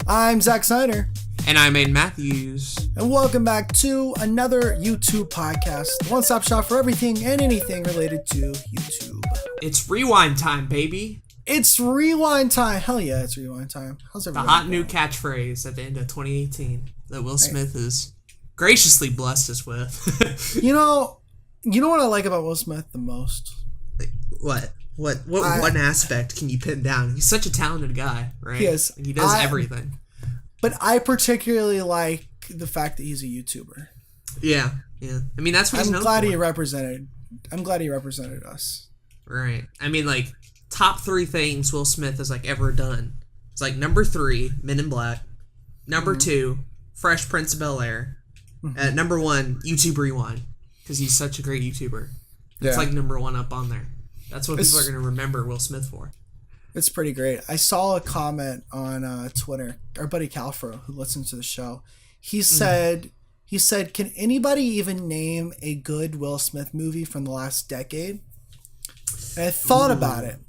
I'm Zach Snyder. And I'm Aden Matthews. And welcome back to another YouTube podcast. One-stop shop for everything and anything related to YouTube. It's rewind time, baby. It's rewind time. Hell yeah, it's rewind time. How's everybody? The hot new catchphrase at the end of 2018 that Will Smith has graciously blessed us with. You know what I like about Will Smith the most? What one aspect can you pin down? He's such a talented guy, right? He is. He does everything. But I particularly like the fact that he's a YouTuber. Yeah. I mean, that's what he's known for. I'm glad he represented us. Right. I mean, like, top 3 things Will Smith has, like, ever done. It's like number 3, Men in Black. Number 2, Fresh Prince of Bel-Air. Number 1, YouTube Rewind. Because he's such a great YouTuber. It's like number 1 up on there. That's what people are going to remember Will Smith for. It's pretty great. I saw a comment on Twitter. Our buddy Calfro, who listens to the show, he said, "Can anybody even name a good Will Smith movie from the last decade?" And I thought about it.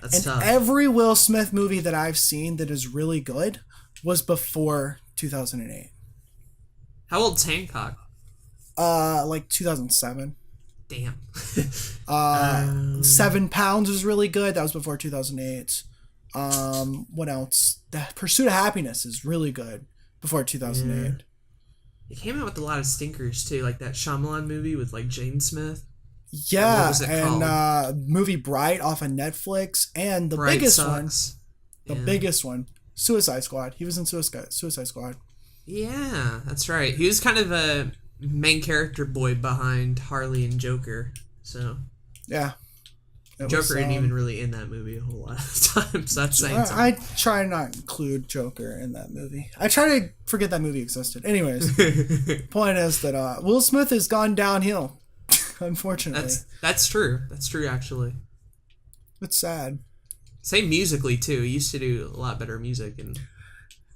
That's tough. Every Will Smith movie that I've seen that is really good was before 2008. How old's Hancock? Like 2007. Damn. 7 Pounds was really good. That was before 2008. What else? The Pursuit of Happiness is really good before 2008. Yeah. He came out with a lot of stinkers too, like that Shyamalan movie with like Jaden Smith. Yeah, what was it called? Movie Bright off of Netflix, and the Bright biggest sucks. biggest one, Suicide Squad. He was in Suicide Squad. Yeah, that's right. He was kind of a main character boy behind Harley and Joker. So yeah, Joker ain't even really in that movie a whole lot of times. So that's saying something. I try not to include Joker in that movie. I try to forget that movie existed. Anyways, point is that Will Smith has gone downhill. Unfortunately, that's true. That's true. Actually, it's sad. Same musically too. He used to do a lot better music, and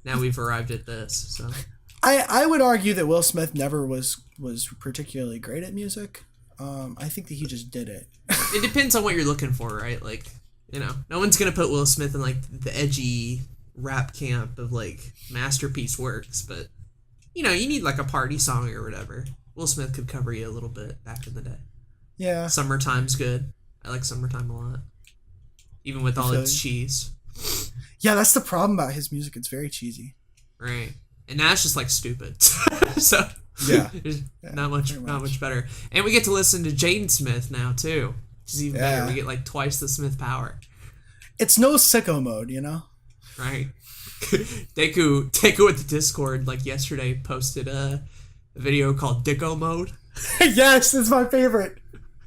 now we've arrived at this. So I would argue that Will Smith never was particularly great at music. I think that he just did it. It depends on what you're looking for, right? Like, no one's gonna put Will Smith in like the edgy rap camp of like masterpiece works, but you need like a party song or whatever. Will Smith could cover you a little bit back in the day. Yeah. Summertime's good. I like Summertime a lot. Even with all its cheese. Yeah, that's the problem about his music. It's very cheesy. Right. And now it's just like stupid. So yeah. not much better. And we get to listen to Jaden Smith now too. Which is even better. We get like twice the Smith power. It's no sicko mode, Right. Deku with the Discord like yesterday posted a video called Dicko Mode. Yes, it's my favorite.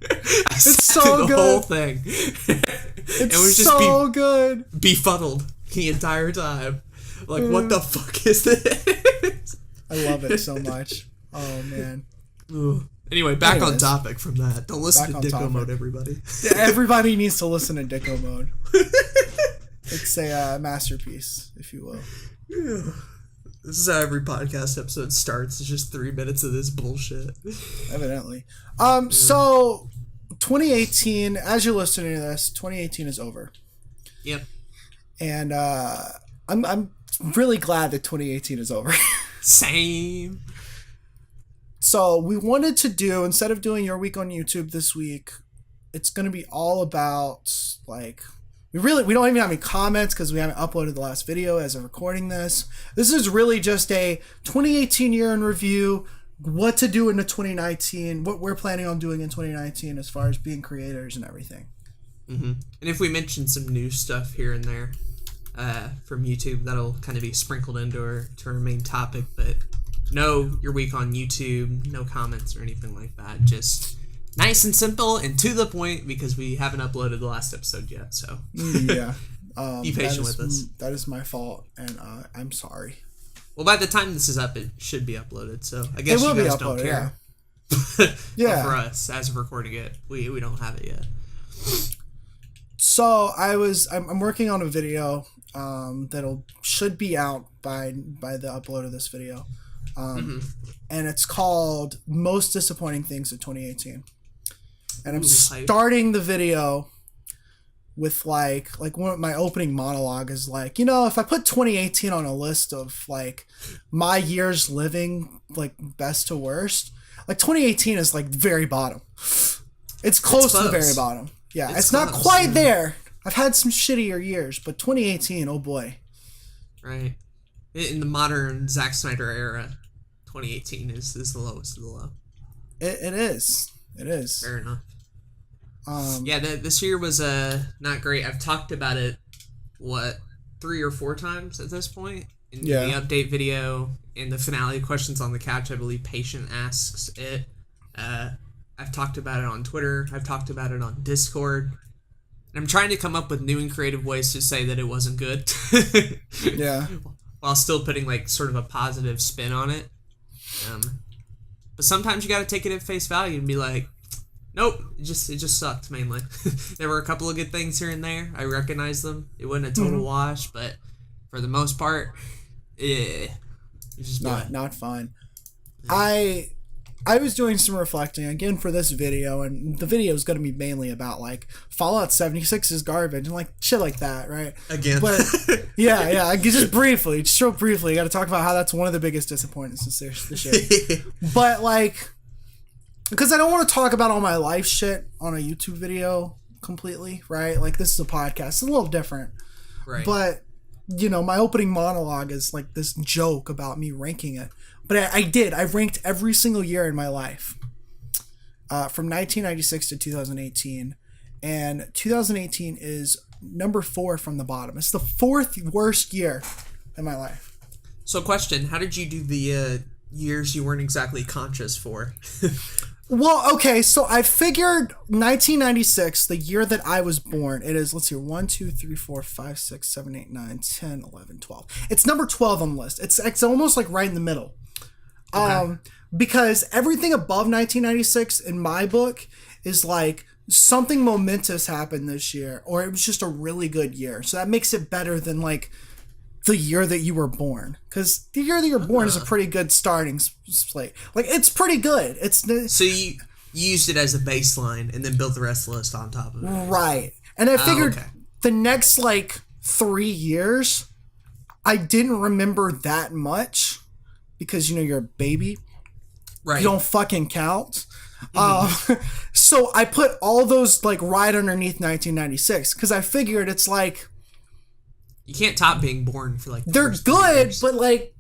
It's so good. The whole thing. It was just so good. Befuddled the entire time. Like, what the fuck is this? I love it so much. Oh man. Anyway, back on topic from that. Don't listen to Dicko Mode, everybody. Everybody needs to listen to Dicko Mode. It's a masterpiece, if you will. Yeah. This is how every podcast episode starts. It's just 3 minutes of this bullshit. Evidently. So 2018, as you're listening to this, 2018 is over. Yep. And I'm really glad that 2018 is over. Same. So we wanted to do, instead of doing your week on YouTube this week, it's going to be all about like we don't even have any comments because we haven't uploaded the last video as of recording this. This is really just a 2018 year in review, what to do into 2019, what we're planning on doing in 2019 as far as being creators and everything. Mm-hmm. And if we mention some new stuff here and there from YouTube, that'll kind of be sprinkled into our main topic. But no, your week on YouTube, no comments or anything like that. Just nice and simple and to the point because we haven't uploaded the last episode yet. So yeah, be patient with us. That is my fault, and I'm sorry. Well, by the time this is up, it should be uploaded. So I guess you guys don't care. Yeah. For us, as of recording it, we don't have it yet. So I'm working on a video should be out by the upload of this video. And it's called Most Disappointing Things of 2018. And I'm starting the video with like one of my opening monologue is like, you know, if I put 2018 on a list of like my years living, like best to worst, like 2018 is like very bottom. It's close to the very bottom. Yeah, it's not quite there. I've had some shittier years, but 2018, oh boy. Right. In the modern Zack Snyder era, 2018 is the lowest of the low. It is. It is. Fair enough. Yeah, this year was not great. I've talked about it, 3 or 4 times at this point. In the update video, in the finale questions on the couch, I believe Patient asks it. I've talked about it on Twitter. I've talked about it on Discord. And I'm trying to come up with new and creative ways to say that it wasn't good. Yeah. While still putting like sort of a positive spin on it. But sometimes you got to take it at face value and be like, nope, it just sucked mainly. There were a couple of good things here and there. I recognize them. It wasn't a total wash, but for the most part, it's just not fun. I was doing some reflecting again for this video, and the video is going to be mainly about like Fallout 76 is garbage and like shit like that, right? Again. But yeah, just real briefly, you got to talk about how that's one of the biggest disappointments this year. But like, because I don't want to talk about all my life shit on a YouTube video completely, right? Like this is a podcast, it's a little different, right? But you know, my opening monologue is like this joke about me ranking it. But I ranked every single year in my life from 1996 to 2018. And 2018 is number 4 from the bottom. It's the 4th worst year in my life. So question, how did you do the years you weren't exactly conscious for? Well, okay, so I figured 1996, the year that I was born, it is, let's see, 1, 2, 3, 4, 5, 6, 7, 8, 9, 10, 11, 12. It's number 12 on the list. It's almost like right in the middle. Okay. Because everything above 1996 in my book is like something momentous happened this year, or it was just a really good year. So that makes it better than like the year that you were born, because the year that you're born is a pretty good starting slate. Like it's pretty good. So you used it as a baseline and then built the rest of the list on top of it, right? And I figured the next like 3 years, I didn't remember that much. Because, you know, you're a baby. Right. You don't fucking count. So I put all those, like, right underneath 1996. Because I figured it's, like... You can't top being born for, like... They're good, but, like...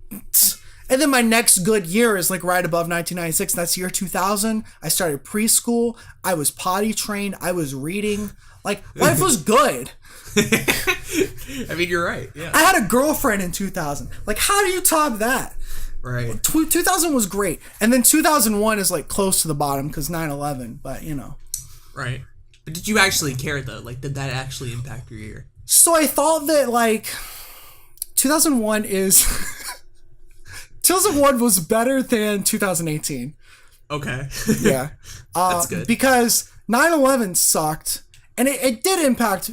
And then my next good year is, like, right above 1996. That's year 2000. I started preschool. I was potty trained. I was reading. Like, life was good. I mean, you're right. Yeah. I had a girlfriend in 2000. Like, how do you top that? Right. 2000 was great. And then 2001 is like close to the bottom because 9/11, but you know. Right. But did you actually care though? Like, did that actually impact your year? So I thought that like 2001 was better than 2018. Okay. Yeah. That's good. Because 9/11 sucked. And it did impact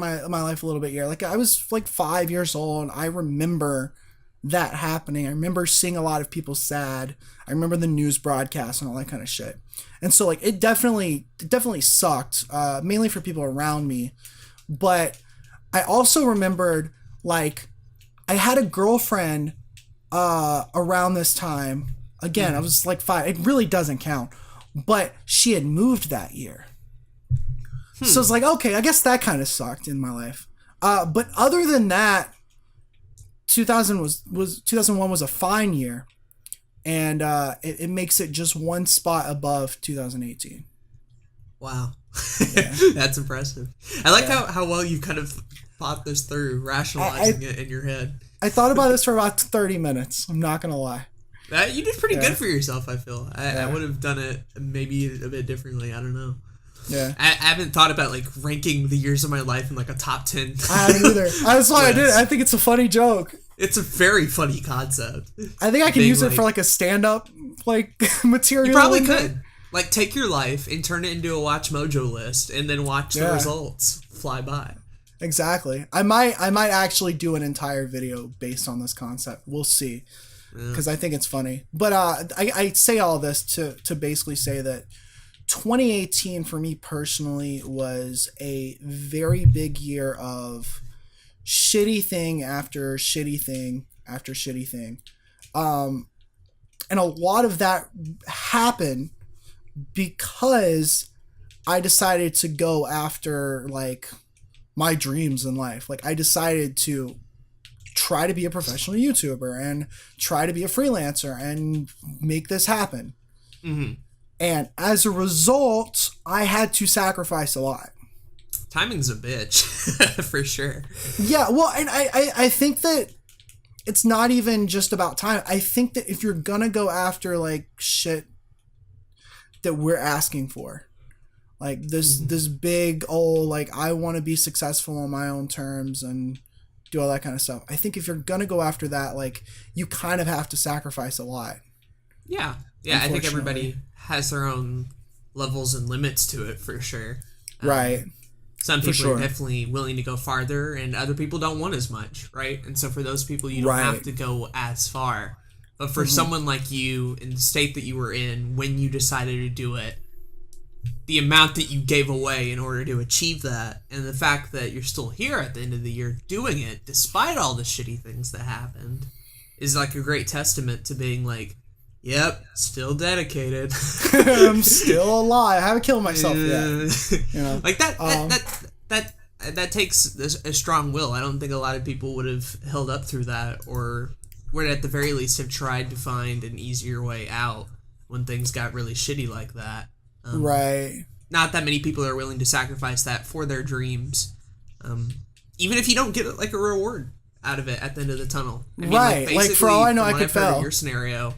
my life a little bit here. Like I was like 5 years old and I remember that happening. I remember seeing a lot of people sad. I remember the news broadcasts and all that kind of shit. And so like it definitely sucked, mainly for people around me. But I also remembered like I had a girlfriend around this time. Again, I was like 5. It really doesn't count. But she had moved that year. So it's like, okay, I guess that kind of sucked in my life. But other than that, 2001 was a fine year, and it makes it just one spot above 2018. Wow. Yeah. That's impressive. I like how well you kind of thought this through, rationalizing it in your head. I thought about this for about 30 minutes. I'm not gonna lie. You did pretty good for yourself, I feel. I would have done it maybe a bit differently. I don't know. Yeah, I haven't thought about like ranking the years of my life in like a top 10. I haven't either. That's why I did it. I think it's a funny joke. It's a very funny concept. I think I can use it for like a stand-up like material. You probably could. Like take your life and turn it into a Watch Mojo list, and then watch the results fly by. Exactly. I might actually do an entire video based on this concept. We'll see, because I think it's funny. But I say all this to basically say that 2018 for me personally was a very big year of shitty thing after shitty thing after shitty thing. And a lot of that happened because I decided to go after like my dreams in life. Like I decided to try to be a professional YouTuber and try to be a freelancer and make this happen. Mm-hmm. And as a result, I had to sacrifice a lot. Timing's a bitch, for sure. Yeah, well, and I think that it's not even just about time. I think that if you're gonna go after like shit that we're asking for, like this big old like I want to be successful on my own terms and do all that kind of stuff. I think if you're gonna go after that, like you kind of have to sacrifice a lot. Yeah, I think everybody has their own levels and limits to it for sure. Right. Some people are definitely willing to go farther, and other people don't want as much, right? And so for those people, you don't have to go as far. But for someone like you, in the state that you were in, when you decided to do it, the amount that you gave away in order to achieve that, and the fact that you're still here at the end of the year doing it, despite all the shitty things that happened, is like a great testament to being like, yep, still dedicated. I'm still alive. I haven't killed myself yet. You know? Like that takes a strong will. I don't think a lot of people would have held up through that, or would at the very least have tried to find an easier way out when things got really shitty like that. Right. Not that many people are willing to sacrifice that for their dreams, even if you don't get like a reward out of it at the end of the tunnel. I mean, right. Like for all I know, I could fail. Your scenario,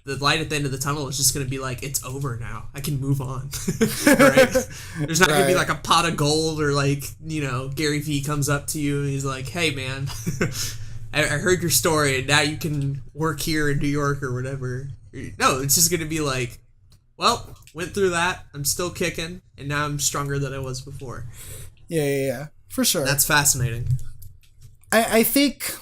the light at the end of the tunnel is just going to be like, it's over now. I can move on. Right? There's not going to be like a pot of gold or like, you know, Gary Vee comes up to you and he's like, hey man, I heard your story and now you can work here in New York or whatever. No, it's just going to be like, well, went through that. I'm still kicking and now I'm stronger than I was before. Yeah. For sure. That's fascinating. I think...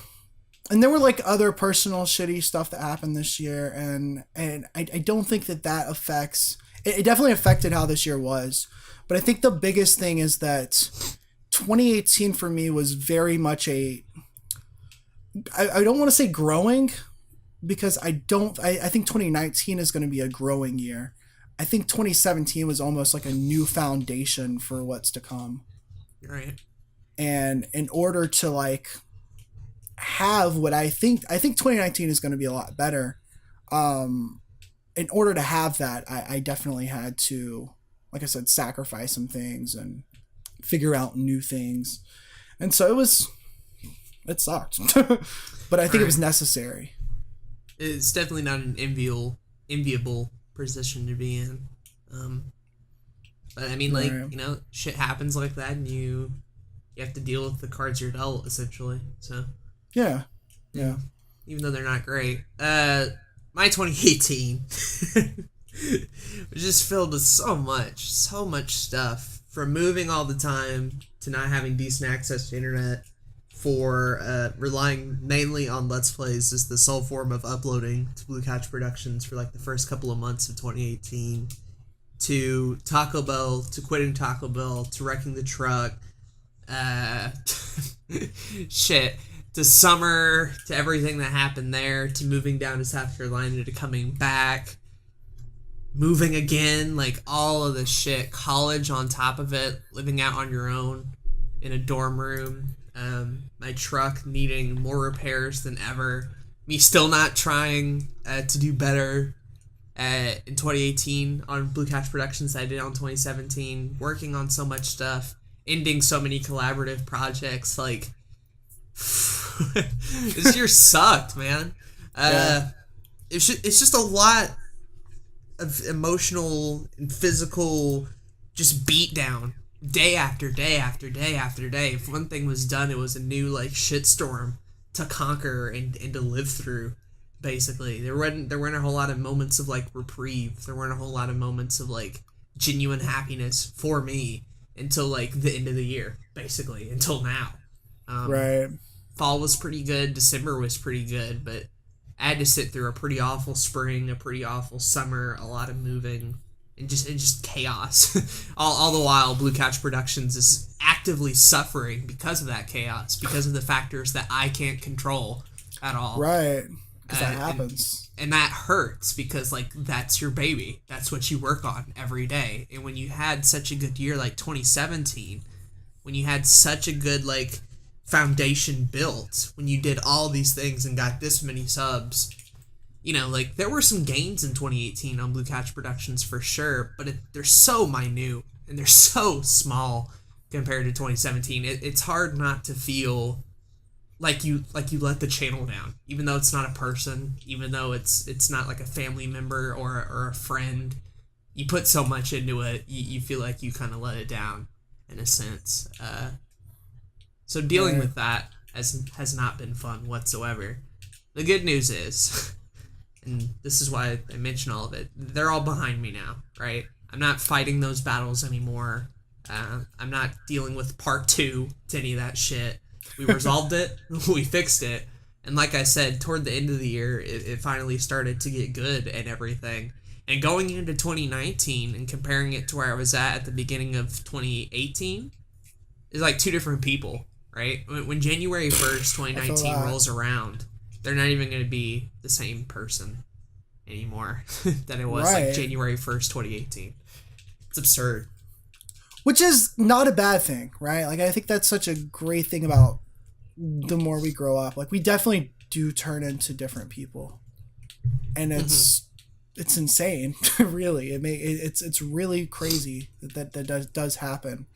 And there were like other personal shitty stuff that happened this year, and I don't think that affects. It definitely affected how this year was, but I think the biggest thing is that 2018 for me was very much I don't want to say growing, because I think 2019 is going to be a growing year. I think 2017 was almost like a new foundation for what's to come. Right. And in order to like have what I think 2019 is going to be a lot better. In order to have that, I definitely had to, like I said, sacrifice some things and figure out new things. And so it sucked, but I think it was necessary. It's definitely not an enviable position to be in. But I mean, like, you know, shit happens like that and you have to deal with the cards you're dealt, essentially. So yeah. Even though they're not great. My 2018 was just filled with so much stuff. From moving all the time to not having decent access to internet, for relying mainly on Let's Plays as the sole form of uploading to Blue Couch Productions for like the first couple of months of 2018, to Taco Bell, to quitting Taco Bell, to wrecking the truck, shit, to summer, to everything that happened there, to moving down to South Carolina, to coming back, moving again, like all of this shit, college on top of it, living out on your own in a dorm room, my truck needing more repairs than ever, me still not trying to do better in 2018 on Blue Couch Productions that I did on 2017, working on so much stuff, ending so many collaborative projects, like this year sucked, man. It's just a lot of emotional and physical just beat down day after day after day after day. If one thing was done, it was a new like shitstorm to conquer and to live through. Basically, there weren't a whole lot of moments of like reprieve. There weren't a whole lot of moments of like genuine happiness for me until like the end of the year, basically until now. Right. Fall was pretty good. December was pretty good, but I had to sit through a pretty awful spring, a pretty awful summer, a lot of moving, and just chaos. all the while, Blue Couch Productions is actively suffering because of that chaos, because of the factors that I can't control at all. Right. Because that happens. And that hurts because, like, that's your baby. That's what you work on every day. And when you had such a good year like 2017, when you had such a good, like, foundation built, when you did all these things and got this many subs, you know, like, there were some gains in 2018 on Blue Couch Productions for sure, but they're so minute and they're so small compared to 2017. It's hard not to feel like you let the channel down, even though it's not a person, even though it's not like a family member or a friend. You put so much into it, you feel like you kind of let it down in a sense. So dealing with that has not been fun whatsoever. The good news is, and this is why I mention all of it, they're all behind me now, right? I'm not fighting those battles anymore. I'm not dealing with part 2 to any of that shit. We resolved it. We fixed it. And like I said, toward the end of the year, it finally started to get good and everything. And going into 2019 and comparing it to where I was at the beginning of 2018 is like two different people, right? When January 1st, 2019 rolls around, they're not even going to be the same person anymore that it was like January 1st, 2018. It's absurd. Which is not a bad thing, right? Like, I think that's such a great thing about the more we grow up. Like, we definitely do turn into different people. And it's insane, really. It's really crazy that does happen.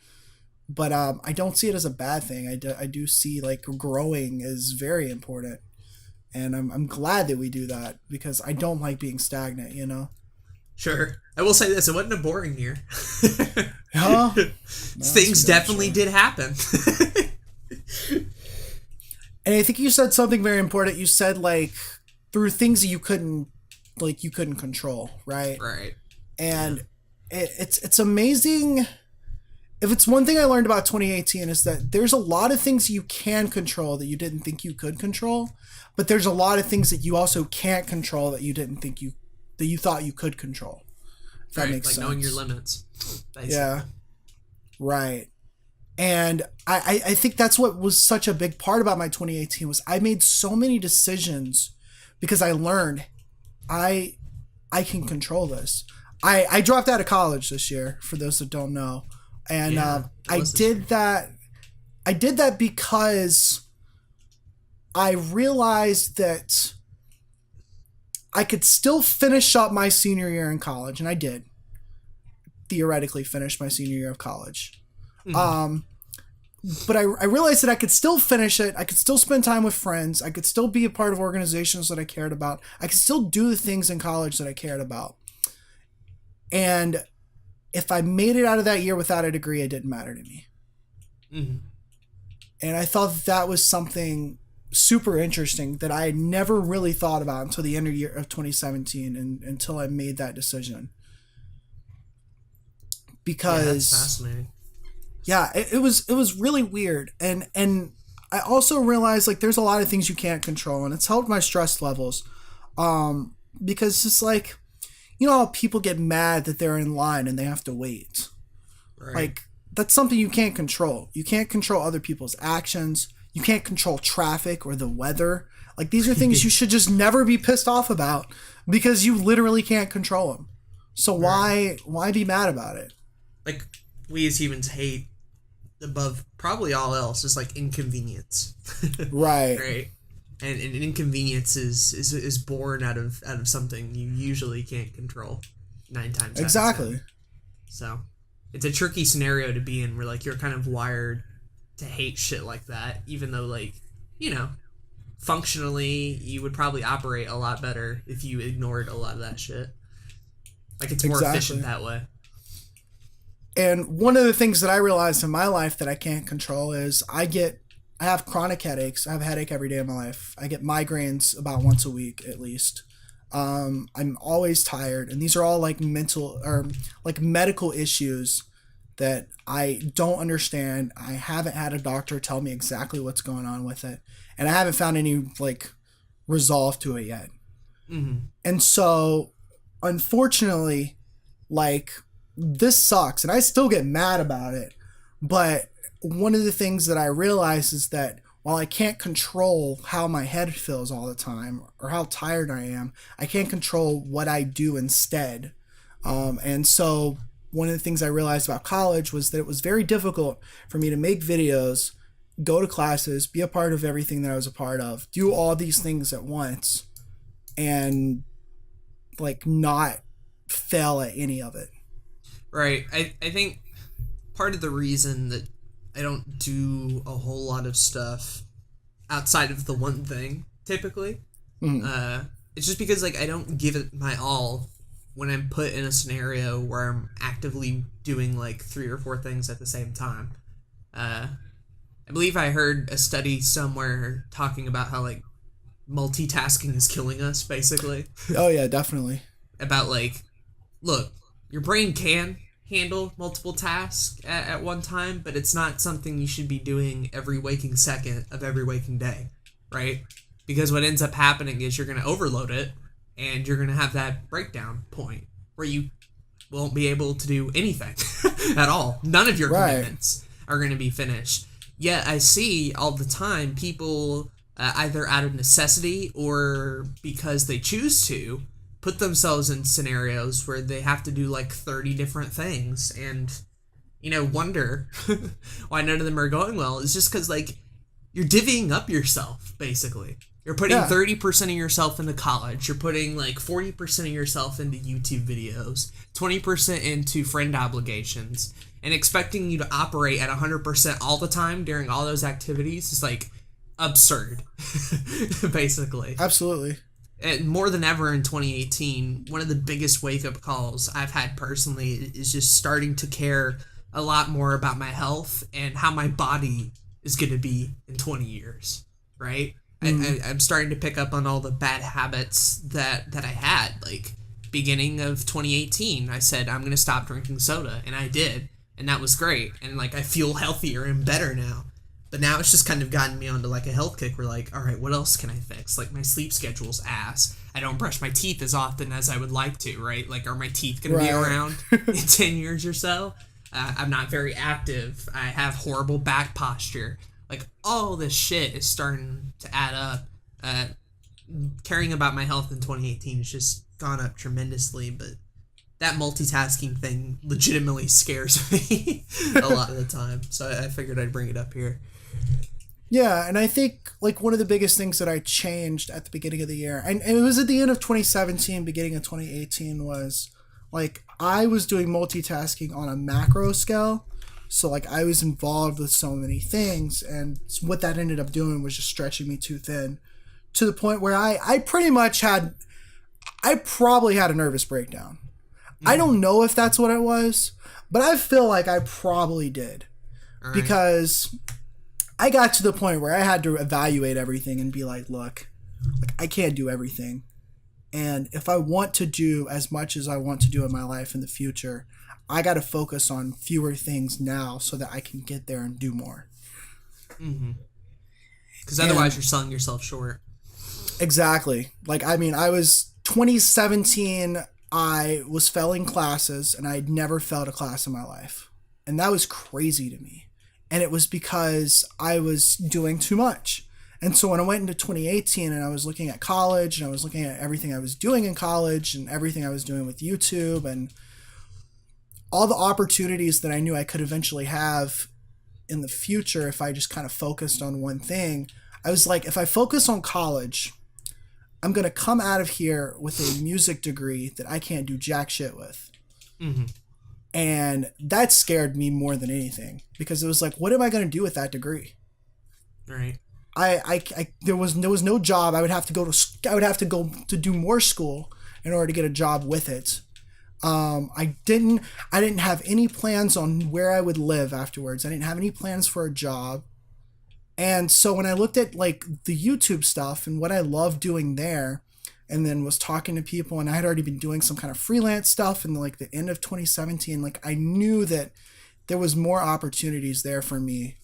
But I don't see it as a bad thing. I do see, like, growing is very important. And I'm glad that we do that, because I don't like being stagnant, you know? Sure. I will say this, it wasn't a boring year. Huh? Things definitely did happen. And I think you said something very important. You said, like, through things that you couldn't control, right? Right. And it's amazing. If it's one thing I learned about 2018 is that there's a lot of things you can control that you didn't think you could control, but there's a lot of things that you also can't control that you didn't think that you thought you could control. If that makes sense. Like knowing your limits. Basically. Yeah. Right. And I think that's what was such a big part about my 2018 was I made so many decisions because I learned I can control this. I dropped out of college this year, for those that don't know. And I did that because I realized that I could still finish up my senior year in college, and I did theoretically finish my senior year of college. Mm-hmm. But I realized that I could still finish it. I could still spend time with friends. I could still be a part of organizations that I cared about. I could still do the things in college that I cared about. And if I made it out of that year without a degree, it didn't matter to me. Mm-hmm. And I thought that was something super interesting that I had never really thought about until the end of year of 2017 and until I made that decision. Because that's fascinating. Yeah, it was really weird. And I also realized, like, there's a lot of things you can't control, and it's helped my stress levels. Because it's like, you know how people get mad that they're in line and they have to wait. Right. Like, that's something you can't control. You can't control other people's actions. You can't control traffic or the weather. Like, these are things you should just never be pissed off about because you literally can't control them. So why be mad about it? Like, we as humans hate above probably all else is like inconvenience. Right. Right. And inconvenience is born out of something you usually can't control 9 times. Exactly. So it's a tricky scenario to be in where, like, you're kind of wired to hate shit like that, even though, like, you know, functionally you would probably operate a lot better if you ignored a lot of that shit. Like, it's more efficient that way. And one of the things that I realized in my life that I can't control is I have chronic headaches. I have a headache every day of my life. I get migraines about once a week at least. I'm always tired, and these are all like mental or like medical issues that I don't understand. I haven't had a doctor tell me exactly what's going on with it, and I haven't found any like resolve to it yet. Mm-hmm. And so, unfortunately, like, this sucks. And I still get mad about it. But one of the things that I realize is that while I can't control how my head feels all the time or how tired I am, I can't control what I do instead. And so one of the things I realized about college was that it was very difficult for me to make videos, go to classes, be a part of everything that I was a part of, do all these things at once, and like not fail at any of it. Right. I think part of the reason that I don't do a whole lot of stuff outside of the one thing typically, it's just because like I don't give it my all when I'm put in a scenario where I'm actively doing like 3 or 4 things at the same time. I believe I heard a study somewhere talking about how like multitasking is killing us, basically. Oh yeah, definitely. About like, look, your brain can handle multiple tasks at one time, but it's not something you should be doing every waking second of every waking day, right? Because what ends up happening is you're going to overload it, and you're going to have that breakdown point where you won't be able to do anything at all. None of your commitments are going to be finished. Yet I see all the time people either out of necessity or because they choose to put themselves in scenarios where they have to do like 30 different things and, you know, wonder why none of them are going well. It's just because, like, you're divvying up yourself, basically. You're putting 30% of yourself into college. You're putting, like, 40% of yourself into YouTube videos, 20% into friend obligations, and expecting you to operate at 100% all the time during all those activities is, like, absurd, basically. Absolutely. And more than ever in 2018, one of the biggest wake-up calls I've had personally is just starting to care a lot more about my health and how my body is going to be in 20 years, right? I'm starting to pick up on all the bad habits that I had. Like, beginning of 2018, I said, I'm going to stop drinking soda, and I did, and that was great. And, like, I feel healthier and better now. But now it's just kind of gotten me onto like a health kick where like, all right, what else can I fix? Like my sleep schedule's ass. I don't brush my teeth as often as I would like to, right? Like, are my teeth going to be around in 10 years or so? I'm not very active. I have horrible back posture. Like, all this shit is starting to add up. Caring about my health in 2018 has just gone up tremendously, but that multitasking thing legitimately scares me a lot of the time. So I figured I'd bring it up here. Yeah, and I think like one of the biggest things that I changed at the beginning of the year, and it was at the end of 2017, beginning of 2018, was like I was doing multitasking on a macro scale. So like I was involved with so many things, and what that ended up doing was just stretching me too thin to the point where I probably had a nervous breakdown. I don't know if that's what it was, but I feel like I probably did. Right. Because I got to the point where I had to evaluate everything and be like, look, like I can't do everything. And if I want to do as much as I want to do in my life in the future, I got to focus on fewer things now so that I can get there and do more. Because otherwise you're selling yourself short. Exactly. Like, I mean, I was 2017, I was failing classes and I'd never failed a class in my life. And that was crazy to me. And it was because I was doing too much. And so when I went into 2018 and I was looking at college and I was looking at everything I was doing in college and everything I was doing with YouTube and all the opportunities that I knew I could eventually have in the future if I just kind of focused on one thing, I was like, if I focus on college, I'm going to come out of here with a music degree that I can't do jack shit with. And that scared me more than anything because it was like, what am I going to do with that degree? Right. There was no job. I would have to go to do more school in order to get a job with it. I didn't have any plans on where I would live afterwards. I didn't have any plans for a job. And so when I looked at like the YouTube stuff and what I loved doing there, and then was talking to people, and I had already been doing some kind of freelance stuff in like the end of 2017, like I knew that there was more opportunities there for me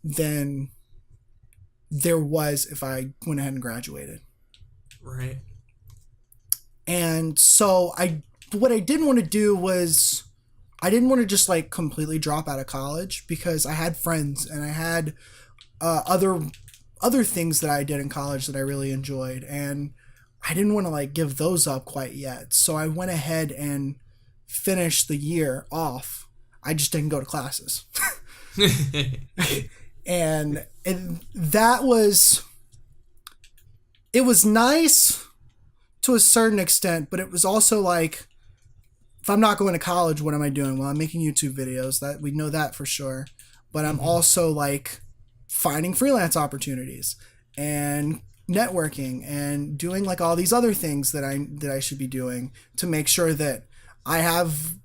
than there was if I went ahead and graduated. Right. And so I But what I didn't want to do was, I didn't want to just like completely drop out of college, because I had friends and I had other things that I did in college that I really enjoyed, and I didn't want to like give those up quite yet. So I went ahead and finished the year off. I just didn't go to classes. and that was, it was nice to a certain extent, but it was also like, if I'm not going to college, what am I doing? Well, I'm making YouTube videos. That we know that for sure. But I'm also like finding freelance opportunities and networking and doing like all these other things that I should be doing to make sure that I have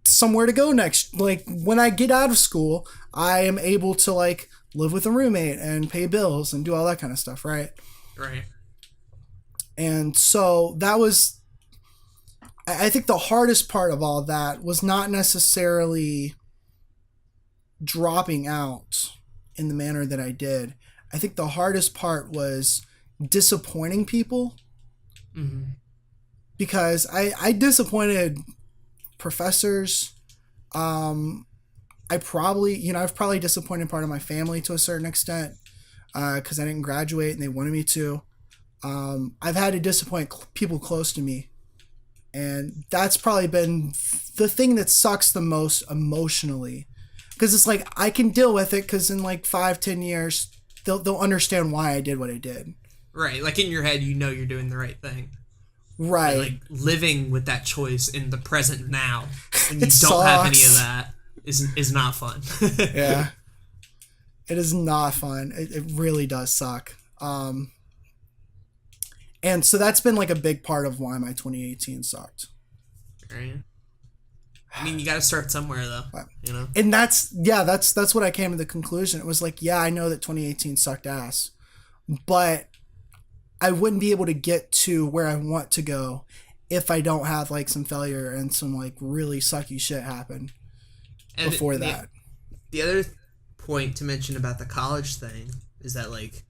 somewhere to go next. Like when I get out of school, I am able to like live with a roommate and pay bills and do all that kind of stuff, right? Right. And so that was, I think the hardest part of all that was not necessarily dropping out in the manner that I did. I think the hardest part was disappointing people. Mm-hmm. Because I disappointed professors. I've probably disappointed part of my family to a certain extent, because I didn't graduate and they wanted me to. I've had to disappoint people close to me, and that's probably been the thing that sucks the most emotionally, because it's like I can deal with it, because in like 5-10 years they'll understand why I did what I did. Right, like in your head, you know you're doing the right thing. Right. But like living with that choice in the present now, when you It don't have any sucks. of that, is not fun. Yeah. It is not fun. It really does suck. And so that's been like a big part of why my 2018 sucked. Right. I mean, you got to start somewhere, though. You know. And that's what I came to the conclusion. It was like, yeah, I know that 2018 sucked ass, but I wouldn't be able to get to where I want to go if I don't have like some failure and some like really sucky shit happen before that. The other point to mention about the college thing is that like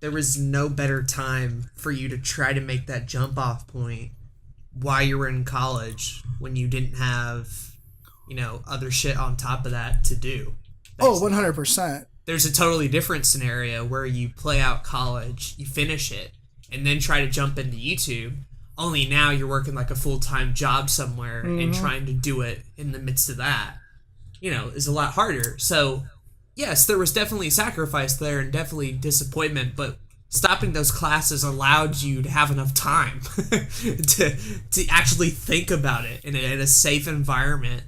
there was no better time for you to try to make that jump off point while you were in college, when you didn't have, other shit on top of that to do. Oh, 100%. There's a totally different scenario where you play out college, you finish it, and then try to jump into YouTube. Only now you're working like a full-time job somewhere, and trying to do it in the midst of that, is a lot harder. So, yes, there was definitely sacrifice there and definitely disappointment, but stopping those classes allowed you to have enough time to actually think about it in a safe environment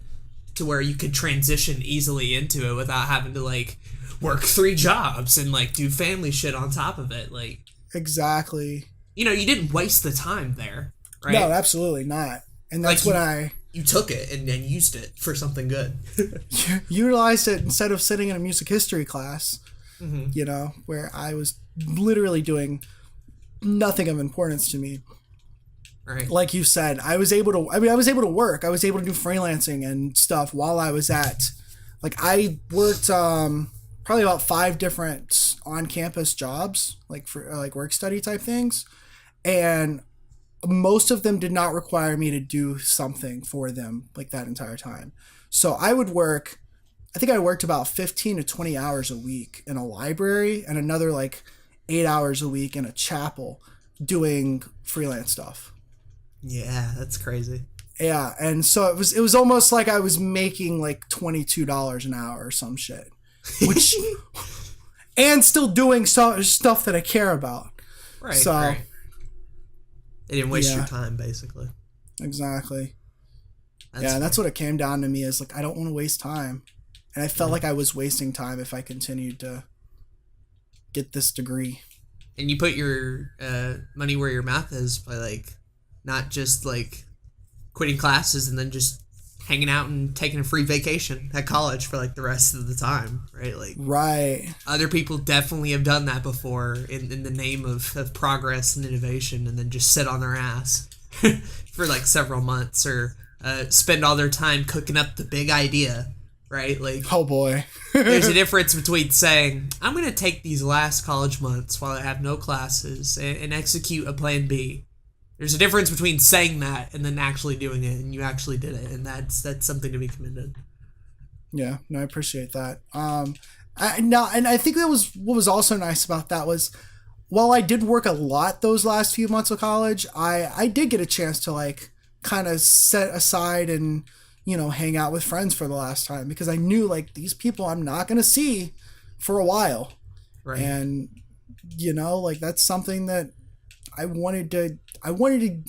to where you could transition easily into it without having to like work 3 jobs and like do family shit on top of it. Like, exactly. You didn't waste the time there, right? No, absolutely not. And that's like you took it and used it for something good. Utilized it instead of sitting in a music history class, where I was literally doing nothing of importance to me. Right. Like you said, I was able to work. I was able to do freelancing and stuff while I was I worked probably about 5 different on-campus jobs, like for like work study type things. And most of them did not require me to do something for them like that entire time. So I think I worked about 15 to 20 hours a week in a library and another like 8 hours a week in a chapel doing freelance stuff. Yeah, that's crazy. Yeah, and so it was almost like I was making like $22 an hour or some shit, which and still doing stuff that I care about. Right. So right. They didn't waste your time, basically. Exactly. That's what it came down to me, is like I don't want to waste time, and I felt like I was wasting time if I continued to get this degree. And you put your money where your mouth is by like not just like quitting classes and then just hanging out and taking a free vacation at college for like the rest of the time, right? Like, right. Other people definitely have done that before in the name of progress and innovation, and then just sit on their ass for like several months, or spend all their time cooking up the big idea, right? Like, oh boy. There's a difference between saying, I'm going to take these last college months while I have no classes and execute a plan B. There's a difference between saying that and then actually doing it, and you actually did it, and that's something to be commended. Yeah, no, I appreciate that. And I think that was what was also nice about that was, while I did work a lot those last few months of college, I did get a chance to like kind of set aside and, you know, hang out with friends for the last time, because I knew like these people I'm not going to see for a while. Right. And, you know, like that's something that I wanted to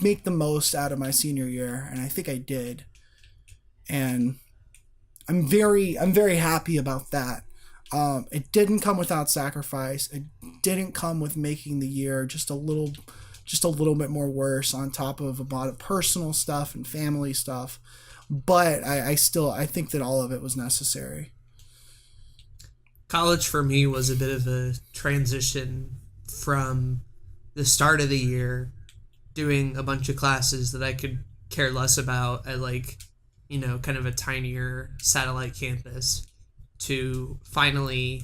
make the most out of my senior year, and I think I did. And I'm very happy about that. It didn't come without sacrifice. It didn't come with making the year just a little bit more worse on top of a lot of personal stuff and family stuff. But I think that all of it was necessary. College for me was a bit of a transition from the start of the year doing a bunch of classes that I could care less about at like, you know, kind of a tinier satellite campus, to finally,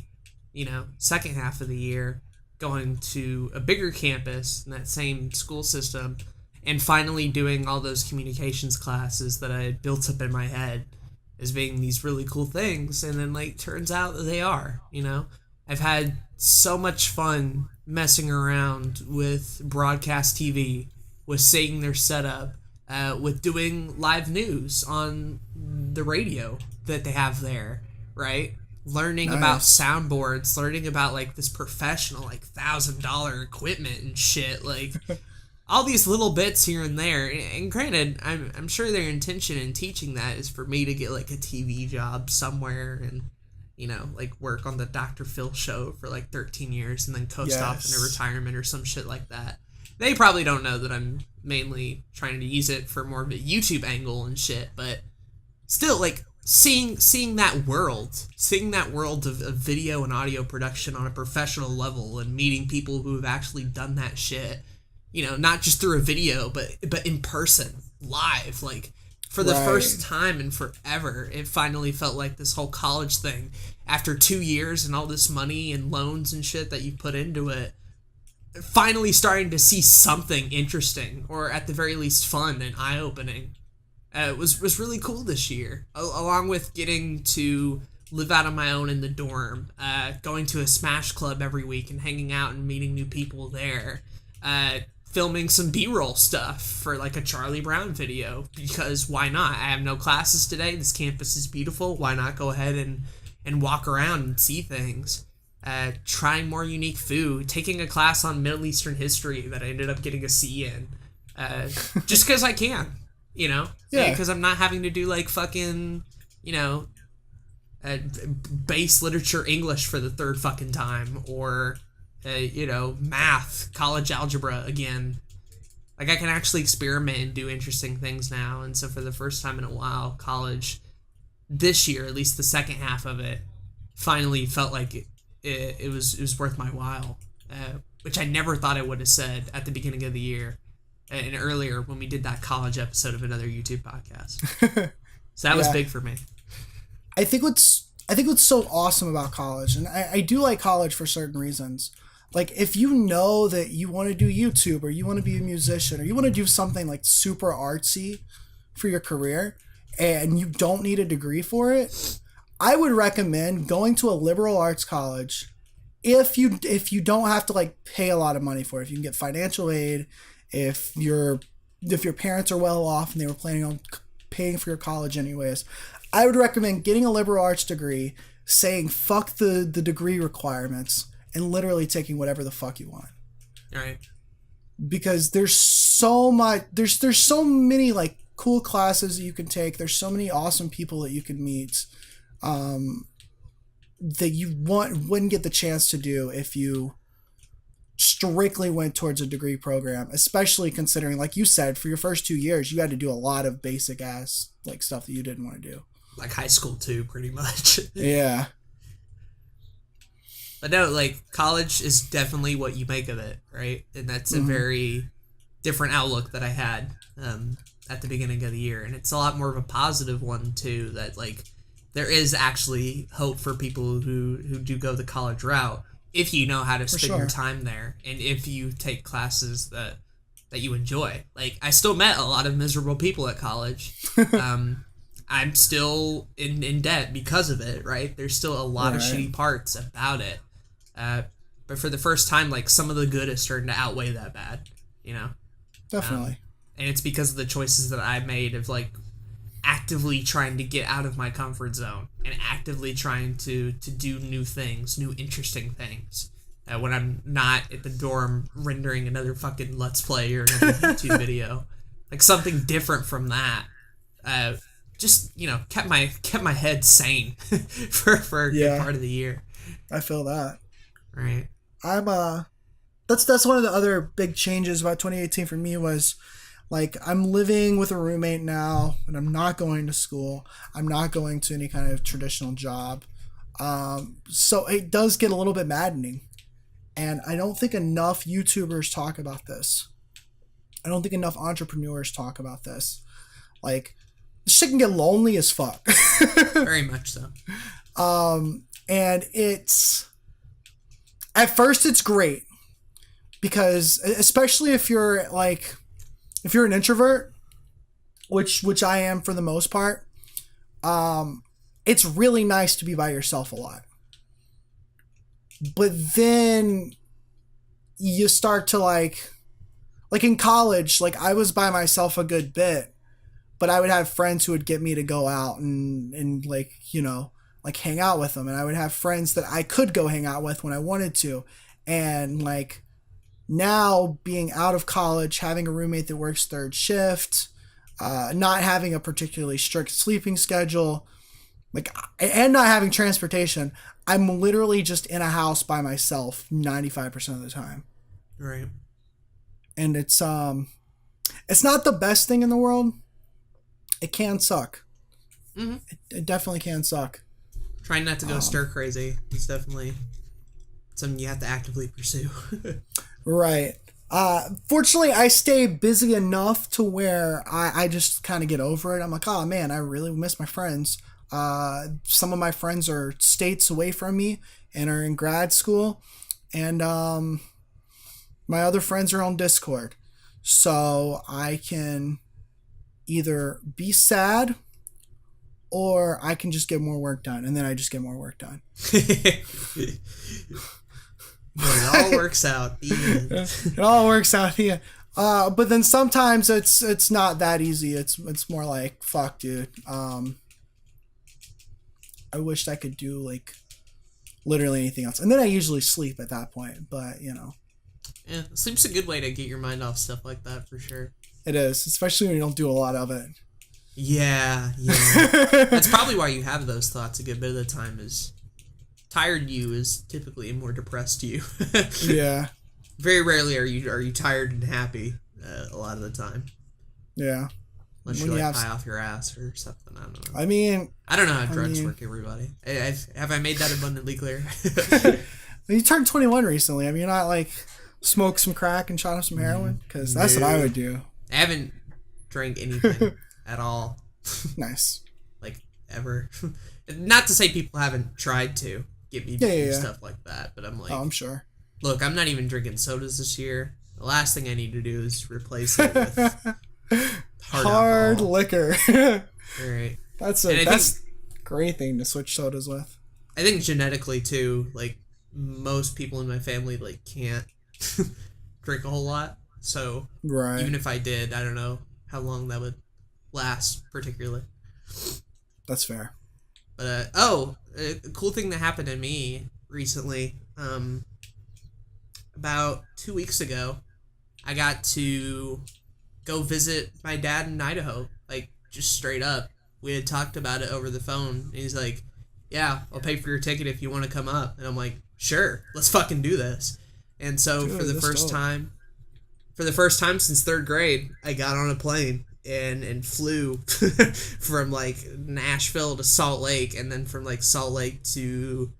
you know, second half of the year going to a bigger campus in that same school system, and finally doing all those communications classes that I had built up in my head as being these really cool things, and then like turns out that they are, you know. I've had so much fun messing around with broadcast TV, with seeing their setup, with doing live news on the radio that they have there, right? Learning about soundboards, learning about like this professional like $1,000 equipment and shit, like all these little bits here and there. And granted, I'm sure their intention in teaching that is for me to get like a TV job somewhere and, you know, like work on the Dr. Phil show for like 13 years and then coast off into retirement or some shit like that. They probably don't know that I'm mainly trying to use it for more of a YouTube angle and shit, but still, like, seeing that world of video and audio production on a professional level, and meeting people who have actually done that shit, you know, not just through a video, but in person, live, like, for the first time in forever, it finally felt like this whole college thing, after 2 years and all this money and loans and shit that you put into it, finally starting to see something interesting, or at the very least fun and eye-opening. It was really cool this year, along with getting to live out on my own in the dorm, going to a Smash Club every week and hanging out and meeting new people there, filming some B-roll stuff for like a Charlie Brown video, because why not? I have no classes today, this campus is beautiful, why not go ahead and walk around and see things. Trying more unique food, taking a class on Middle Eastern history that I ended up getting a C in, just because I can, you know? Yeah. Because I'm not having to do, like, fucking, you know, base literature English for the third fucking time, or, you know, math, college algebra again. Like, I can actually experiment and do interesting things now, and so for the first time in a while, college, this year, at least the second half of it, finally felt like it was worth my while, which I never thought I would have said at the beginning of the year and earlier when we did that college episode of another YouTube podcast. So that was big for me. I think what's so awesome about college, and I do like college for certain reasons. Like, if you know that you want to do YouTube, or you want to be a musician, or you want to do something like super artsy for your career, and you don't need a degree for it, I would recommend going to a liberal arts college if you don't have to like pay a lot of money for it. If you can get financial aid, if your parents are well off and they were planning on paying for your college anyways, I would recommend getting a liberal arts degree, saying fuck the degree requirements, and literally taking whatever the fuck you want. All right. Because there's so much, there's so many like cool classes that you can take. There's so many awesome people that you can meet. That you wouldn't get the chance to do if you strictly went towards a degree program, especially considering, like you said, for your first 2 years, you had to do a lot of basic ass like stuff that you didn't want to do. Like high school too, pretty much. Yeah. But no, like, college is definitely what you make of it, right? And that's a very different outlook that I had at the beginning of the year. And it's a lot more of a positive one too, that like, there is actually hope for people who do go the college route, if you know how to spend your time there, and if you take classes that that you enjoy. Like, I still met a lot of miserable people at college. I'm still in debt because of it, right? There's still a lot of shitty parts about it. But for the first time, like, some of the good is starting to outweigh that bad, you know? Definitely. And it's because of the choices that I made of, like, actively trying to get out of my comfort zone and actively trying to do new things, new interesting things. When I'm not at the dorm rendering another fucking Let's Play or another YouTube video. Like, something different from that. Just, you know, kept my head sane for a good part of the year. I feel that. Right. That's one of the other big changes about 2018 for me was, like, I'm living with a roommate now, and I'm not going to school. I'm not going to any kind of traditional job. So it does get a little bit maddening. And I don't think enough YouTubers talk about this. I don't think enough entrepreneurs talk about this. Like, this shit can get lonely as fuck. Very much so. And it's... At first, it's great. Because, especially if you're, like... If you're an introvert, which I am for the most part, it's really nice to be by yourself a lot. But then you start to like in college, like I was by myself a good bit, but I would have friends who would get me to go out and like, you know, like hang out with them. And I would have friends that I could go hang out with when I wanted to. And like now being out of college, having a roommate that works third shift, not having a particularly strict sleeping schedule, like, and not having transportation, I'm literally just in a house by myself 95% of the time. Right. And it's not the best thing in the world. It can suck. Mm-hmm. It definitely can suck. Trying not to go stir crazy is definitely something you have to actively pursue. Right. Fortunately, I stay busy enough to where I just kind of get over it. I'm like, oh man, I really miss my friends. Some of my friends are states away from me and are in grad school, and my other friends are on Discord, so I can either be sad or I can just get more work done, and then I just get more work done. It all works out. It all works out here. But then sometimes it's not that easy. It's more like, fuck, dude. I wished I could do like literally anything else. And then I usually sleep at that point, but you know. Yeah, sleep's a good way to get your mind off stuff like that for sure. It is, especially when you don't do a lot of it. Yeah. That's probably why you have those thoughts a good bit of the time. Is tired you is typically a more depressed you. Yeah. Very rarely are you tired and happy a lot of the time. Yeah. Unless you're like high off your ass or something. I don't know. I mean... I don't know how drugs work, everybody. Have I made that abundantly clear? You turned 21 recently. I mean, you're not like smoke some crack and shot up some heroin? Because that's what I would do. I haven't drank anything at all. Nice. Like, ever. Not to say people haven't tried to get me to do stuff like that, but I'm like... Oh, I'm sure. Look, I'm not even drinking sodas this year. The last thing I need to do is replace it with... hard liquor. Right. That's a great thing to switch sodas with. I think genetically too, like most people in my family like can't drink a whole lot. So right. Even if I did, I don't know how long that would last particularly. That's fair. But a cool thing that happened to me recently, about 2 weeks ago, I got to go visit my dad in Idaho, like just straight up. We had talked about it over the phone, and he's like, yeah, I'll pay for your ticket if you want to come up. And I'm like, sure, let's fucking do this. And so for the first time since third grade, I got on a plane and flew from like Nashville to Salt Lake, and then from like Salt Lake to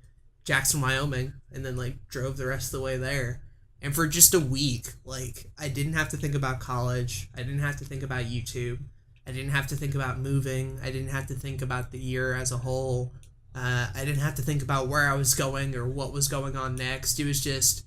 Jackson, Wyoming, and then like drove the rest of the way there. And for just a week, like, I didn't have to think about college. I didn't have to think about YouTube. I didn't have to think about moving. I didn't have to think about the year as a whole. I didn't have to think about where I was going or what was going on next. It was just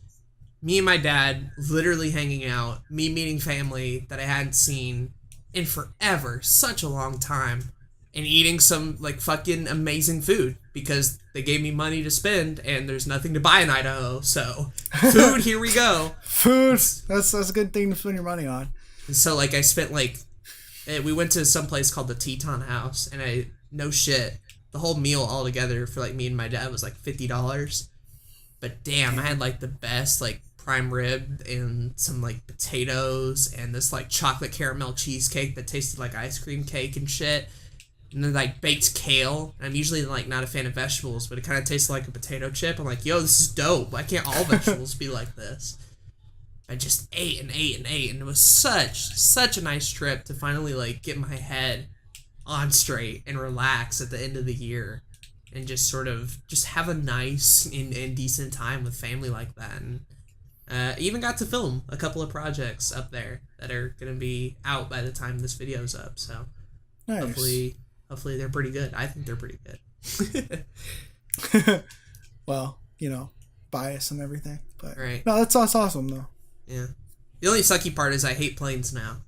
me and my dad literally hanging out, me meeting family that I hadn't seen in forever, such a long time, and eating some like fucking amazing food because they gave me money to spend and there's nothing to buy in Idaho. So food, here we go. Food. That's a good thing to spend your money on. And so like I spent like, we went to some place called the Teton House, and no shit, the whole meal all together for like me and my dad was like $50. But damn, I had like the best like prime rib and some like potatoes and this like chocolate caramel cheesecake that tasted like ice cream cake and shit. And then like baked kale. I'm usually like not a fan of vegetables, but it kind of tasted like a potato chip. I'm like, yo, this is dope. Why can't all vegetables be like this? I just ate and ate and ate, and it was such a nice trip to finally like get my head on straight and relax at the end of the year and just sort of just have a nice and decent time with family like that. And even got to film a couple of projects up there that are gonna be out by the time this video's up. So nice. Hopefully they're pretty good. I think they're pretty good. Well, you know, bias and everything, but right. No, that's awesome though. Yeah. The only sucky part is I hate planes now.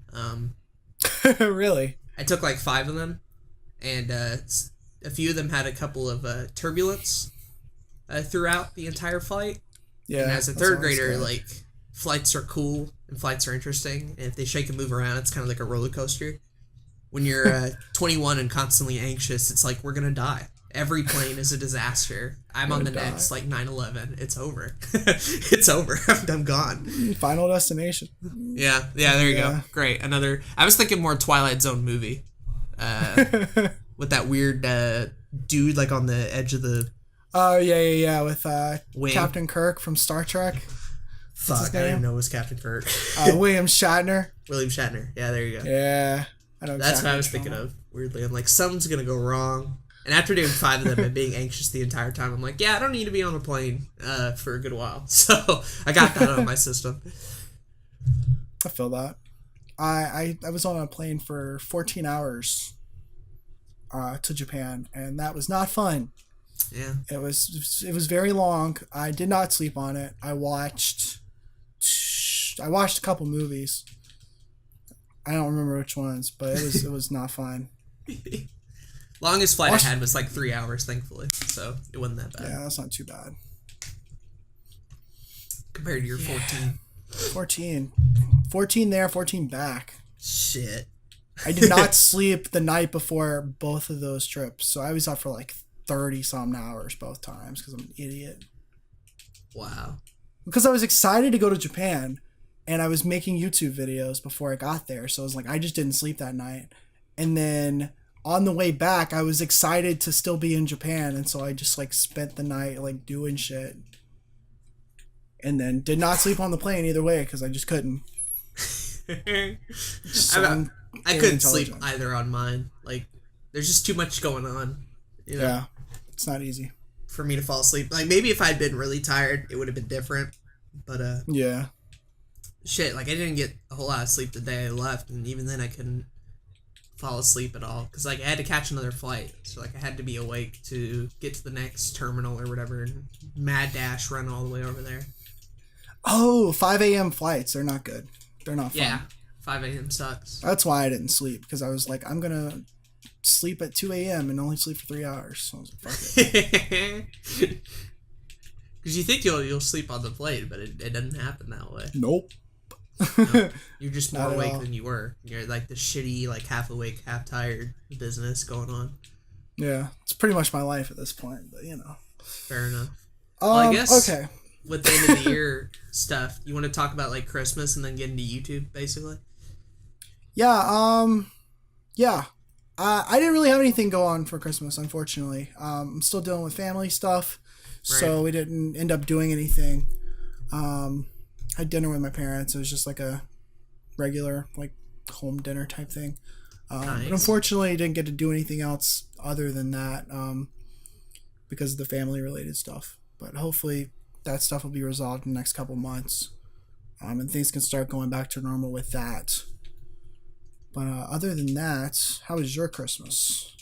Really? I took like 5 of them, and a few of them had a couple of turbulence throughout the entire flight. Yeah. And as a third grader, like, flights are cool and flights are interesting. And if they shake and move around, it's kind of like a roller coaster. When you're 21 and constantly anxious, it's like, we're going to die. Every plane is a disaster. I'm on the next, like, 9/11. It's over. It's over. I'm gone. Final destination. Yeah, there you go. Great. I was thinking more Twilight Zone movie. With that weird dude, like, on the edge of the... Oh, yeah. With wing. Captain Kirk from Star Trek. Fuck, I didn't know it was Captain Kirk. William Shatner. William Shatner. Yeah, there you go. Yeah. I know That's what I was thinking of, weirdly. I'm like, something's going to go wrong. And after doing 5 of them and being anxious the entire time, I'm like, yeah, I don't need to be on a plane for a good while. So I got that out of my system. I feel that. I was on a plane for 14 hours to Japan, and that was not fun. Yeah. It was very long. I did not sleep on it. I watched a couple movies. I don't remember which ones, but it was not fun. Longest flight I had was like 3 hours, thankfully. So it wasn't that bad. Yeah, that's not too bad. Compared to your 14. 14 there, 14 back. Shit. I did not sleep the night before both of those trips. So I was up for like 30-some hours both times because I'm an idiot. Wow. Because I was excited to go to Japan, and I was making YouTube videos before I got there. So I was like, I just didn't sleep that night. And then... on the way back, I was excited to still be in Japan, and so I just like spent the night like doing shit, and then did not sleep on the plane either way because I just couldn't. I couldn't sleep either on mine. Like, there's just too much going on. You know, yeah, it's not easy for me to fall asleep. Like, maybe if I'd been really tired, it would have been different. But yeah, shit. Like, I didn't get a whole lot of sleep the day I left, and even then, I couldn't fall asleep at all because like I had to catch another flight, so like I had to be awake to get to the next terminal or whatever and mad dash run all the way over there. Oh, 5 a.m. flights, they're not good. They're not fun. Yeah, 5 a.m. sucks. That's why I didn't sleep, because I was like, I'm gonna sleep at 2 a.m. and only sleep for 3 hours. So I was like, fuck it. Because you think you'll sleep on the plane, but it doesn't happen that way. Nope. No, you're just more awake than you were. You're like the shitty, like half awake, half tired business going on. Yeah, it's pretty much my life at this point, but you know. Fair enough. Well, I guess okay. With the end of the year stuff, you want to talk about like Christmas and then get into YouTube, basically? Yeah, yeah. I didn't really have anything go on for Christmas, unfortunately. I'm still dealing with family stuff, so we didn't end up doing anything. I had dinner with my parents. It was just like a regular, like, home dinner type thing. Nice. But unfortunately, I didn't get to do anything else other than that because of the family-related stuff. But hopefully that stuff will be resolved in the next couple months. And things can start going back to normal with that. But other than that, how was your Christmas?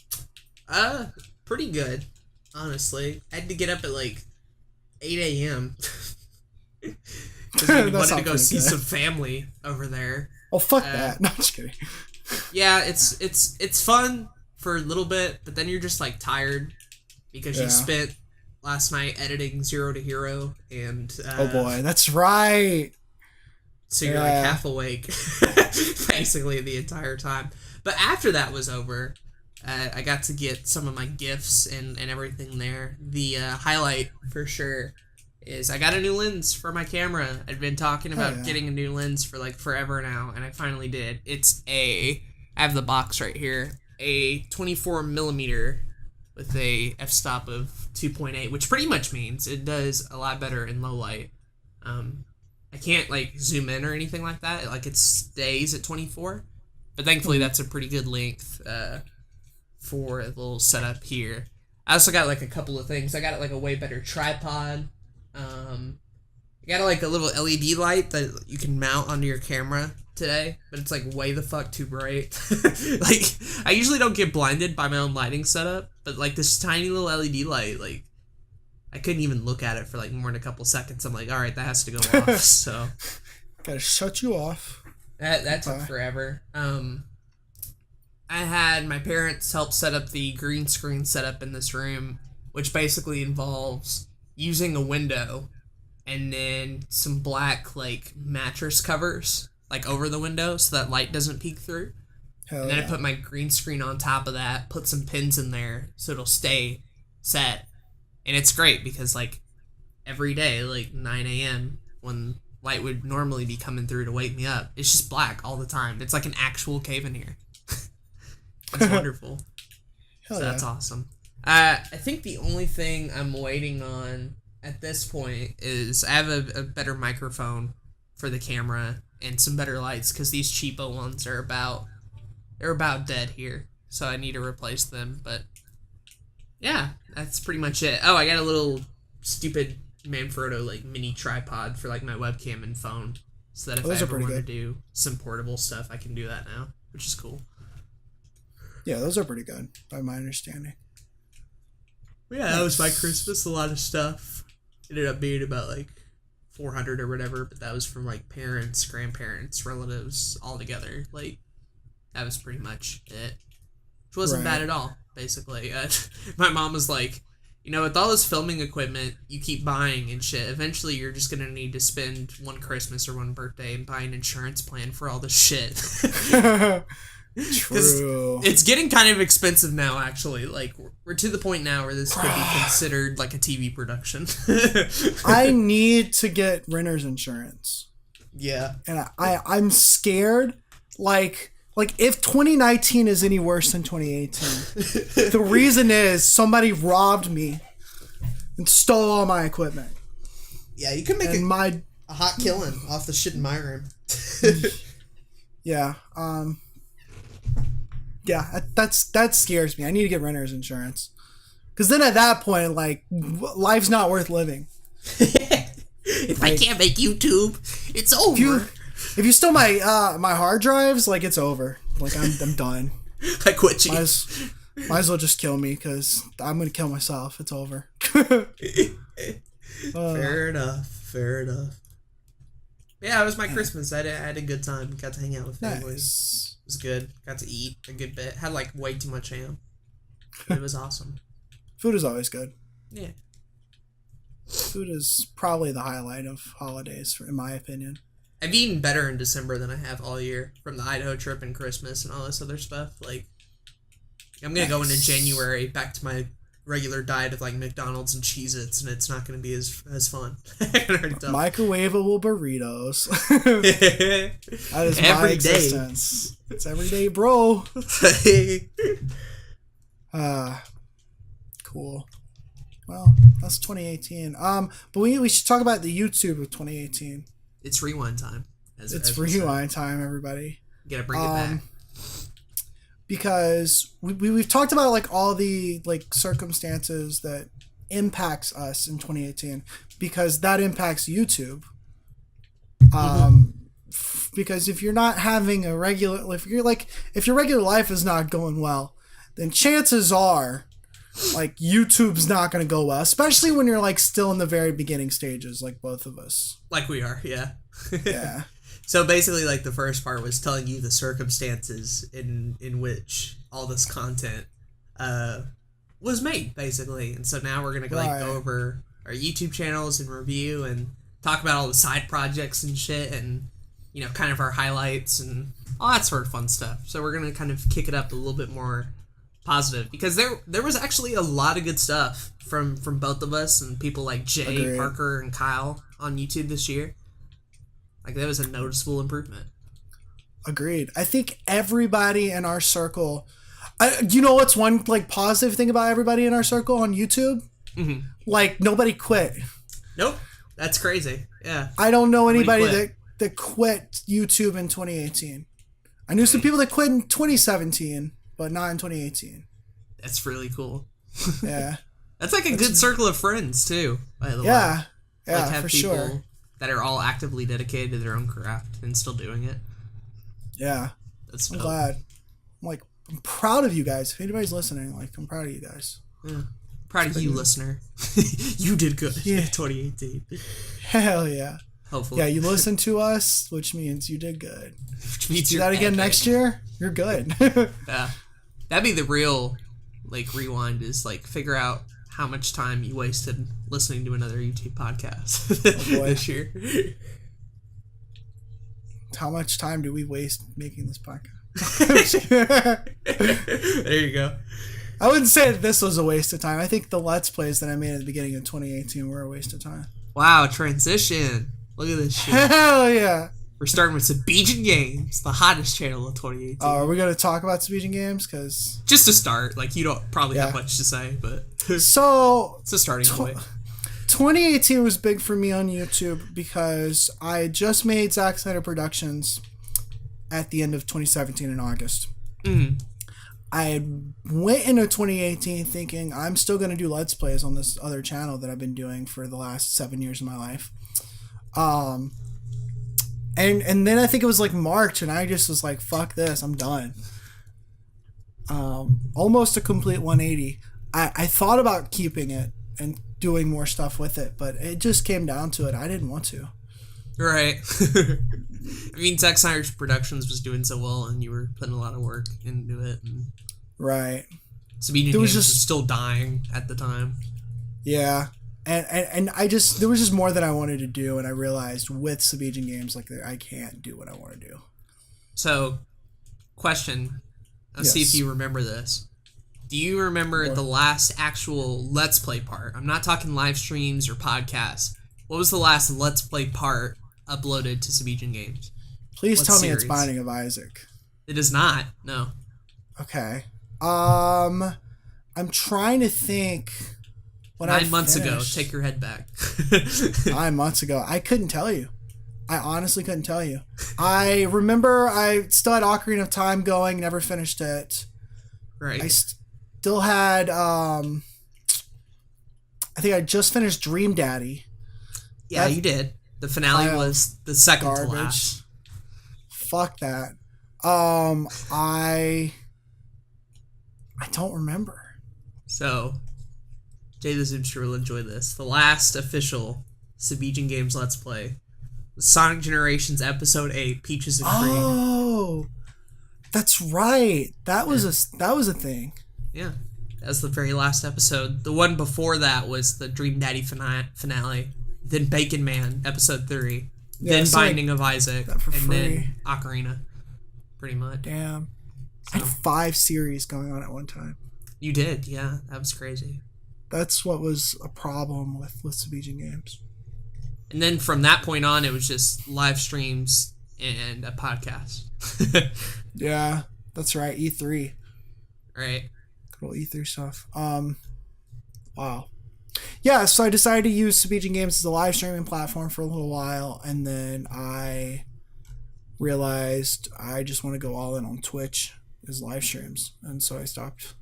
Pretty good, honestly. I had to get up at like 8 a.m. because we That wanted to sounds go pretty see good. some family over there. Oh, fuck that. No, I'm just kidding. Yeah, it's fun for a little bit, but then you're just like tired because you spent last night editing Zero to Hero, and oh boy, that's right. so you're like half awake basically the entire time. But after that was over, I got to get some of my gifts and everything there. The highlight for sure is I got a new lens for my camera. I'd been talking about getting a new lens for like forever now, and I finally did. I have the box right here, a 24 millimeter with a f-stop of 2.8, which pretty much means it does a lot better in low light. I can't like zoom in or anything like that. Like it stays at 24, but thankfully that's a pretty good length for a little setup here. I also got like a couple of things. I got like a way better tripod. I got like a little LED light that you can mount onto your camera today, but it's like way the fuck too bright. Like I usually don't get blinded by my own lighting setup, but like this tiny little LED light, like I couldn't even look at it for like more than a couple seconds. I'm like, all right, that has to go off. So gotta shut you off. That took forever. I had my parents help set up the green screen setup in this room, which basically involves using a window and then some black like mattress covers like over the window so that light doesn't peek through. Hell And then yeah. I put my green screen on top of that, put some pins in there so it'll stay set. And it's great because like every day, like 9 a.m. when light would normally be coming through to wake me up, it's just black all the time. It's like an actual cave in here. It's wonderful. Hell So that's yeah. awesome. I think the only thing I'm waiting on at this point is I have a better microphone for the camera and some better lights because these cheapo ones are about dead here. So I need to replace them. But yeah, that's pretty much it. Oh, I got a little stupid Manfrotto like mini tripod for like my webcam and phone, so that if Those I are ever pretty want to good. do some portable stuff, I can do that now, which is cool. Yeah, those are pretty good, by my understanding. Yeah, that was my Christmas. A lot of stuff ended up being about like 400 or whatever, but that was from like parents, grandparents, relatives, all together. Like that was pretty much it. Which wasn't Right. bad at all. Basically, my mom was like, you know, with all this filming equipment you keep buying and shit, eventually you're just gonna need to spend one Christmas or one birthday and buy an insurance plan for all this shit. True. It's getting kind of expensive now, actually. Like, we're to the point now where this could be considered like a TV production. I need to get renter's insurance. Yeah. And I'm scared, like if 2019 is any worse than 2018, the reason is somebody robbed me and stole all my equipment. Yeah, you can make And a hot killing off the shit in my room. yeah, that scares me. I need to get renter's insurance. Because then at that point, like, life's not worth living. If I can't make YouTube, it's over. If you stole my my hard drives, like, it's over. Like, I'm done. I quit you. Might as well just kill me, because I'm going to kill myself. It's over. Fair enough. Yeah, it was my Christmas. I had a good time. Got to hang out with family. Nice. It was good. Got to eat a good bit. Had like way too much ham. It was awesome. Food is always good. Yeah. Food is probably the highlight of holidays, in my opinion. I've eaten better in December than I have all year from the Idaho trip and Christmas and all this other stuff. Like, I'm going to go into January back to my regular diet of like McDonald's and Cheez-Its, and it's not going to be as fun. Microwavable burritos. That is Every my day. existence. It's every day, bro. Cool. Well, that's 2018. But we should talk about the YouTube of 2018. It's rewind time. It's rewind time, everybody. You gotta bring it back. Because we've talked about like all the like circumstances that impacts us in 2018, because that impacts YouTube. Because if you're not having a regular, if your regular life is not going well, then chances are like YouTube's not going to go well, especially when you're like still in the very beginning stages, like both of us. Like we are, yeah. Yeah. So basically, like the first part was telling you the circumstances in which all this content was made, basically. And so now we're gonna like go over our YouTube channels and review and talk about all the side projects and shit, and kind of our highlights and all that sort of fun stuff. So we're gonna kind of kick it up a little bit more positive, because there was actually a lot of good stuff from both of us and people like Jay, Agreed. Parker, and Kyle on YouTube this year. Like, that was a noticeable improvement. Agreed. I think everybody in our circle, you know what's one like positive thing about everybody in our circle on YouTube? Mm-hmm. Like, nobody quit. Nope. That's crazy. Yeah. I don't know anybody that quit YouTube in 2018. I knew some people that quit in 2017, but not in 2018. That's really cool. Yeah. That's like a good circle of friends, too, by the way. Yeah, like, have for people sure. that are all actively dedicated to their own craft and still doing it. Yeah. That's I'm dope. glad. I'm proud of you guys. If anybody's listening, I'm proud of you guys. Yeah. Proud of you, listener. You did good in 2018. Hell yeah. Hopefully. Yeah, you listened to us, which means you did good. Which means Do you're that again epic. next year, you're good. Yeah. That'd be the real, rewind, is, figure out how much time you wasted listening to another YouTube podcast this year. How much time do we waste making this podcast? There you go. I wouldn't say that this was a waste of time. I think the Let's Plays that I made at the beginning of 2018 were a waste of time. Wow, transition. Look at this shit. Hell yeah. We're starting with Sabijan Games, the hottest channel of 2018. Are we going to talk about Sabijan Games? Because just to start, you don't probably have much to say, but so it's a starting point. 2018 was big for me on YouTube because I just made Zack Snyder Productions at the end of 2017 in August. Mm-hmm. I went into 2018 thinking I'm still going to do Let's Plays on this other channel that I've been doing for the last 7 years of my life. And then I think it was March, and I just was like, fuck this, I'm done. Almost a complete 180. I thought about keeping it and doing more stuff with it, but it just came down to it. I didn't want to. Right. I mean, Zack Snyder's Productions was doing so well, and you were putting a lot of work into it. And right. Sabijan Games was still dying at the time. Yeah. And I just, there was just more that I wanted to do, and I realized with Sabijan Games, I can't do what I want to do. So, question. Let's see if you remember this. Do you remember the last actual Let's Play part? I'm not talking live streams or podcasts. What was the last Let's Play part uploaded to Sabijan Games? Please tell me it's Binding of Isaac. It is not. No. Okay. I'm trying to think. 9 months ago. Take your head back. 9 months ago. I couldn't tell you. I honestly couldn't tell you. I remember I still had Ocarina of Time going, never finished it. Right. I still had, I think I just finished Dream Daddy. Yeah, you did. The finale was the second to last. Fuck that. I don't remember. So, Jay the Zoomster will enjoy this. The last official Sabijan Games Let's Play was Sonic Generations Episode 8, Peaches and Cream. Oh, that's right. That was a thing. Yeah, that was the very last episode. The one before that was the Dream Daddy finale. Then Bacon Man, Episode 3. Then Binding of Isaac. And then Ocarina. Pretty much. Damn. I had 5 series going on at one time. You did, yeah. That was crazy. That's what was a problem with Sabijan Games. And then from that point on, it was just live streams and a podcast. Yeah, that's right. E3. Right. Good old E3 stuff. Wow. Yeah, so I decided to use Sabijan Games as a live streaming platform for a little while, and then I realized I just want to go all in on Twitch as live streams, and so I stopped.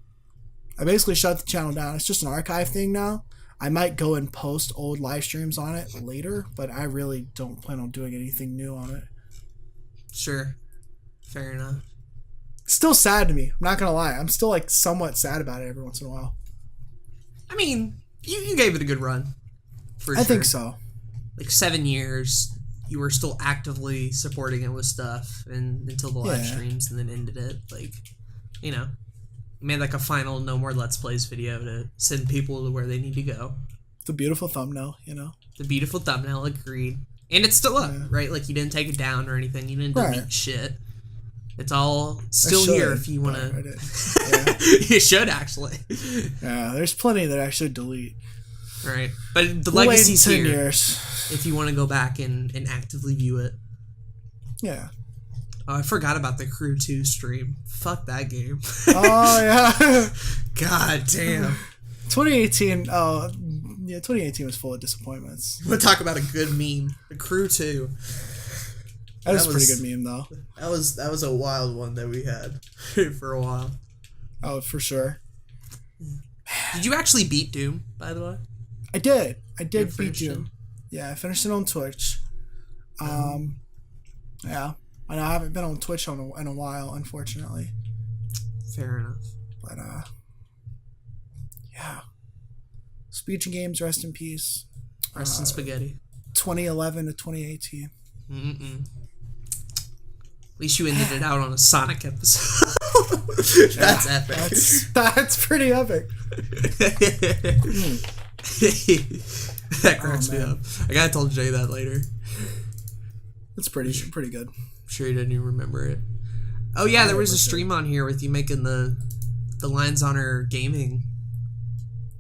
I basically shut the channel down. It's just an archive thing now. I might go and post old live streams on it later, but I really don't plan on doing anything new on it. Sure. Fair enough. It's still sad to me. I'm not going to lie. I'm still somewhat sad about it every once in a while. I mean, you gave it a good run. For sure. I think so. Like 7 years, you were still actively supporting it with stuff, and until the live streams, and then ended it. Like, you know, made like a final no more Let's Plays video to send people to where they need to go. It's a beautiful thumbnail, you know. The beautiful thumbnail, agreed. And it's still up, right? Like, you didn't take it down or anything. You didn't delete shit. It's all still here if you want to. Yeah. You should, actually. Yeah, there's plenty that I should delete. Right. But the legacy's here. Years. If you want to go back and actively view it. Yeah. Oh, I forgot about the Crew 2 stream. Fuck that game. Oh, yeah. God damn. 2018, 2018 was full of disappointments. We'll talk about a good meme. The Crew 2. That was a pretty good meme, though. That was a wild one that we had for a while. Oh, for sure. Did you actually beat Doom, by the way? I did. I did beat Doom. Yeah, I finished it on Twitch. Yeah. I know I haven't been on Twitch in a while, unfortunately. Fair enough. But, yeah. Speech and Games, rest in peace. Rest in spaghetti. 2011 to 2018. At least you ended it out on a Sonic episode. That's epic. That's pretty epic. That cracks me up. I gotta tell Jay that later. It's pretty good. I'm sure he didn't even remember it. Oh yeah, there was a stream on here with you making the Lions Honor gaming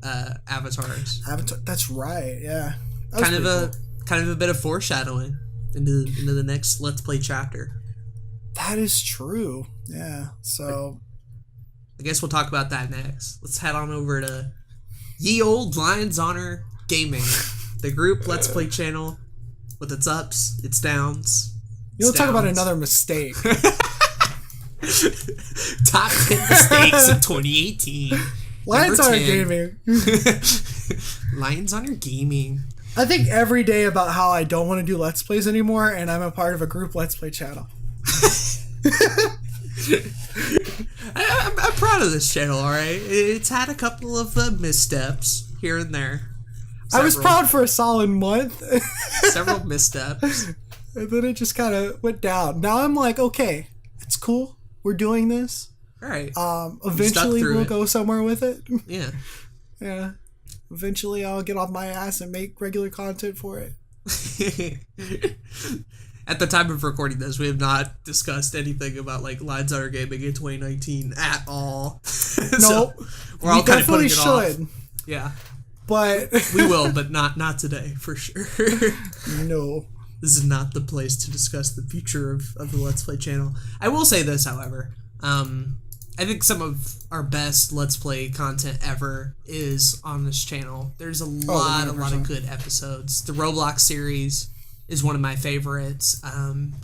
avatars. That's right. Yeah. Kind of a bit of foreshadowing into the next Let's Play chapter. That is true. Yeah. So I guess we'll talk about that next. Let's head on over to Ye Old Lions Honor Gaming, the group Let's Play channel with its ups, its downs. You'll talk about another mistake. Top 10 mistakes of 2018. Lions Honor Gaming. Lions Honor Gaming. I think every day about how I don't want to do Let's Plays anymore, and I'm a part of a group Let's Play channel. I'm proud of this channel, alright? It's had a couple of missteps here and there. I was proud for a solid month. Several missteps. And then it just kind of went down. Now I'm like, okay, it's cool. We're doing this. Alright. Eventually we'll go somewhere with it. Yeah. Yeah. Eventually I'll get off my ass and make regular content for it. At the time of recording this, we have not discussed anything about like Lions Honor Gaming in 2019 at all. Nope. We're all kind of putting it should. Off. Yeah. But we will, but not today for sure. No. This is not the place to discuss the future of the Let's Play channel. I will say this, however. I think some of our best Let's Play content ever is on this channel. There's a lot of good episodes. The Roblox series is one of my favorites.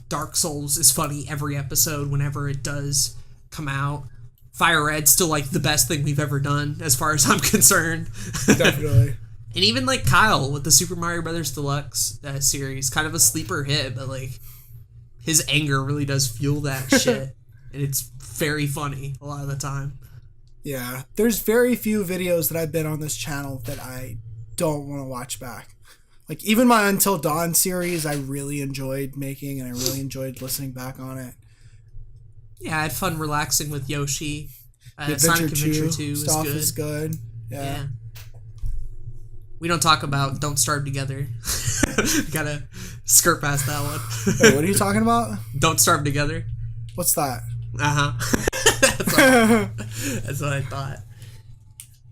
Dark Souls is funny every episode whenever it does come out. Fire Red's still like the best thing we've ever done as far as I'm concerned. Definitely. And even like Kyle with the Super Mario Brothers Deluxe series, kind of a sleeper hit, but like his anger really does fuel that shit. And it's very funny a lot of the time. Yeah. There's very few videos that I've been on this channel that I don't want to watch back. Like, even my Until Dawn series, I really enjoyed making, and I really enjoyed listening back on it. Yeah, I had fun relaxing with Yoshi. Sonic Adventure 2 is good. Yeah. We don't talk about Don't Starve Together. Gotta skirt past that one. Wait, what are you talking about? Don't Starve Together. What's that? That's what I thought.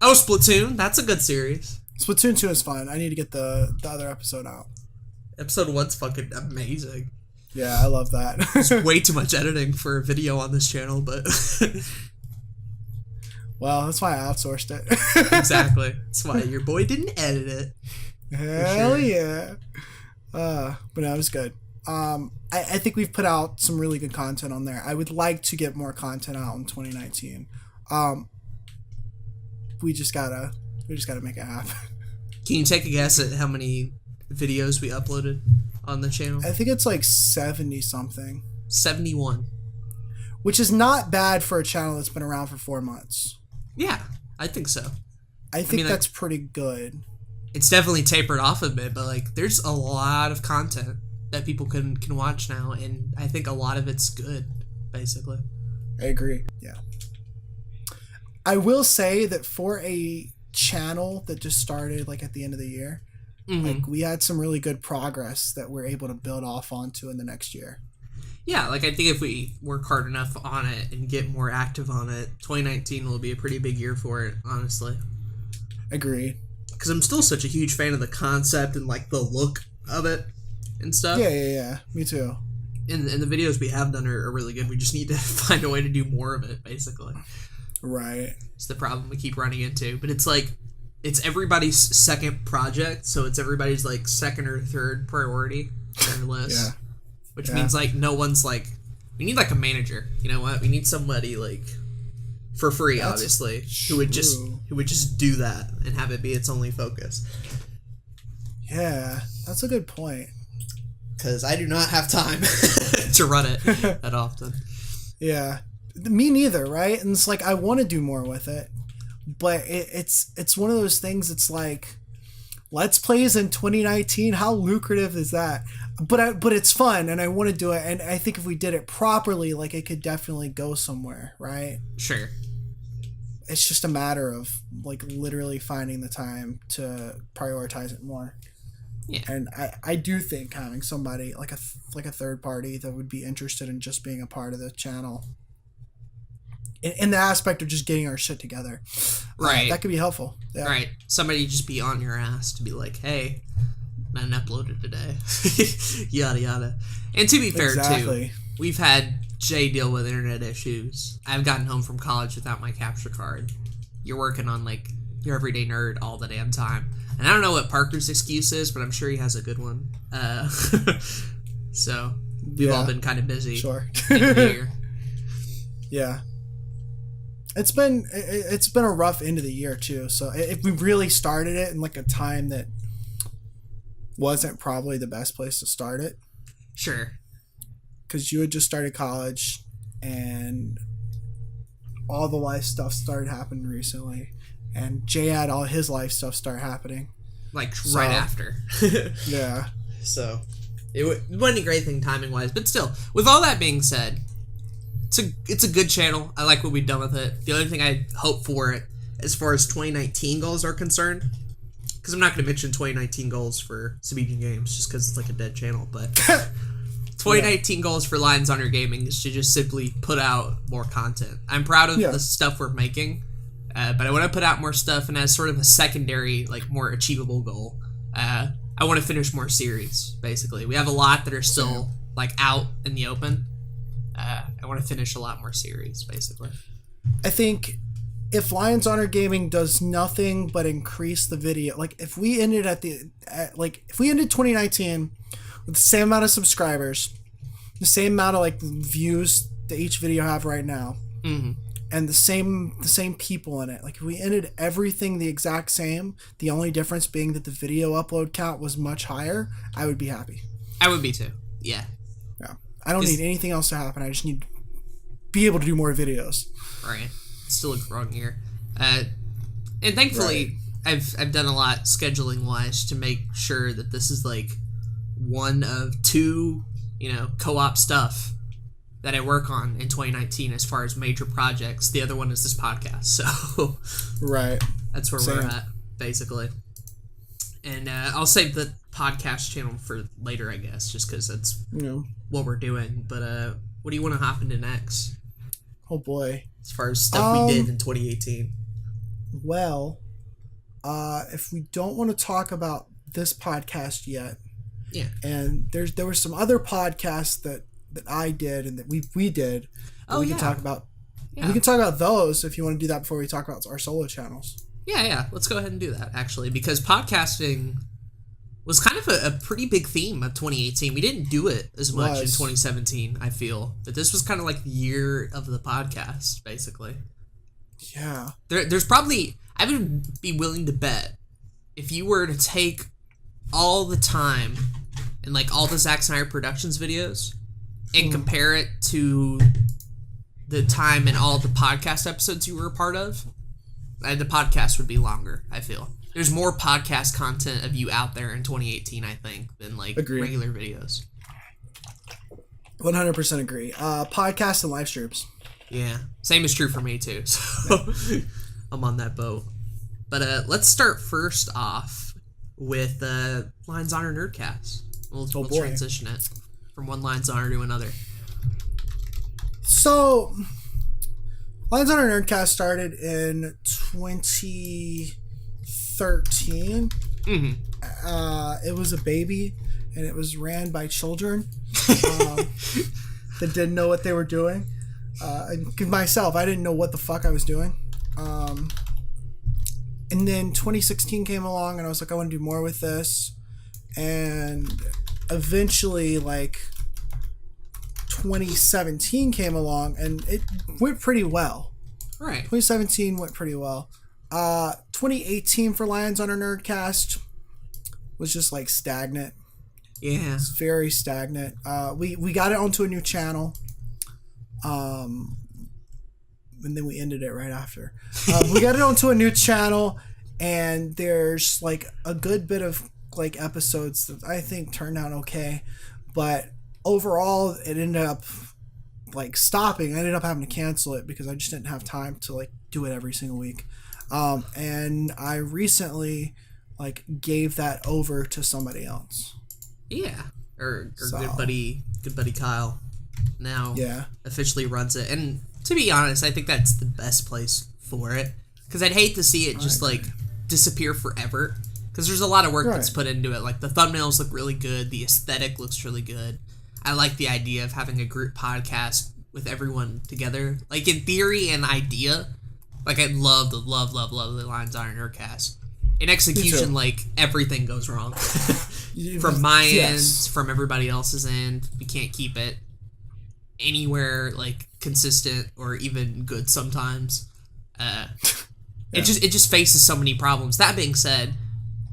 Oh, Splatoon. That's a good series. Splatoon 2 is fun. I need to get the other episode out. Episode 1's fucking amazing. Yeah, I love that. There's way too much editing for a video on this channel, but... Well, that's why I outsourced it. Exactly. That's why your boy didn't edit it. Hell yeah. But no, it was good. I think we've put out some really good content on there. I would like to get more content out in 2019. We just gotta make it happen. Can you take a guess at how many videos we uploaded on the channel? I think it's like 70 something. 71. Which is not bad for a channel that's been around for 4 months. Yeah, I think so. I think mean, that's pretty good. It's definitely tapered off a bit, but like there's a lot of content that people can watch now, and I think a lot of it's good, basically. I agree. Yeah. I will say that for a channel that just started like at the end of the year, like we had some really good progress that we're able to build off onto in the next year. Yeah, like I think if we work hard enough on it and get more active on it, 2019 will be a pretty big year for it, honestly. Agreed. Because I'm still such a huge fan of the concept and like the look of it and stuff. Yeah. Me too. And the videos we have done are really good. We just need to find a way to do more of it, basically. Right. It's the problem we keep running into. But it's like, it's everybody's second project, so it's everybody's like second or third priority on their list. Yeah. Which means like no one's like, we need like a manager. You know what? We need somebody like for free, obviously, who would just do that and have it be its only focus. Yeah, that's a good point. Because I do not have time to run it that often. Yeah, me neither, right? And it's like I want to do more with it, but it's one of those things. It's like, Let's Plays in 2019. How lucrative is that? But it's fun, and I want to do it. And I think if we did it properly, like it could definitely go somewhere, right? Sure. It's just a matter of like literally finding the time to prioritize it more. Yeah. And I do think having somebody like a third party that would be interested in just being a part of the channel, in the aspect of just getting our shit together, right? That could be helpful. Yeah. Right. Somebody just be on your ass to be like, hey, I didn't upload it today. Yada yada. And to be fair too, we've had Jay deal with internet issues. I've gotten home from college without my capture card. You're working on like your everyday nerd all the damn time. And I don't know what Parker's excuse is, but I'm sure he has a good one. So we've all been kind of busy. Sure. Here. Yeah. It's been a rough end of the year too. So if we really started it in like a time that wasn't probably the best place to start it. Sure. Because you had just started college and all the life stuff started happening recently. And Jay had all his life stuff start happening. Right after. Yeah. So it wasn't a great thing timing-wise. But still, with all that being said, it's a good channel. I like what we've done with it. The only thing I hope for it, as far as 2019 goals are concerned, because I'm not going to mention 2019 goals for Sabidian Games just because it's like a dead channel, but 2019 goals for Lions Honor Gaming is to just simply put out more content. I'm proud of the stuff we're making, but I want to put out more stuff, and as sort of a secondary, like more achievable goal, I want to finish more series, basically. We have a lot that are still like out in the open. I want to finish a lot more series, basically. I think if Lions Honor Gaming does nothing but increase the video, like if we ended if we ended 2019 with the same amount of subscribers, the same amount of like views that each video have right now, and the same people in it, like if we ended everything the exact same, the only difference being that the video upload count was much higher, I would be happy. I would be too. Yeah. I don't need anything else to happen. I just need to be able to do more videos. Right. It's still a growing year. And thankfully, I've done a lot scheduling-wise to make sure that this is like one of two, co-op stuff that I work on in 2019 as far as major projects. The other one is this podcast. So that's where we're at, basically. And I'll save the podcast channel for later, I guess, just because that's what we're doing. But what do you want to hop into next? Oh boy, as far as stuff we did in 2018. Well, if we don't want to talk about this podcast yet, and there were some other podcasts that I did and that we did that we can talk about. We can talk about those if you want to do that before we talk about our solo channels. Yeah. Let's go ahead and do that, actually, because podcasting was kind of a pretty big theme of 2018. We didn't do it as much in 2017, I feel. But this was kind of like the year of the podcast, basically. Yeah. There's probably... I would be willing to bet if you were to take all the time and like all the Zach Snyder Productions videos and compare it to the time and all the podcast episodes you were a part of, the podcast would be longer, I feel. There's more podcast content of you out there in 2018, I think, than like Agreed. regular videos. 100% agree. Podcasts and live streams. Yeah. Same is true for me too. So I'm on that boat. But let's start first off with Lions Honor Nerdcast. We'll transition it from one Lions Honor to another. So, Lions Honor Nerdcast started in 2013. Mm-hmm. It was a baby, and it was ran by children that didn't know what they were doing. And myself, I didn't know what the fuck I was doing. And then 2016 came along, and I was like, I want to do more with this. And eventually, like, 2017 came along, and it went pretty well. Right. 2017 went pretty well. 2018 for Lions Honor Nerdcast was just, like, stagnant. Yeah. It's very stagnant. We got it onto a new channel. And then we ended it right after. We got it onto a new channel, and there's like a good bit of like episodes that I think turned out okay, but overall it ended up like stopping. I ended up having to cancel it because I just didn't have time to like do it every single week. And I recently like gave that over to somebody else. Yeah. Or good buddy Kyle now officially runs it. And to be honest, I think that's the best place for it. Because I'd hate to see it just like disappear forever. Because there's a lot of work that's put into it. Like the thumbnails look really good. The aesthetic looks really good. I like the idea of having a group podcast with everyone together. Like in theory and idea, like I'd love the Lions Honor Nerdcast. In execution, like everything goes wrong. From my end, from everybody else's end, we can't keep it anywhere like consistent or even good sometimes. It just faces so many problems. That being said,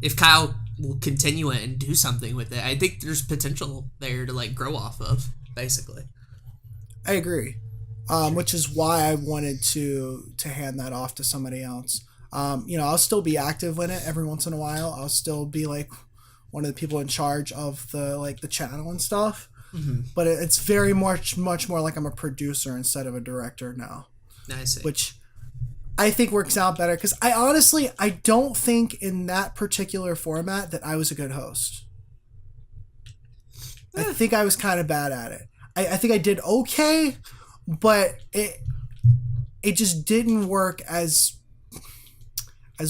if Kyle will continue it and do something with it, I think there's potential there to like grow off of, basically. I agree. Which is why I wanted to hand that off to somebody else. I'll still be active in it every once in a while. I'll still be like one of the people in charge of the channel and stuff. Mm-hmm. But it's very much more like I'm a producer instead of a director now. I see. Which I think works out better because I don't think in that particular format that I was a good host. I think I was kind of bad at it. I think I did okay, but it just didn't work as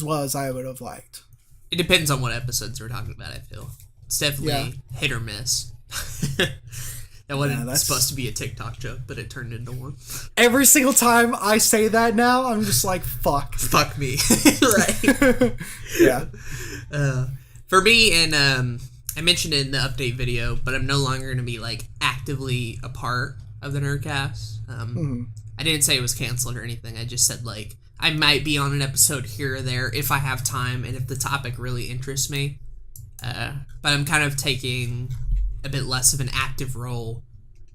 well as I would have liked. It depends on what episodes we're talking about, I feel. It's definitely hit or miss. That wasn't supposed to be a TikTok joke, but it turned into one. Every single time I say that now, I'm just like, fuck. Fuck me. Right. Yeah. For me, and I mentioned it in the update video, but I'm no longer going to be like actively a part of the Nerdcast. I didn't say it was canceled or anything. I just said like I might be on an episode here or there if I have time and if the topic really interests me. But I'm kind of taking a bit less of an active role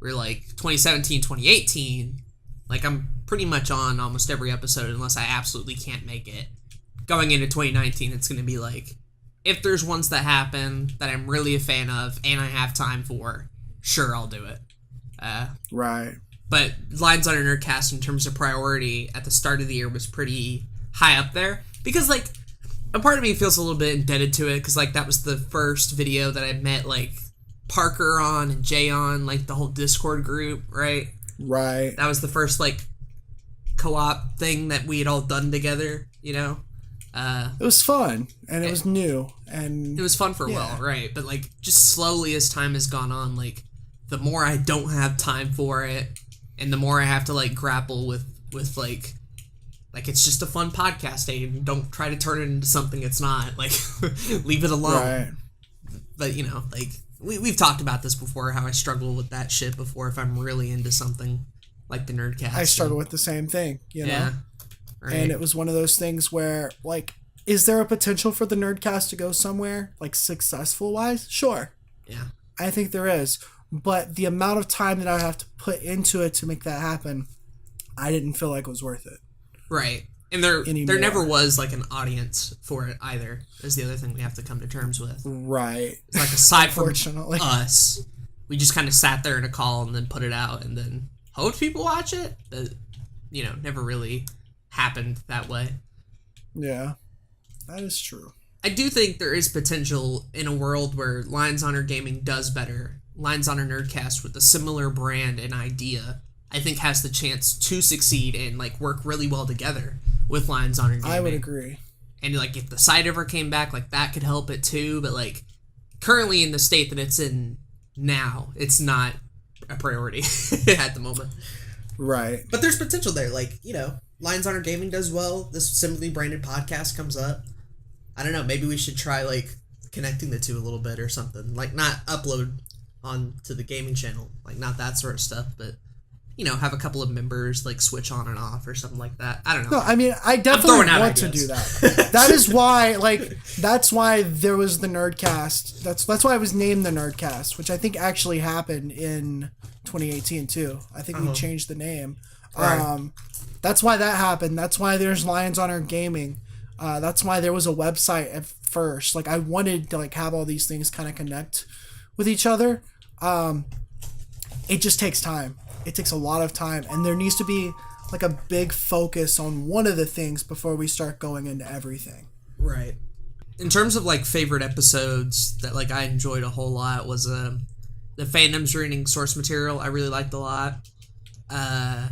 where like 2017, 2018, like I'm pretty much on almost every episode unless I absolutely can't make it. Going into 2019, it's going to be like, if there's ones that happen that I'm really a fan of and I have time for, sure, I'll do it. Right. But Lions Honor Nerdcast in terms of priority at the start of the year was pretty high up there because like a part of me feels a little bit indebted to it because like that was the first video that I met like Parker on and Jay on, like the whole Discord group, right? Right. That was the first like co-op thing that we had all done together, you know? It was fun and it was new and it was fun for a while, right? But like just slowly as time has gone on, like the more I don't have time for it and the more I have to like grapple with like it's just a fun podcast, and don't try to turn it into something it's not. Like leave it alone. Right. But you know, like we've talked about this before, how I struggle with that shit before if I'm really into something like the Nerdcast. I struggle with the same thing, you know? Right. And it was one of those things where, like, is there a potential for the Nerdcast to go somewhere, like, successful-wise? Sure. Yeah. I think there is. But the amount of time that I have to put into it to make that happen, I didn't feel like it was worth it. Right. And there anymore. never was like an audience for it either. Is the other thing we have to come to terms with. Right. It's like aside from Unfortunately. us, we just kind of sat there in a call and then put it out and then hoped people watch it. But, never really happened that way. Yeah, that is true. I do think there is potential in a world where Lions Honor Gaming does better. Lions Honor Nerdcast with a similar brand and idea, I think has the chance to succeed and like work really well together with Lions Honor Gaming. I would agree. And like if the site ever came back, like that could help it too. But like currently in the state that it's in now, it's not a priority at the moment. Right. But there's potential there. Like, Lions Honor Gaming does well. This similarly branded podcast comes up. I don't know. Maybe we should try like connecting the two a little bit or something. Like not upload on to the gaming channel, like not that sort of stuff, but have a couple of members like switch on and off or something like that. I don't know. No, I mean, I definitely want to do that. That is why, that's why there was the Nerdcast. That's why it was named the Nerdcast, which I think actually happened in 2018 too. I think we changed the name. Right. That's why that happened. That's why there's Lions Honor Gaming. That's why there was a website at first. Like I wanted to like have all these things kind of connect with each other. It just takes time. It takes a lot of time, and there needs to be like a big focus on one of the things before we start going into everything. Right. In terms of like favorite episodes that like I enjoyed a whole lot was the fandoms reading source material. I really liked a lot. The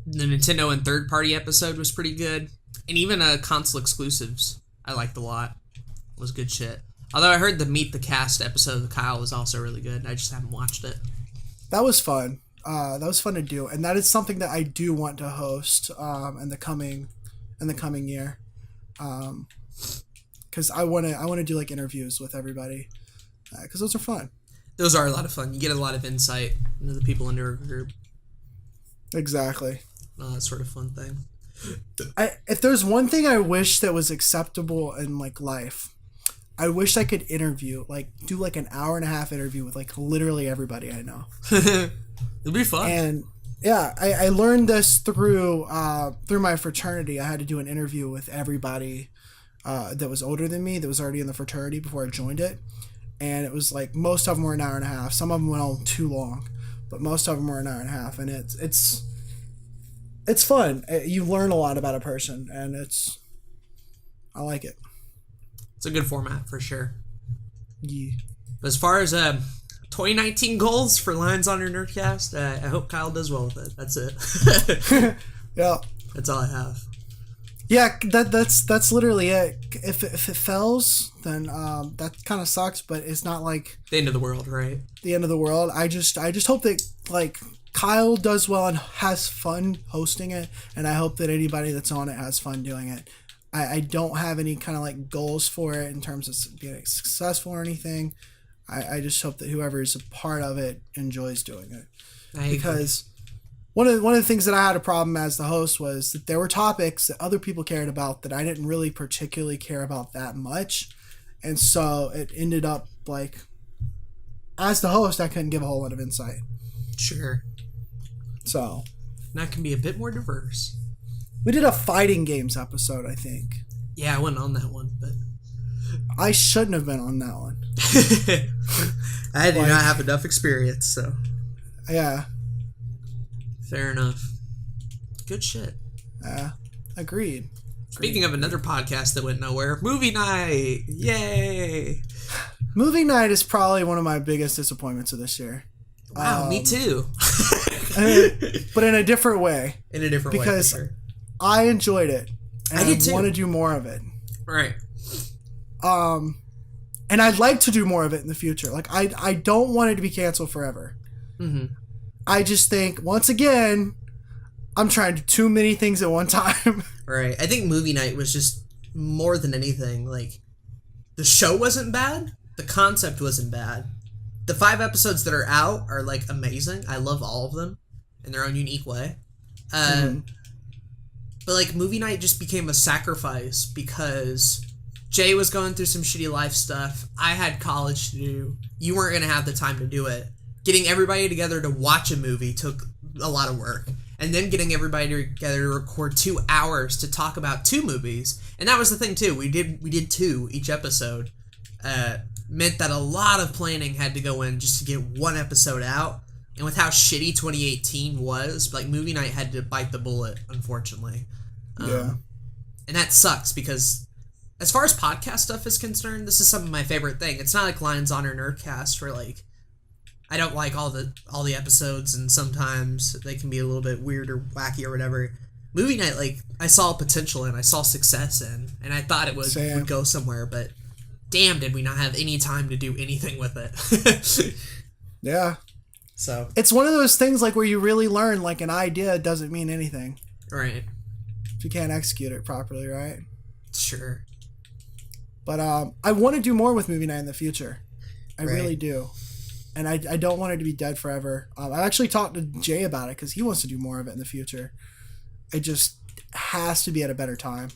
Nintendo and third party episode was pretty good, and even console exclusives I liked a lot. It was good shit. Although I heard the Meet the Cast episode with Kyle was also really good. I just haven't watched it. That was fun. That was fun to do, and that is something that I do want to host in the coming year, because I want to do like interviews with everybody, because those are fun. Those are a lot of fun. You get a lot of insight into the people in your group. Exactly. That sort of fun thing. If there's one thing I wish that was acceptable in like life, I wish I could do like an hour and a half interview with like literally everybody I know. It'd be fun. And yeah, I learned this through my fraternity. I had to do an interview with everybody that was older than me, that was already in the fraternity before I joined it. And it was like most of them were an hour and a half. Some of them went on too long, but most of them were an hour and a half. And it's fun. You learn a lot about a person, and I like it. It's a good format for sure. Yeah. But as far as 2019 goals for Lions Honor Nerdcast, I hope Kyle does well with it. That's it. Yeah. That's all I have. Yeah, that's literally it. If it fails, then that kind of sucks, but it's not like the end of the world, right? The end of the world. I just hope that like Kyle does well and has fun hosting it, and I hope that anybody that's on it has fun doing it. I don't have any kind of like goals for it in terms of being successful or anything. I just hope that whoever is a part of it enjoys doing it. Because one of the things that I had a problem as the host was that there were topics that other people cared about that I didn't really particularly care about that much. And so it ended up like, as the host, I couldn't give a whole lot of insight. Sure. So. And that can be a bit more diverse. We did a fighting games episode, I think. Yeah, I wasn't on that one, but I shouldn't have been on that one. I do not have enough experience, so. Yeah. Fair enough. Good shit. Agreed. Speaking of another podcast that went nowhere, movie night! Yay! Movie night is probably one of my biggest disappointments of this year. Wow, me too. But in a different way. In a different way, because for sure. I enjoyed it. And I did too. want to do more of it. Right. And I'd like to do more of it in the future. Like, I don't want it to be canceled forever. Mm-hmm. I just think, once again, I'm trying to do too many things at one time. Right. I think movie night was just more than anything. Like, the show wasn't bad. The concept wasn't bad. The 5 episodes that are out are, like, amazing. I love all of them in their own unique way. But, like, movie night just became a sacrifice because Jay was going through some shitty life stuff. I had college to do. You weren't going to have the time to do it. Getting everybody together to watch a movie took a lot of work. and then getting everybody together to record 2 hours to talk about 2 movies. And that was the thing too. We did 2 each episode. Meant that a lot of planning had to go in just to get 1 episode out. And with how shitty 2018 was, like, movie night had to bite the bullet, unfortunately. Yeah. And that sucks because as far as podcast stuff is concerned, this is some of my favorite thing. It's not like Lions Honor Nerdcast where, like, I don't like all the episodes and sometimes they can be a little bit weird or wacky or whatever. Movie night, like, I saw potential in, I saw success in, and I thought it would go somewhere, but damn, did we not have any time to do anything with it. Yeah. So it's one of those things like where you really learn like an idea doesn't mean anything. Right. If you can't execute it properly, right? Sure. But I want to do more with movie night in the future. I Right. really do. And I don't want it to be dead forever. I actually talked to Jay about it because he wants to do more of it in the future. It just has to be at a better time.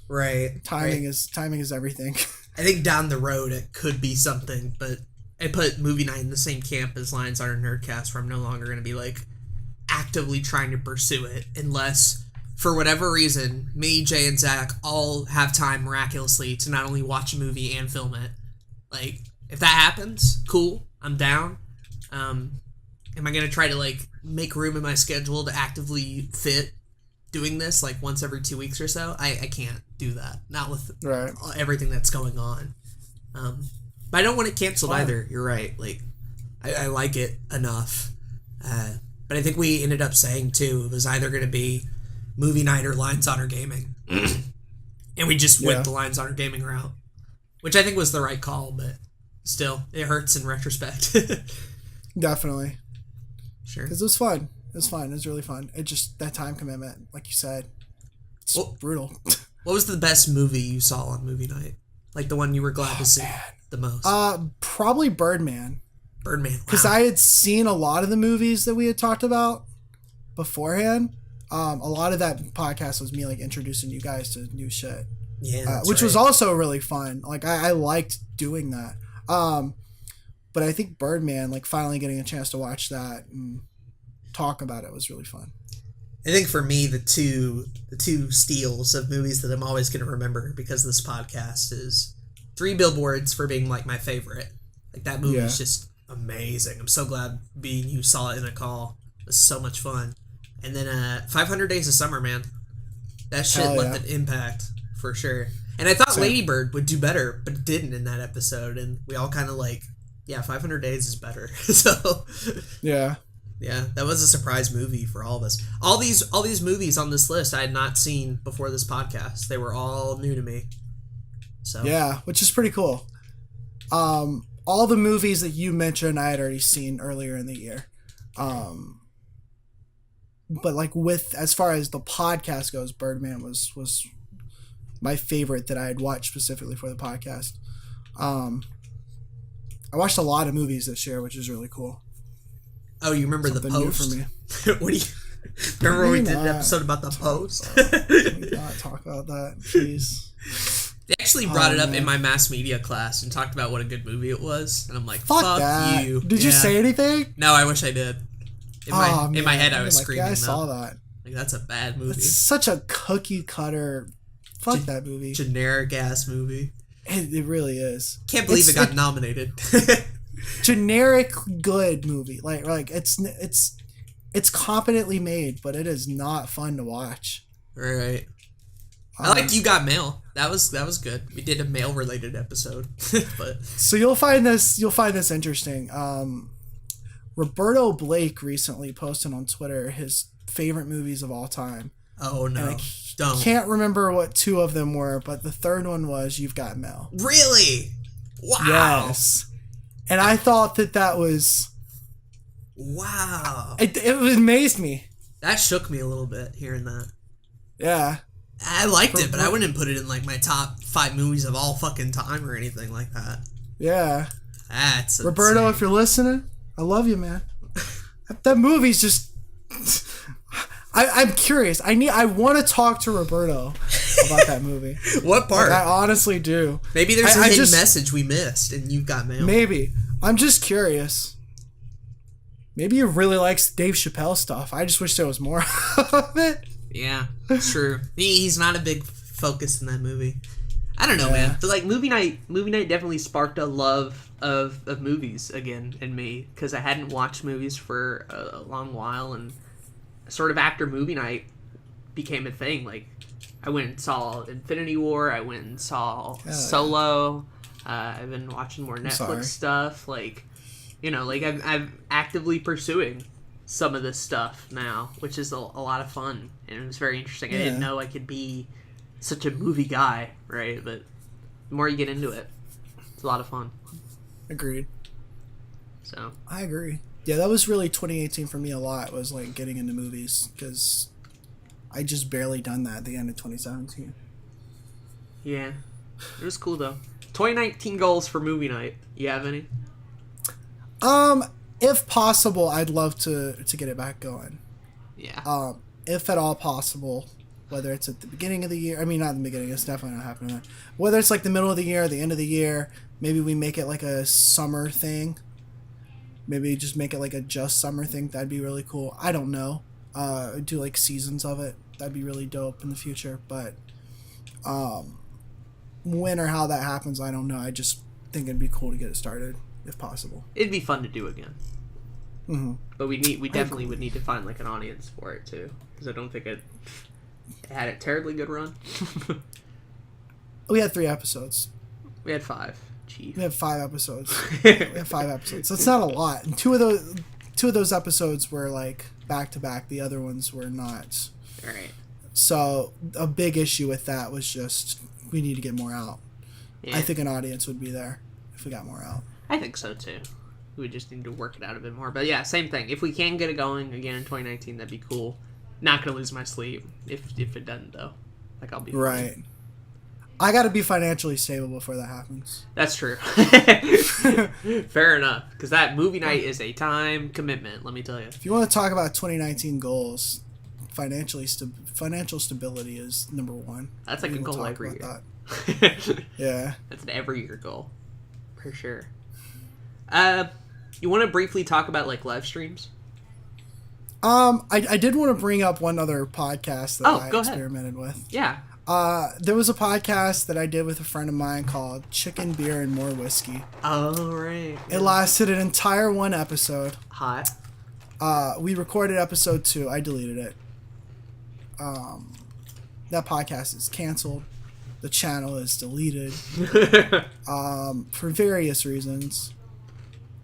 Right. Timing is everything. I think down the road it could be something, but I put movie night in the same camp as Lions Honor Nerdcast, where I'm no longer going to be like actively trying to pursue it unless, for whatever reason, me, Jay, and Zach all have time miraculously to not only watch a movie and film it. Like, if that happens, cool, I'm down. Am I going to try to like make room in my schedule to actively fit doing this like once every 2 weeks or so? I can't do that. Not with everything that's going on. But I don't want it canceled either. You're right. Like, I like it enough. But I think we ended up saying, too, it was either going to be movie night or Lions Honor Gaming. And we just went the Lions Honor Gaming route, which I think was the right call, but still, it hurts in retrospect. Definitely. Sure. Because it was fun. It was fun. It was really fun. It just, that time commitment, like you said, it's brutal. What was the best movie you saw on movie night? Like the one you were glad to see the most? Probably Birdman. Birdman. Because I had seen a lot of the movies that we had talked about beforehand. A lot of that podcast was me like introducing you guys to new shit. Yeah, which was also really fun. Like I liked doing that. But I think Birdman, like finally getting a chance to watch that and talk about it was really fun. I think for me, the two steals of movies that I'm always going to remember because of this podcast is Three Billboards for being like my favorite. Like that movie is just amazing. I'm so glad you saw it in a call. It was so much fun. And then 500 Days of Summer, man. That shit left an impact for sure. And I thought Lady Bird would do better, but it didn't in that episode. And we all kind of like, 500 Days is better. So yeah, that was a surprise movie for all of us. All these movies on this list I had not seen before this podcast. They were all new to me. So yeah, which is pretty cool. All the movies that you mentioned I had already seen earlier in the year. But like with as far as the podcast goes, Birdman was my favorite that I had watched specifically for the podcast. I watched a lot of movies this year, which is really cool. Oh, you remember Something The Post? new for me. What do you remember when we did an episode about The Post? Can we not talk about that, please? They actually brought it up in my mass media class and talked about what a good movie it was, and I'm like, fuck that. you. Did you say anything? No, I wish I did. In my head, I was screaming. Yeah, I saw that. Like, that's a bad movie. It's such a cookie cutter. Fuck that movie. Generic ass movie. It really is. Can't believe it got nominated. Generic good movie. Like it's competently made, but it is not fun to watch. Right. I liked You Got Mail. That was good. We did a mail related episode. But so you'll find this interesting. Roberto Blake recently posted on Twitter his favorite movies of all time. Oh no. I can't remember what 2 of them were, but the third one was You've Got Mail. Really? Wow. Yes. And I thought that was... Wow. It amazed me. That shook me a little bit, hearing that. Yeah. I liked it, but I wouldn't put it in like my top 5 movies of all fucking time or anything like that. Yeah. That's Roberto, insane. if you're listening, I love you, man. That movie's just... I'm curious. I want to talk to Roberto about that movie. What part? Like, I honestly do. Maybe there's a hidden message we missed and You've Got Mail. Maybe. I'm just curious. Maybe he really likes Dave Chappelle stuff. I just wish there was more of it. Yeah, true. He's not a big focus in that movie. I don't know, man. But like movie night definitely sparked a love of movies again in me, because I hadn't watched movies for a long while, and sort of after movie night became a thing. Like I went and saw Infinity War. I went and saw Solo. I've been watching more Netflix stuff. Like, you know, like I'm actively pursuing some of this stuff now, which is a lot of fun, and it was very interesting. I didn't know I could be such a movie guy, right? But the more you get into it, it's a lot of fun. Agreed. So I agree. Yeah, that was really 2018 for me a lot, was like getting into movies, because I just barely done that at the end of 2017. Yeah, it was cool though. 2019 goals for movie night. You have any? If possible, I'd love to get it back going. Yeah. If at all possible, whether it's at the beginning of the year, I mean, not the beginning, it's definitely not happening then. Whether it's like the middle of the year or the end of the year, maybe we make it like a summer thing. Maybe just make it like a just summer thing. That'd be really cool. I don't know. Do like seasons of it. That'd be really dope in the future. But when or how that happens, I don't know. I just think it'd be cool to get it started, if possible. It'd be fun to do again. Mm-hmm. But we definitely would need to find like an audience for it too, because I don't think it had a terribly good run. We had 3 episodes. We had 5. Chief. We have 5 episodes. We have 5 episodes. So it's not a lot. And two of those episodes were like back to back. The other ones were not. All right. So a big issue with that was just we need to get more out. Yeah. I think an audience would be there if we got more out. I think so too. We just need to work it out a bit more. But yeah, same thing. If we can get it going again in 2019, that'd be cool. Not gonna lose my sleep if it doesn't though. Like I'll be right. Fine. I got to be financially stable before that happens. That's true. Fair enough. Because that movie night is a time commitment, let me tell you. If you want to talk about 2019 goals, financial stability is number 1. That's like a goal every year. Yeah. That's an every year goal. For sure. You want to briefly talk about like live streams? I did want to bring up one other podcast that I experimented with. Yeah. There was a podcast that I did with a friend of mine called Chicken, Beer, and More Whiskey. Oh, right. It lasted an entire 1 episode. Hot. We recorded episode 2. I deleted it. That podcast is canceled. The channel is deleted. For various reasons.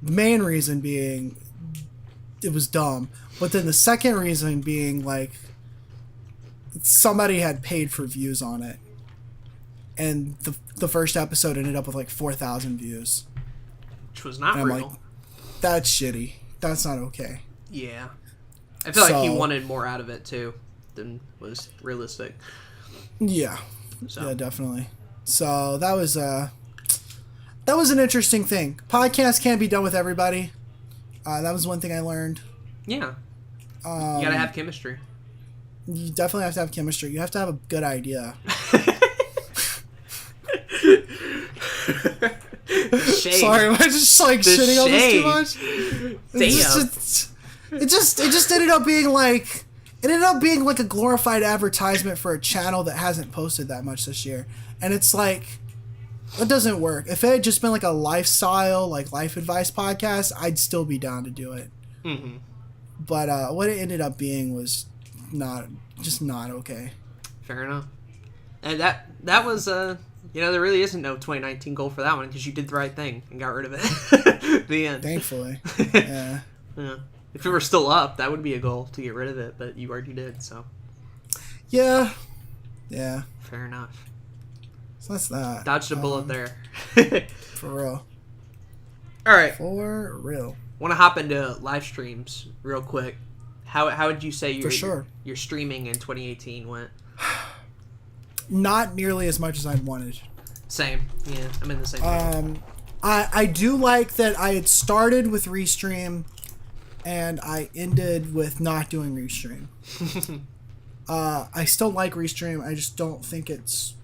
The main reason being it was dumb. But then the second reason being like somebody had paid for views on it, and the first episode ended up with like 4,000 views, which was not real. Like, that's shitty. That's not okay. Yeah, I feel like he wanted more out of it too than was realistic. Yeah, yeah, definitely. So that was an interesting thing. Podcasts can't be done with everybody. That was one thing I learned. Yeah, you gotta have chemistry. You definitely have to have chemistry. You have to have a good idea. Sorry, am I just like shitting on this too much? It just ended up being like a glorified advertisement for a channel that hasn't posted that much this year, and it's like that doesn't work. If it had just been like a lifestyle, like life advice podcast, I'd still be down to do it. Mm-hmm. But what it ended up being was not okay. Fair enough. And that was there really isn't no 2019 goal for that one, because you did the right thing and got rid of it. The end. Thankfully. Yeah. Yeah. If it were still up, that would be a goal to get rid of it, but you already did, so. Yeah. Fair enough. So that's that. Dodged a bullet there. For real. All right. For real. Want to hop into live streams real quick. How would you say your streaming in 2018 went? Not nearly as much as I'd wanted. Same. Yeah, I'm in the same. I do like that I had started with Restream, and I ended with not doing Restream. I still like Restream. I just don't think it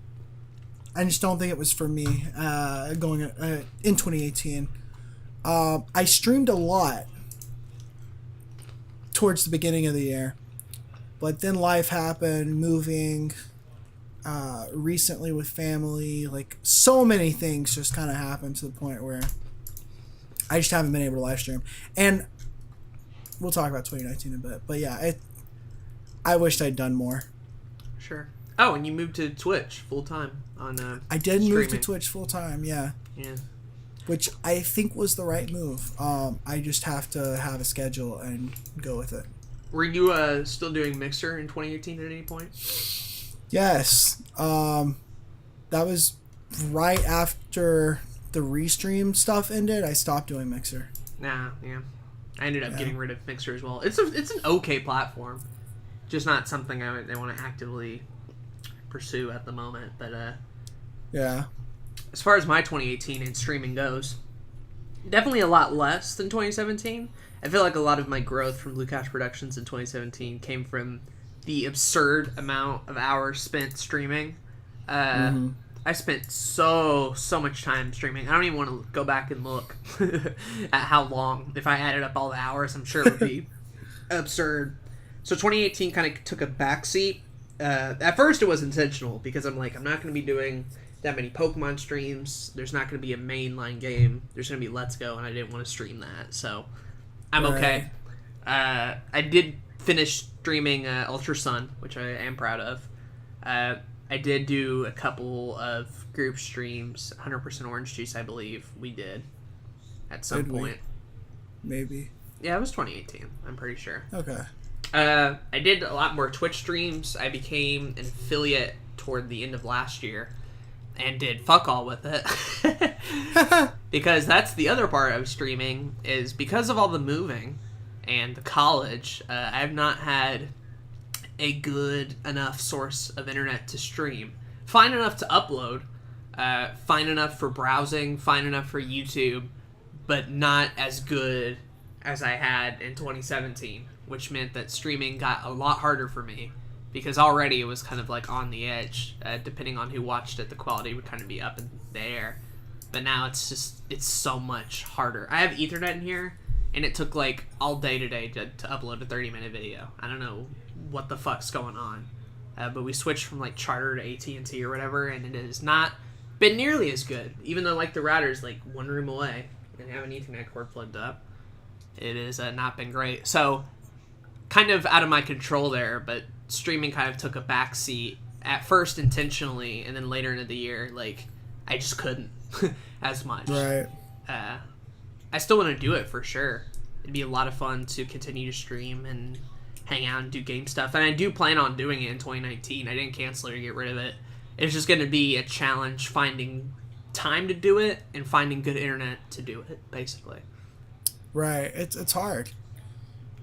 was for me going in 2018. I streamed a lot towards the beginning of the year. But then life happened, moving, recently with family, like so many things just kind of happened to the point where I just haven't been able to live stream. And we'll talk about 2019 in a bit. But yeah, I wished I'd done more. Sure. Oh, and you moved to Twitch full time on. I did move to streaming. Twitch full time. Yeah. Yeah. Which I think was the right move. I just have to have a schedule and go with it. Were you still doing Mixer in 2018 at any point? Yes. That was right after the restream stuff ended. I stopped doing Mixer. Nah, yeah. I ended up getting rid of Mixer as well. It's an okay platform, just not something I want to actively pursue at the moment. But yeah. As far as my 2018 in streaming goes, definitely a lot less than 2017. I feel like a lot of my growth from Blue Cash Productions in 2017 came from the absurd amount of hours spent streaming. I spent so much time streaming. I don't even want to go back and look at how long. If I added up all the hours, I'm sure it would be absurd. So 2018 kind of took a backseat. At first, it was intentional because I'm like, I'm not going to be doing that many Pokemon streams. There's not going to be a mainline game. There's going to be Let's Go, and I didn't want to stream that. So I'm okay. I did finish streaming Ultra Sun, which I am proud of. I did do a couple of group streams. 100% Orange Juice, I believe we did at some point. Maybe. Yeah, it was 2018. I'm pretty sure. Okay. I did a lot more Twitch streams. I became an affiliate toward the end of last year and did fuck all with it. Because that's the other part of streaming, is because of all the moving and the college, I have not had a good enough source of internet to stream. Fine enough to upload, fine enough for browsing, fine enough for YouTube, but not as good as I had in 2017, which meant that streaming got a lot harder for me because already it was kind of like on the edge. Depending on who watched it, the quality would kind of be up in the air. But now it's so much harder. I have Ethernet in here, and it took like all day today to upload a 30-minute video. I don't know what the fuck's going on. But we switched from like Charter to AT&T or whatever, and it has not been nearly as good. Even though like the router's like one room away and have an Ethernet cord plugged up, it has not been great. So kind of out of my control there, but streaming kind of took a backseat at first intentionally, and then later into the year, like I just couldn't as much. Right. I still want to do it for sure. It'd be a lot of fun to continue to stream and hang out and do game stuff, and I do plan on doing it in 2019. I didn't cancel it or get rid of it. It's just going to be a challenge finding time to do it and finding good internet to do it, basically. Right. It's hard.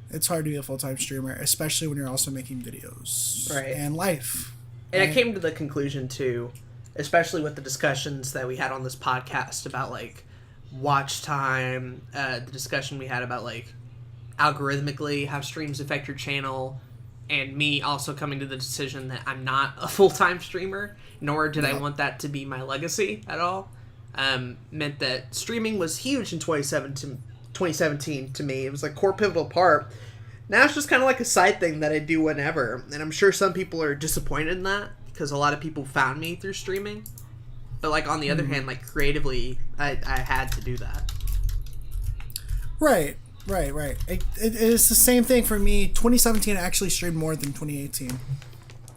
It's hard to be a full-time streamer, especially when you're also making videos. Right. And life. And right? I came to the conclusion, too, especially with the discussions that we had on this podcast about, like, watch time, the discussion we had about, like, algorithmically how streams affect your channel, and me also coming to the decision that I'm not a full-time streamer, nor did I want that to be my legacy at all, meant that streaming was huge in 2017 to me. It was a core pivotal part. Now it's just kind of like a side thing that I do whenever, and I'm sure some people are disappointed in that because a lot of people found me through streaming, but like on the other hand, like creatively I had to do that. Right. It is the same thing for me. 2017 I actually streamed more than 2018.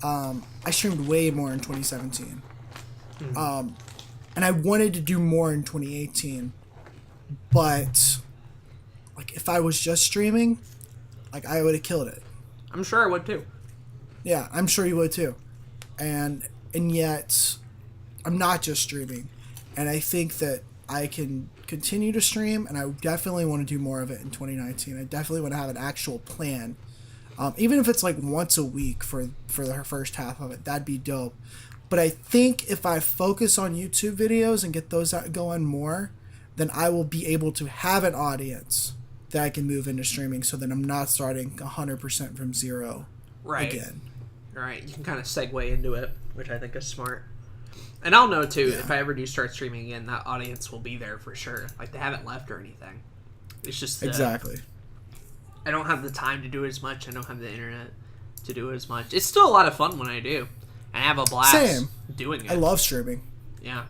I streamed way more in 2017. And I wanted to do more in 2018. But like if I was just streaming, like I would have killed it. I'm sure I would too. Yeah, I'm sure you would too. And yet I'm not just streaming. And I think that I can continue to stream, and I definitely want to do more of it in 2019. I definitely want to have an actual plan. Even if it's like once a week for the first half of it, that'd be dope. But I think if I focus on YouTube videos and get those out going more, then I will be able to have an audience that I can move into streaming, so that I'm not starting 100% from zero again. Right. You can kind of segue into it, which I think is smart. And I'll know, too, if I ever do start streaming again, that audience will be there for sure. Like, they haven't left or anything. It's just... exactly. I don't have the time to do it as much. I don't have the internet to do it as much. It's still a lot of fun when I do. And I have a blast doing it. I love streaming. Yeah.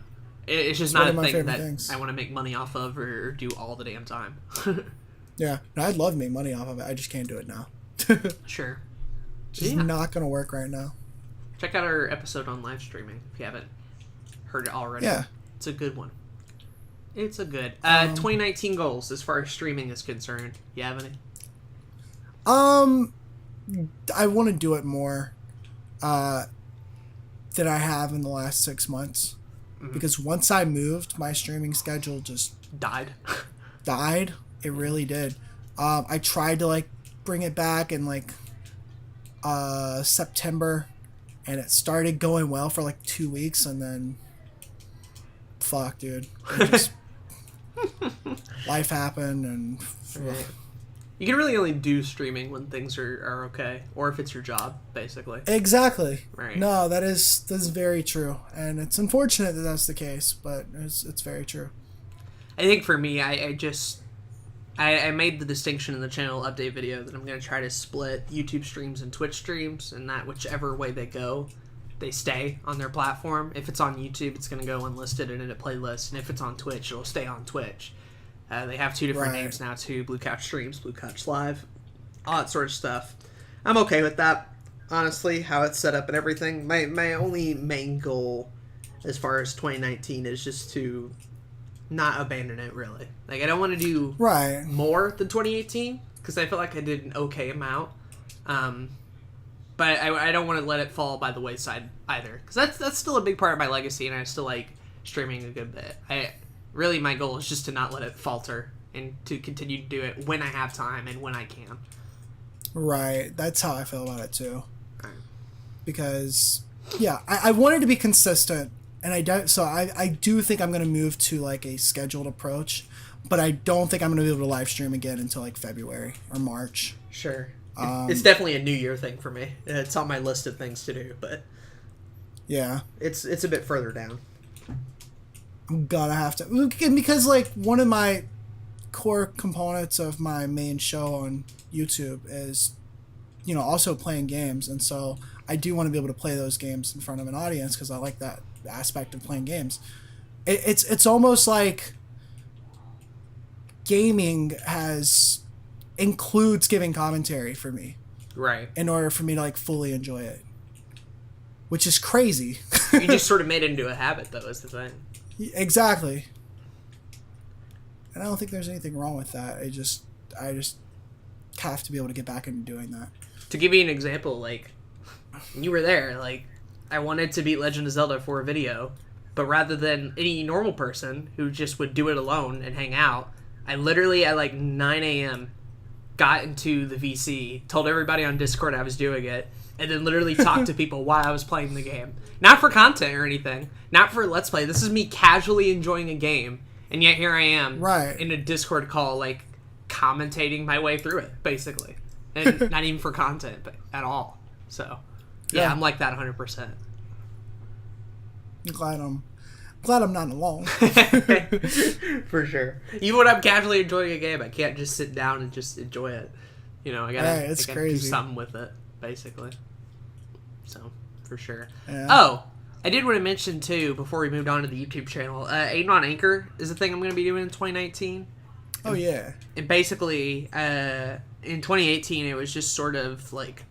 It's just one not of a my thing favorite that things. I want to make money off of or do all the damn time. Yeah. No, I'd love to make money off of it. I just can't do it now. Sure. It's not going to work right now. Check out our episode on live streaming if you haven't heard it already. Yeah. It's a good one. It's a good. 2019 goals as far as streaming is concerned. You have any? I want to do it more than I have in the last 6 months. Mm-hmm. Because once I moved, my streaming schedule just died. It really did. I tried to like bring it back in like September, and it started going well for like 2 weeks, and then fuck, dude. Life happened, and right. You can really only do streaming when things are okay, or if it's your job, basically. Exactly. Right. No, that is very true, and it's unfortunate that that's the case, but it's very true. I think for me, I made the distinction in the channel update video that I'm going to try to split YouTube streams and Twitch streams, and that whichever way they go, they stay on their platform. If it's on YouTube, it's going to go unlisted and in a playlist, and if it's on Twitch, it'll stay on Twitch. They have 2 different names now, too. Blue Couch Streams, Blue Couch Live, all that sort of stuff. I'm okay with that, honestly, how it's set up and everything. My only main goal as far as 2019 is just to not abandon it, really. Like, I don't want to do more than 2018, because I feel like I did an okay amount. But I don't want to let it fall by the wayside either, because that's still a big part of my legacy, and I still like streaming a good bit. Really, my goal is just to not let it falter and to continue to do it when I have time and when I can. Right. That's how I feel about it, too. Right. Because, yeah, I wanted to be consistent, and I don't. So I do think I'm going to move to, like, a scheduled approach, but I don't think I'm going to be able to live stream again until, like, February or March. Sure. It's definitely a New Year thing for me. It's on my list of things to do, but yeah, it's a bit further down. I'm gonna have to, because like one of my core components of my main show on YouTube is, also playing games, and so I do want to be able to play those games in front of an audience because I like that aspect of playing games. It's almost like gaming includes giving commentary for me, right? In order for me to like fully enjoy it, which is crazy. You just sort of made it into a habit, though, is the thing. Exactly. And I don't think there's anything wrong with that. I just have to be able to get back into doing that. To give you an example, like, you were there, like, I wanted to beat Legend of Zelda for a video, but rather than any normal person who just would do it alone and hang out, I literally at like 9 a.m. got into the VC, told everybody on Discord I was doing it, and then literally talked to people while I was playing the game. Not for content or anything. Not for Let's Play. This is me casually enjoying a game, and yet here I am in a Discord call, like, commentating my way through it, basically. And not even for content, but at all. So, yeah, I'm like that 100%. I'm glad I'm not alone. For sure. Even when I'm casually enjoying a game, I can't just sit down and just enjoy it. I gotta do something with it, basically. So, for sure. Yeah. Oh, I did want to mention, too, before we moved on to the YouTube channel, Aden on Anchor is a thing I'm going to be doing in 2019. Oh, yeah. And basically, in 2018, it was just sort of, like,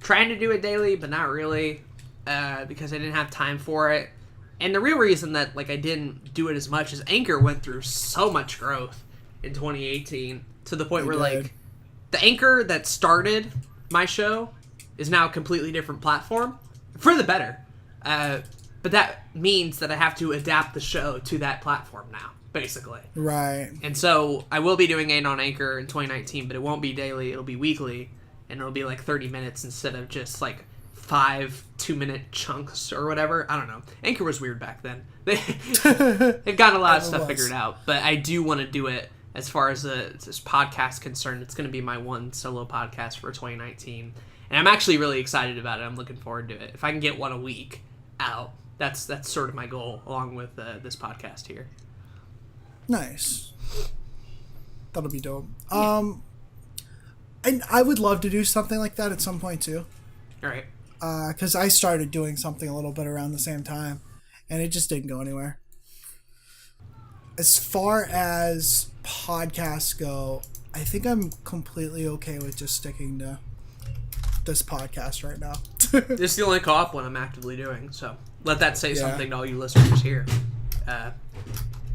trying to do it daily, but not really, because I didn't have time for it. And the real reason that, like, I didn't do it as much is Anchor went through so much growth in 2018 to the point where, like, the Anchor that started my show is now a completely different platform for the better. But that means that I have to adapt the show to that platform now, basically. Right. And so I will be doing Aden on Anchor in 2019, but it won't be daily. It'll be weekly, and it'll be like 30 minutes instead of just like 5 2-minute chunks or whatever. I don't know. Anchor was weird back then. They've gotten a lot of stuff figured out, but I do want to do it as far as this podcast concerned. It's going to be my one solo podcast for 2019. And I'm actually really excited about it. I'm looking forward to it. If I can get one a week out, that's sort of my goal, along with this podcast here. Nice. That'll be dope. Yeah. And I would love to do something like that at some point too. All right. Because I started doing something a little bit around the same time, and it just didn't go anywhere. As far as podcasts go, I think I'm completely okay with just sticking to this podcast right now. This is the only co-op one I'm actively doing, so let that say something to all you listeners here.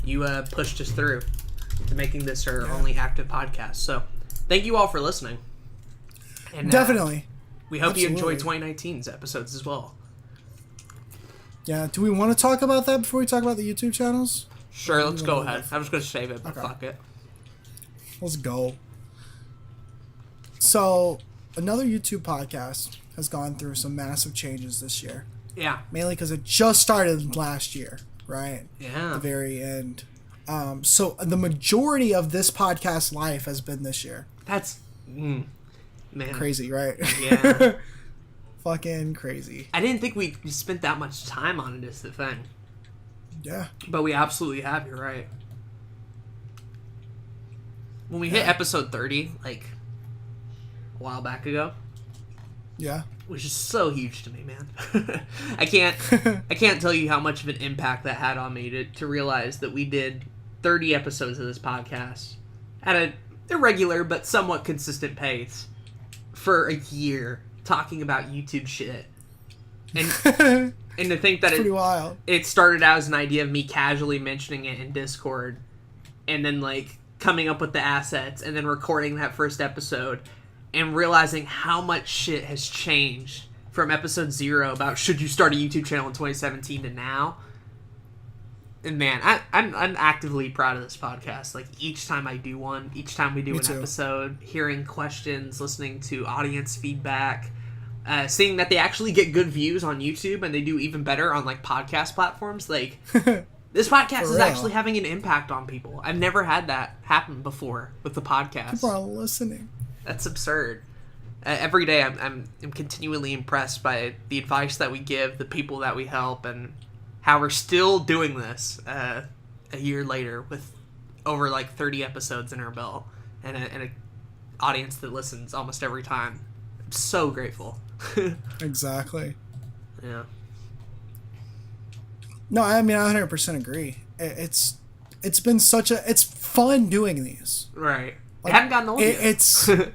You pushed us through to making this our only active podcast, so thank you all for listening. And, Definitely. We hope you enjoyed 2019's episodes as well. Yeah, do we want to talk about that before we talk about the YouTube channels? Sure, let's go ahead. I was going to save it, but fuck it. Let's go. So, another YouTube podcast has gone through some massive changes this year. Yeah. Mainly because it just started last year, right? Yeah. At the very end. So, the majority of this podcast life has been this year. That's... man. Crazy, right? Yeah. Fucking crazy. I didn't think we spent that much time on it is the thing. Yeah. But we absolutely have, you're right. When we hit episode 30, like, a while back ago, Yeah. which is so huge to me, man. I can't tell you how much of an impact that had on me to realize that we did 30 episodes of this podcast at an irregular but somewhat consistent pace for a year, talking about YouTube shit. And and to think that Pretty wild. it started out as an idea of me casually mentioning it in Discord, and then like coming up with the assets, and then recording that first episode, and realizing how much shit has changed from episode 0 about should you start a YouTube channel in 2017 to now. And man, I'm actively proud of this podcast. Like each time I do one, each time we do an episode, hearing questions, listening to audience feedback, seeing that they actually get good views on YouTube and they do even better on like podcast platforms. Like this podcast is actually having an impact on people. I've never had that happen before with the podcast. People are listening. That's absurd. Every day I'm continually impressed by the advice that we give, the people that we help, and how we're still doing this a year later with over like 30 episodes in our belt and an audience that listens almost every time. I'm so grateful. Exactly. Yeah. No, I mean, I 100% agree. It's been it's fun doing these. Right. Like, I haven't gotten old yet.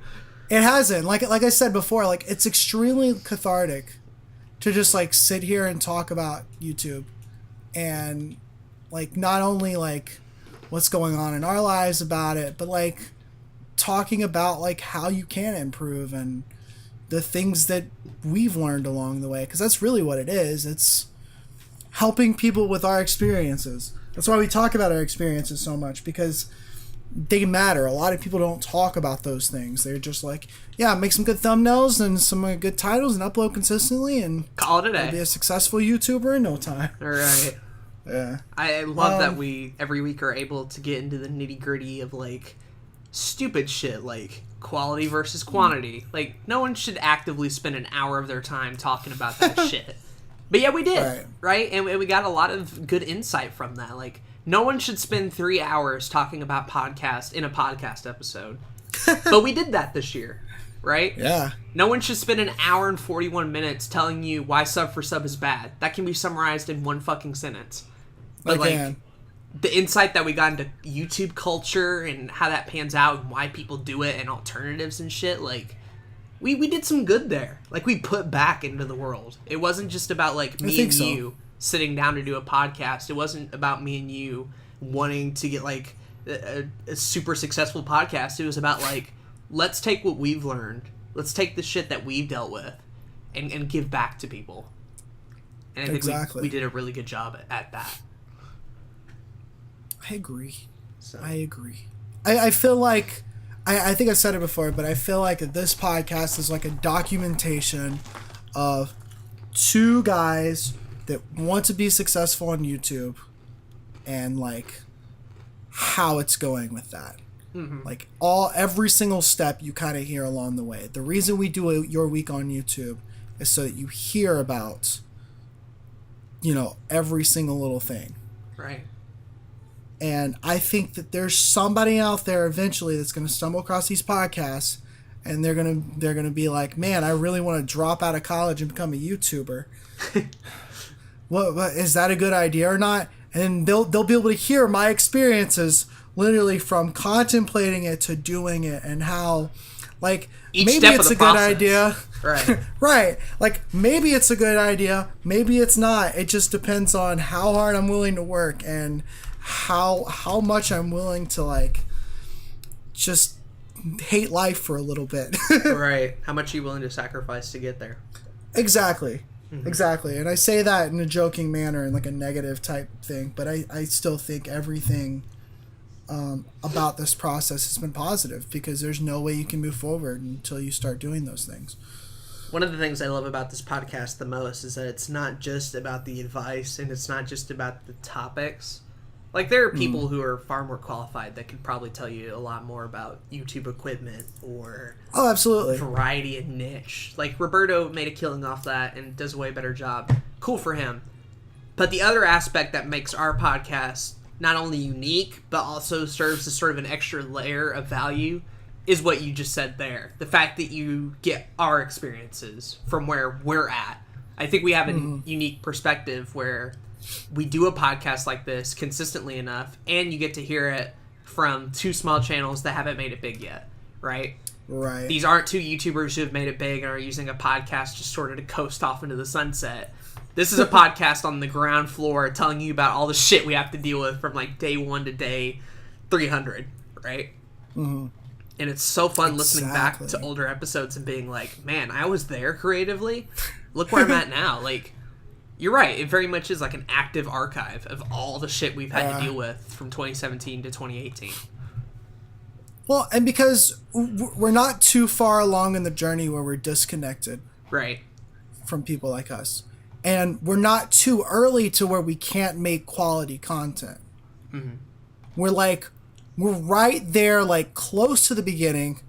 It hasn't. Like I said before, like it's extremely cathartic to just like sit here and talk about YouTube and like not only like what's going on in our lives about it, but like talking about like how you can improve and the things that we've learned along the way, because that's really what it is. It's helping people with our experiences. That's why we talk about our experiences so much, because they matter. A lot of people don't talk about those things. They're just like, yeah, make some good thumbnails and some good titles and upload consistently and call it a day. Be a successful YouTuber in no time. All right. Yeah. I love that we every week are able to get into the nitty gritty of like stupid shit like quality versus quantity. Like no one should actively spend an hour of their time talking about that shit. But yeah, we did, right? And we got a lot of good insight from that. Like no one should spend 3 hours talking about podcast in a podcast episode. But we did that this year, right? Yeah. No one should spend an hour and 41 minutes telling you why sub for sub is bad. That can be summarized in one fucking sentence. But like the insight that we got into YouTube culture and how that pans out and why people do it and alternatives and shit, like we did some good there. Like we put back into the world. It wasn't just about like me and you sitting down to do a podcast. It wasn't about me and you wanting to get like a super successful podcast. It was about like, let's take what we've learned. Let's take the shit that we've dealt with and give back to people. And I think we did a really good job at that. I agree. I agree. I feel like, I think I've said it before, but I feel like this podcast is like a documentation of two guys that want to be successful on YouTube and like how it's going with that. Mm-hmm. Like every single step you kind of hear along the way. The reason we do Your Week on YouTube is so that you hear about, every single little thing. Right. And I think that there's somebody out there eventually that's going to stumble across these podcasts and they're gonna be like, man, I really want to drop out of college and become a YouTuber. What is that a good idea or not? And they'll be able to hear my experiences literally from contemplating it to doing it, and how like Each maybe step it's of a the good process. idea. Right. Right. Like maybe it's a good idea, maybe it's not. It just depends on how hard I'm willing to work and how much I'm willing to like just hate life for a little bit. Right. How much are you willing to sacrifice to get there? Exactly. Exactly. And I say that in a joking manner and like a negative type thing, but I still think everything about this process has been positive, because there's no way you can move forward until you start doing those things. One of the things I love about this podcast the most is that it's not just about the advice, and it's not just about the topics. Like, there are people who are far more qualified that could probably tell you a lot more about YouTube equipment or Oh, absolutely. variety and niche. Like, Roberto made a killing off that and does a way better job. Cool for him. But the other aspect that makes our podcast not only unique, but also serves as sort of an extra layer of value is what you just said there. The fact that you get our experiences from where we're at. I think we have a unique perspective where we do a podcast like this consistently enough, and you get to hear it from two small channels that haven't made it big yet, right? Right. These aren't two YouTubers who have made it big and are using a podcast just sort of to coast off into the sunset. This is a podcast on the ground floor telling you about all the shit we have to deal with from like day 1 to day 300, right? Mm-hmm. And it's so fun listening back to Exactly. older episodes and being like, man, I was there creatively. Look where I'm at now. Like, you're right. It very much is like an active archive of all the shit we've had to deal with from 2017 to 2018. Well, and because we're not too far along in the journey where we're disconnected Right. from people like us, and we're not too early to where we can't make quality content. We're right there, like close to the beginning,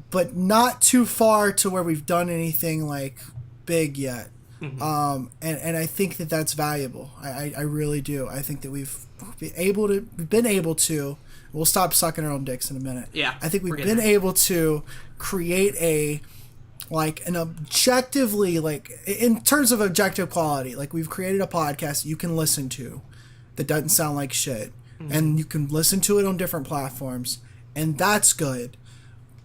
but not too far to where we've done anything like big yet. And I think that that's valuable. I really do. I think that we've been able to. We'll stop sucking our own dicks in a minute. Yeah, I think we're we've getting been there. able to create an objectively, like in terms of objective quality, like we've created a podcast you can listen to that doesn't sound like shit, and you can listen to it on different platforms, and that's good.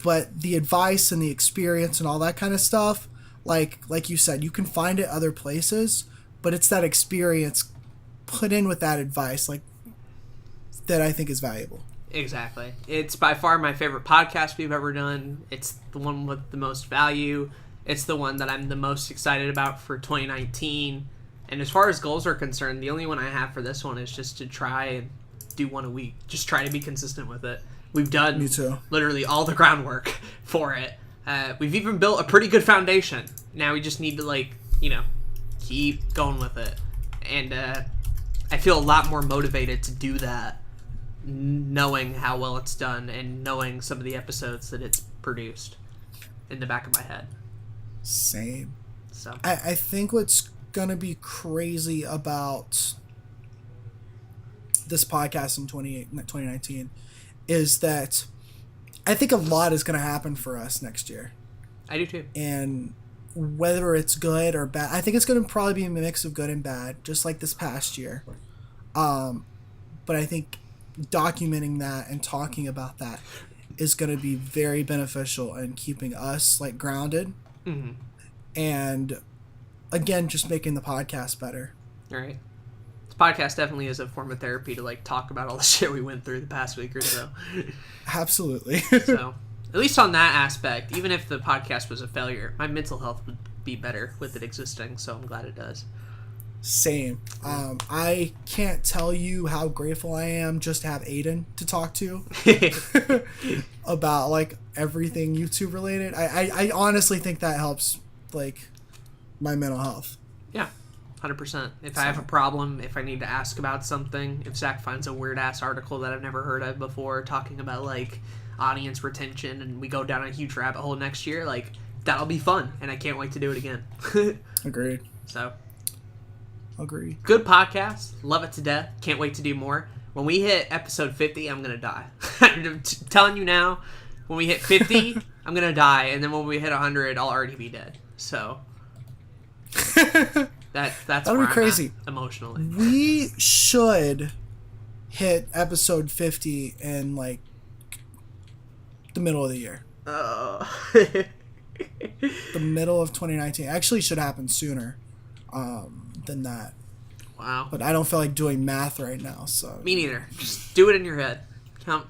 But the advice and the experience and all that kind of stuff, like you said, you can find it other places, but it's that experience put in with that advice, like, that I think is valuable. Exactly. It's by far my favorite podcast we've ever done. It's the one with the most value. It's the one that I'm the most excited about for 2019. And as far as goals are concerned, the only one I have for this one is just to try and do one a week. Just try to be consistent with it. We've done Me too. literally all the groundwork for it. We've even built a pretty good foundation. Now we just need to, keep going with it. And I feel a lot more motivated to do that, knowing how well it's done and knowing some of the episodes that it's produced in the back of my head. Same. So I think what's going to be crazy about this podcast in 2019 is that I think a lot is going to happen for us next year. I do too. And whether it's good or bad, I think it's going to probably be a mix of good and bad, just like this past year. But I think documenting that and talking about that is going to be very beneficial in keeping us grounded, and again, just making the podcast better. All right. This podcast definitely is a form of therapy to talk about all the shit we went through the past week or so. Absolutely. So at least on that aspect, even if the podcast was a failure, my mental health would be better with it existing, so I'm glad it does. Same. I can't tell you how grateful I am just to have Aden to talk to about everything YouTube related. I honestly think that helps my mental health. Yeah, 100%. If I have a problem, if I need to ask about something, if Zach finds a weird ass article that I've never heard of before talking about audience retention, and we go down a huge rabbit hole next year, that'll be fun, and I can't wait to do it again. Agreed. So Agreed. good podcast, love it to death, can't wait to do more. When we hit episode 50, I'm gonna die. I'm telling you now, When we hit 50, I'm gonna die, and then when we hit 100, I'll already be dead. So that's that'll where be crazy. I'm at emotionally. We should hit episode 50 in like the middle of the year. The middle of 2019 actually should happen sooner than that. Wow. But I don't feel like doing math right now, so me neither. Just do it in your head. Count.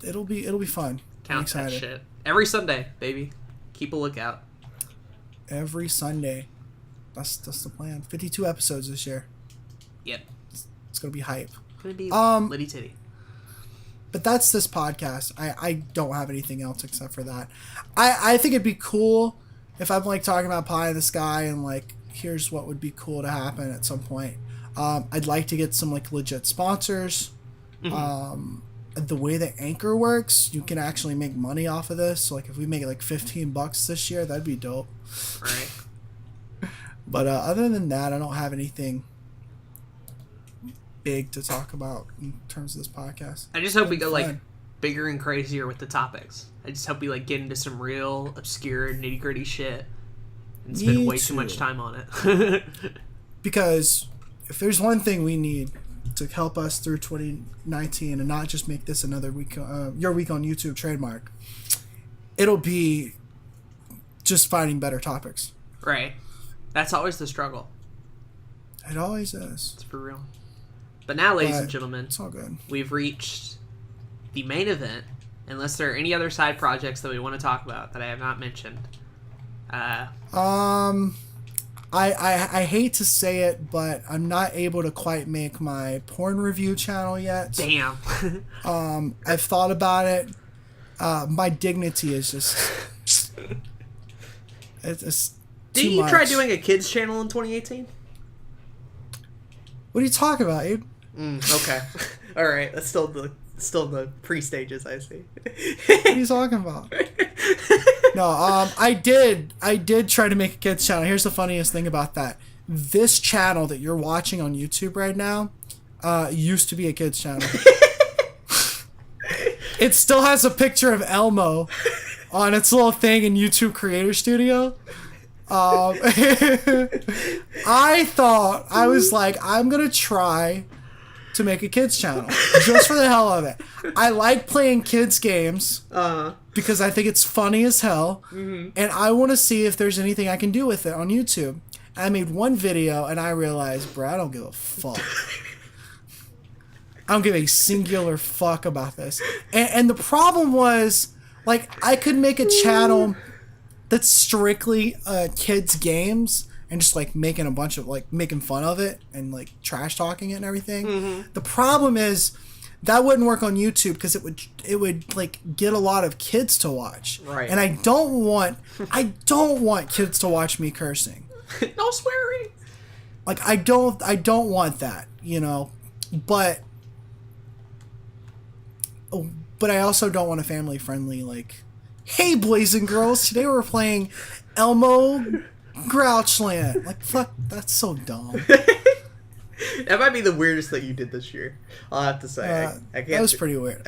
It'll be fun. Count that shit. Every Sunday, baby. Keep a lookout. Every Sunday. That's the plan. 52 episodes this year. Yep. It's gonna be hype. Gonna be litty titty. But that's this podcast. I don't have anything else except for that. I think it'd be cool if I'm like talking about pie in the sky and like here's what would be cool to happen at some point. I'd like to get some like legit sponsors. Mm-hmm. The way that Anchor works, you can actually make money off of this. So like if we make it like $15 this year, that'd be dope. Right. But other than that, I don't have anything big to talk about in terms of this podcast. I just hope we go like bigger and crazier with the topics. I just hope we like get into some real obscure nitty gritty shit and spend way too much time on it. Because if there's one thing we need to help us through 2019 and not just make this another week, your week on YouTube trademark, it'll be just finding better topics. Right. That's always the struggle. It always is. It's for real. But now, ladies and gentlemen, it's all good. We've reached the main event. Unless there are any other side projects that we want to talk about that I have not mentioned. I hate to say it, but I'm not able to quite make my porn review channel yet. Damn. I've thought about it. My dignity is just it's Didn't you try doing a kids channel in 2018? What are you talking about, Abe? Okay. All right. That's still the pre-stages, I see. What are you talking about? No, I did try to make a kids channel. Here's the funniest thing about that. This channel that you're watching on YouTube right now used to be a kids channel. It still has a picture of Elmo on its little thing in YouTube Creator Studio. I was like, I'm gonna try to make a kids channel just for the hell of it. I like playing kids games because I think it's funny as hell, and I want to see if there's anything I can do with it on YouTube. I made one video and I realized, bro, I don't give a fuck. I don't give a singular fuck about this. And the problem was, like, I could make a channel that's strictly kids games and just like making a bunch of like making fun of it and like trash talking it and everything. The problem is that wouldn't work on YouTube because it would like get a lot of kids to watch. Right. And I don't want kids to watch me cursing. No swearing. Like I don't want that, you know. But I also don't want a family friendly like, hey boys and girls, today we're playing Elmo Grouchland. Like, fuck, that's so dumb. That might be the weirdest thing you did this year. I'll have to say. I can't. That was pretty weird.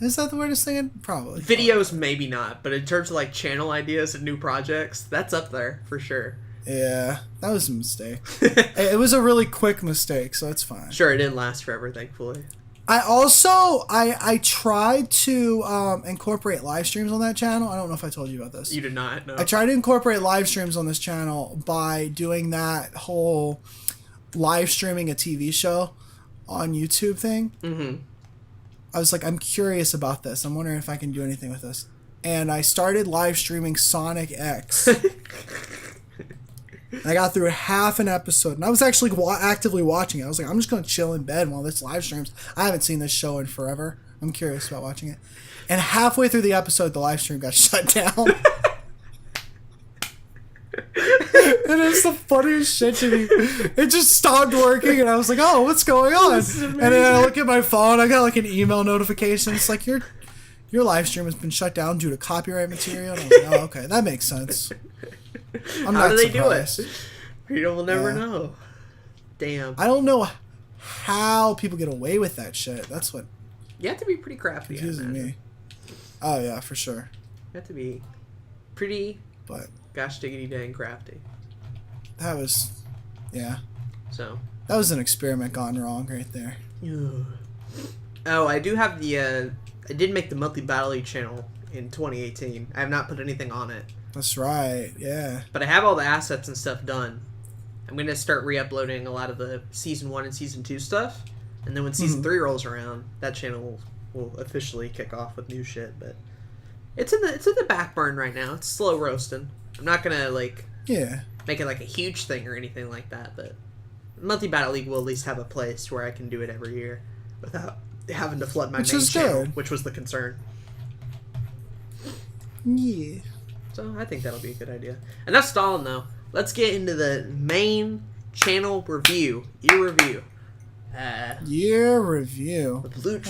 Is that the weirdest thing? Probably. Videos, maybe not, but in terms of like channel ideas and new projects, that's up there for sure. Yeah, that was a mistake. It was a really quick mistake, so it's fine. Sure, it didn't last forever, thankfully. I also I tried to incorporate live streams on that channel. I don't know if I told you about this. You did not. No. I tried to incorporate live streams on this channel by doing that whole live streaming a TV show on YouTube thing. I was like, I'm curious about this. I'm wondering if I can do anything with this. And I started live streaming Sonic X. And I got through half an episode, and I was actually actively watching it. I was like, I'm just going to chill in bed while this live streams. I haven't seen this show in forever. I'm curious about watching it. And halfway through the episode, the live stream got shut down. And it's the funniest shit to me. It just stopped working, and I was like, oh, what's going on? And then I look at my phone. I got like an email notification. It's like, your live stream has been shut down due to copyright material. And I was like, oh, okay, that makes sense. How do they do it? People will never know. Damn. I don't know how people get away with that shit. That's what you have to be pretty crafty. Confusing me. Oh yeah, for sure. You have to be pretty, But gosh diggity dang crafty. that was, yeah, So. that was an experiment gone wrong right there. Oh, I do have the. I did make the monthly Battle League channel in 2018. I have not put anything on it. That's right. Yeah. But I have all the assets and stuff done. I'm going to start re-uploading a lot of the Season 1 and Season 2 stuff. And then when Season 3 rolls around, that channel will officially kick off with new shit. But it's in the back burn right now. It's slow roasting. I'm not going to, like, make it, like, a huge thing or anything like that. But Monthly Battle League will at least have a place where I can do it every year without having to flood my main channel, which was the concern. Yeah. So I think that'll be a good idea. Enough stalling, though. Let's get into the main channel review. Year review. Year review. Blue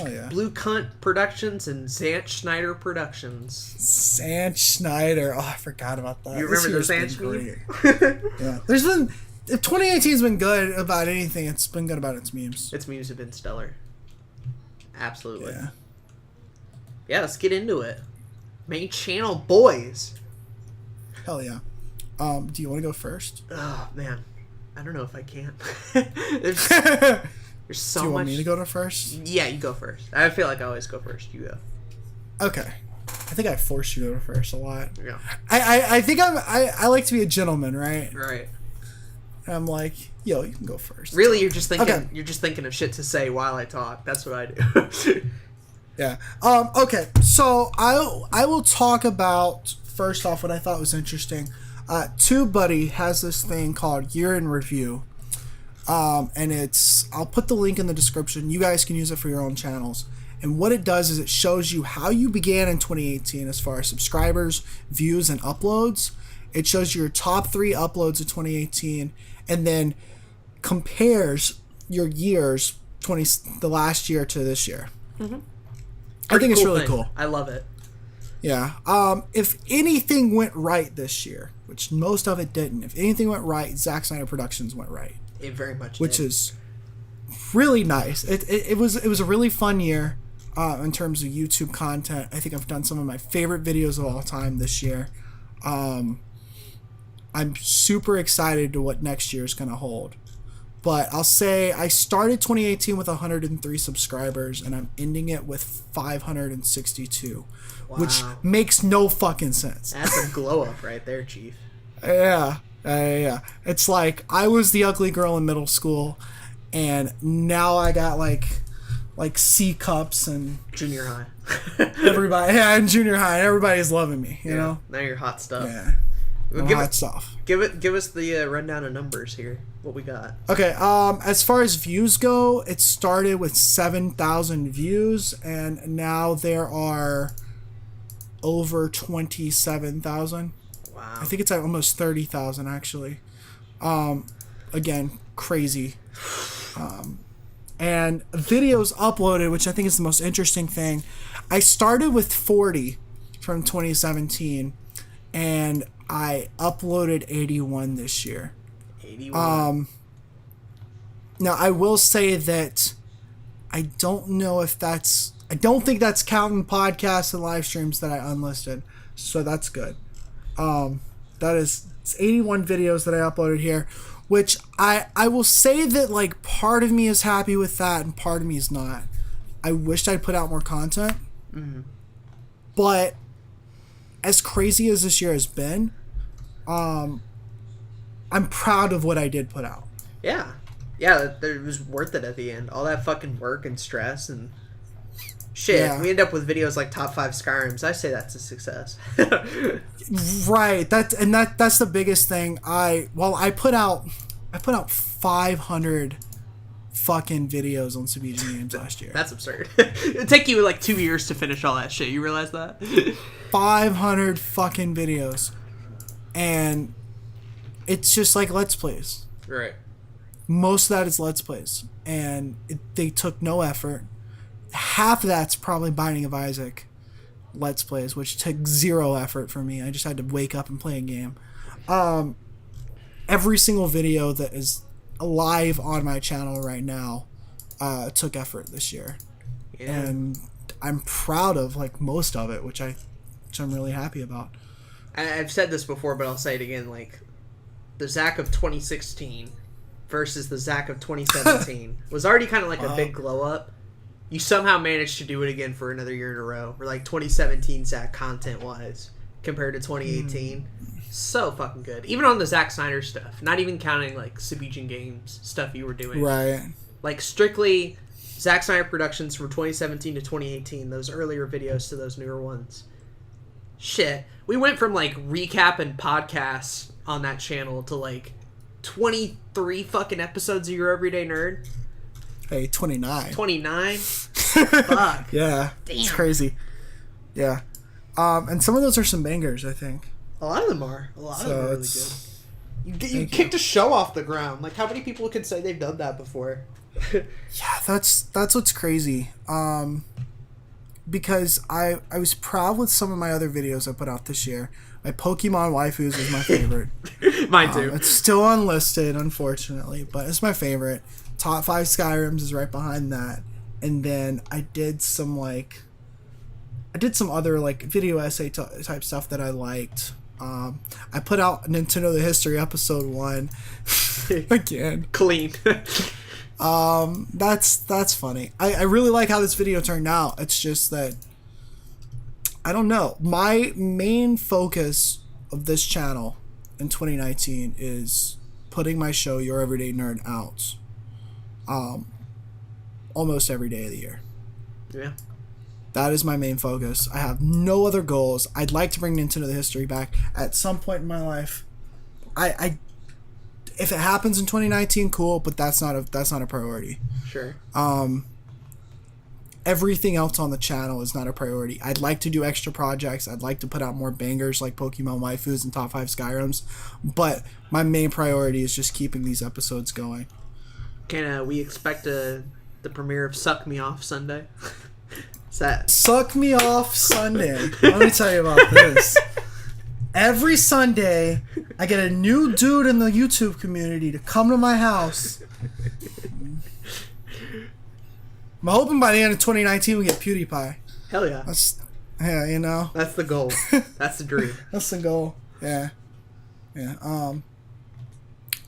Cunt Productions and Zach Schneider Productions. Zach Schneider. Oh, I forgot about that. You remember the Zach meme? Yeah. There's been... If 2018's been good about anything, it's been good about its memes. Its memes have been stellar. Absolutely. Yeah. Yeah, let's get into it. Main channel, boys. Hell yeah. Do you want to go first? Oh, man. I don't know if I can. There's so much. Do you want me to go to first? Yeah, you go first. I feel like I always go first. You go. Okay. I think I force you to go first a lot. Yeah. I think I like to be a gentleman, right? Right. And I'm like, yo, you can go first. Really, you're just thinking of shit to say while I talk. That's what I do. Yeah. Okay. So I will talk about first off what I thought was interesting. TubeBuddy has this thing called Year in Review, and I'll put the link in the description. You guys can use it for your own channels. And what it does is it shows you how you began in 2018 as far as subscribers, views, and uploads. It shows you your top 3 uploads of 2018, and then compares your years, the last year to this year. Mm-hmm. I think it's really cool. I love it. Yeah. If anything went right this year, which most of it didn't, if anything went right, Zack Snyder Productions went right. It very much which did. Is really nice. It was a really fun year in terms of YouTube content. I think I've done some of my favorite videos of all time this year. I'm super excited to what next year is going to hold. But I'll say I started 2018 with 103 subscribers, and I'm ending it with 562, which makes no fucking sense. That's a glow up right there, Chief. Yeah. It's like I was the ugly girl in middle school, and now I got like C cups and junior high. Everybody, yeah, in junior high, everybody's loving me. You know. Now you're hot stuff. Yeah. Hot stuff. Give us the rundown of numbers here. What we got? Okay. As far as views go, it started with 7,000 views, and now there are over 27,000. Wow. I think it's at almost 30,000 actually. Again, crazy. And videos uploaded, which I think is the most interesting thing. I started with 40 from 2017, and I uploaded 81 this year. 81. Now I will say that I don't think that's counting podcasts and live streams that I unlisted, so that's good. It's 81 videos that I uploaded here, which I will say that like part of me is happy with that and part of me is not. I wished I'd put out more content, but as crazy as this year has been, I'm proud of what I did put out. Yeah, it was worth it at the end. All that fucking work and stress and shit. Yeah. We end up with videos like top 5 Skyrims. I say that's a success. Right. That's the biggest thing. I put out 500 fucking videos on CBG games last year. That's absurd. It'd take you like 2 years to finish all that shit. You realize that? 500 fucking videos. And it's just like Let's Plays. Right. Most of that is Let's Plays. And they took no effort. Half of that's probably Binding of Isaac Let's Plays, which took 0 effort for me. I just had to wake up and play a game. Every single video that is live on my channel right now took effort this year. Yeah. And I'm proud of like most of it, which I'm really happy about. I've said this before, but I'll say it again. Like, the Zach of 2016 versus the Zach of 2017 was already kind of like a big glow up. You somehow managed to do it again for another year in a row. Or like 2017 Zach content wise compared to 2018. So fucking good. Even on the Zack Snyder stuff. Not even counting like Sabijan Games stuff you were doing. Right. Like strictly Zack Snyder Productions from 2017 to 2018. Those earlier videos to those newer ones. Shit. We went from like recap and podcasts on that channel to like 23 fucking episodes of Your Everyday Nerd. Hey, 29. 29? Fuck. Yeah. Damn. It's crazy. Yeah. And some of those are some bangers, I think. A lot of them are. A lot of them are really good. You Thank kicked a show off the ground. Like, how many people can say they've done that before? Yeah, that's what's crazy. Because I was proud with some of my other videos I put out this year. My Pokemon waifus is my favorite. Mine too. It's still unlisted, unfortunately, but it's my favorite. Top 5 Skyrims is right behind that. And then I did some other like video essay type stuff that I liked. I put out Nintendo the History episode 1 again. Clean. That's funny. I really like how this video turned out. It's just that I don't know. My main focus of this channel in 2019 is putting my show Your Everyday Nerd out. Almost every day of the year. Yeah. That is my main focus. I have no other goals. I'd like to bring Nintendo the History back at some point in my life. If it happens in 2019, cool, but that's not a priority. Sure. Everything else on the channel is not a priority. I'd like to do extra projects. I'd like to put out more bangers like Pokemon waifus and top 5 Skyrims, but my main priority is just keeping these episodes going. Can we expect the premiere of Suck Me Off Sunday? Is that Suck Me Off Sunday? Let me tell you about this. Every Sunday, I get a new dude in the YouTube community to come to my house. I'm hoping by the end of 2019 we get PewDiePie. hell yeah? Yeah, you know. That's the goal. That's the dream. That's the goal. Yeah.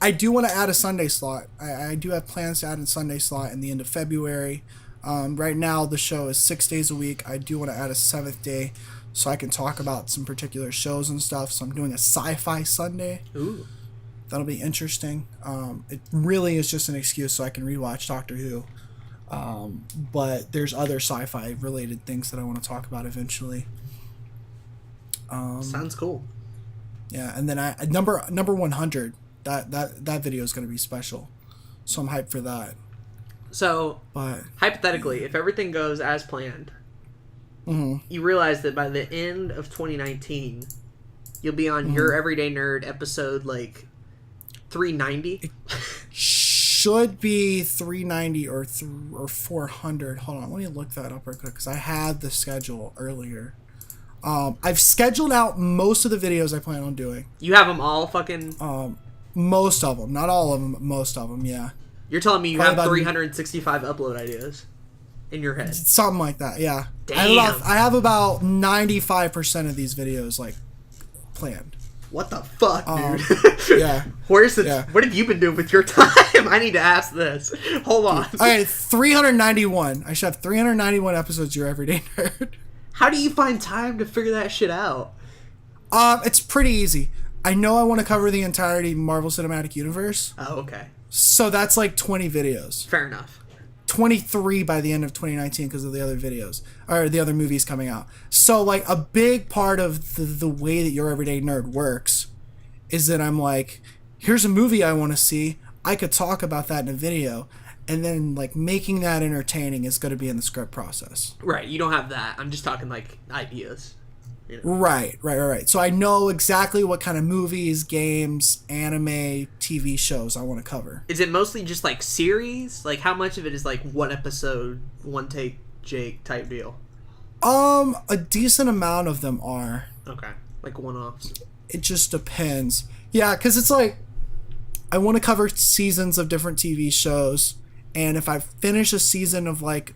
I do want to add a Sunday slot. I do have plans to add a Sunday slot in the end of February. Right now, the show is 6 days a week. I do want to add a 7th day so I can talk about some particular shows and stuff. So I'm doing a sci-fi Sunday. Ooh. That'll be interesting. It really is just an excuse so I can rewatch Doctor Who. But there's other sci-fi related things that I want to talk about eventually. Sounds cool. Yeah, and then number 100. That video is going to be special, so I'm hyped for that. So, But hypothetically, if everything goes as planned, you realize that by the end of 2019, you'll be on Your Everyday Nerd episode like 390. should be 390 or 400. Hold on, let me look that up real quick because I had the schedule earlier. I've scheduled out most of the videos I plan on doing. You have them all fucking... Most of them, not all of them, most of them, yeah. You're telling me you Probably have about 365 upload ideas in your head? Something like that, yeah. Damn. I have about 95% of these videos like planned. What the fuck, dude? Yeah. Where's the? Yeah. What have you been doing with your time? I need to ask this. Hold on. Okay, 391. I should have 391 episodes of Your Everyday Nerd. How do you find time to figure that shit out? It's pretty easy. I know I want to cover the entirety Marvel Cinematic Universe. Oh, okay. So that's like 20 videos. Fair enough. 23 by the end of 2019 because of the other videos or the other movies coming out. So like a big part of the way that Your Everyday Nerd works is that I'm like, here's a movie I want to see. I could talk about that in a video, and then like making that entertaining is going to be in the script process. Right. You don't have that. I'm just talking like ideas. You know? Right. So I know exactly what kind of movies, games, anime, TV shows I want to cover. Is it mostly just like series? Like how much of it is like one episode, one take Jake type deal? A decent amount of them are. Okay. Like one-offs. It just depends. Yeah, because it's like I want to cover seasons of different TV shows, and if I finish a season of like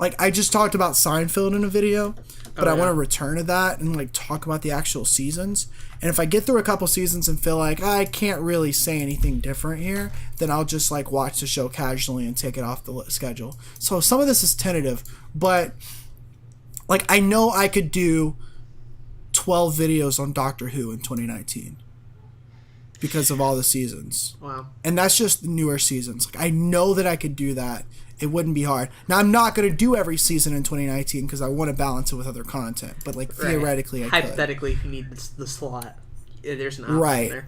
like I just talked about Seinfeld in a video, but I want to return to that and like talk about the actual seasons. And if I get through a couple seasons and feel like I can't really say anything different here, then I'll just like watch the show casually and take it off the schedule. So some of this is tentative, but like I know I could do 12 videos on Doctor Who in 2019 because of all the seasons. Wow. And that's just the newer seasons. Like I know that I could do that. It wouldn't be hard. Now, I'm not going to do every season in 2019 because I want to balance it with other content. But, like, theoretically, I could. Hypothetically, if you need the slot, there's an option there.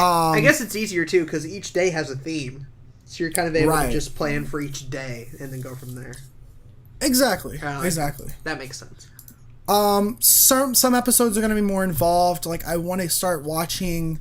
I guess it's easier, too, because each day has a theme. So you're kind of able to just plan for each day and then go from there. Exactly. Exactly. That makes sense. Some episodes are going to be more involved. Like, I want to start watching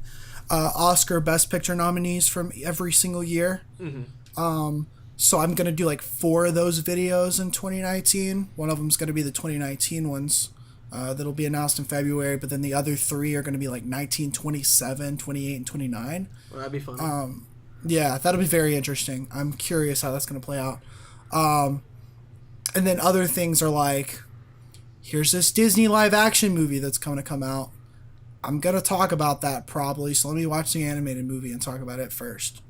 Oscar Best Picture nominees from every single year. Mm-hmm. So I'm going to do like 4 of those videos in 2019. One of them is going to be the 2019 ones that'll be announced in February, but then the other 3 are going to be like 19, 27, 28, and 29. Well, that'd be fun. Yeah, that'll be very interesting. I'm curious how that's going to play out. And then other things are like, here's this Disney live action movie that's going to come out. I'm going to talk about that probably, so let me watch the animated movie and talk about it first.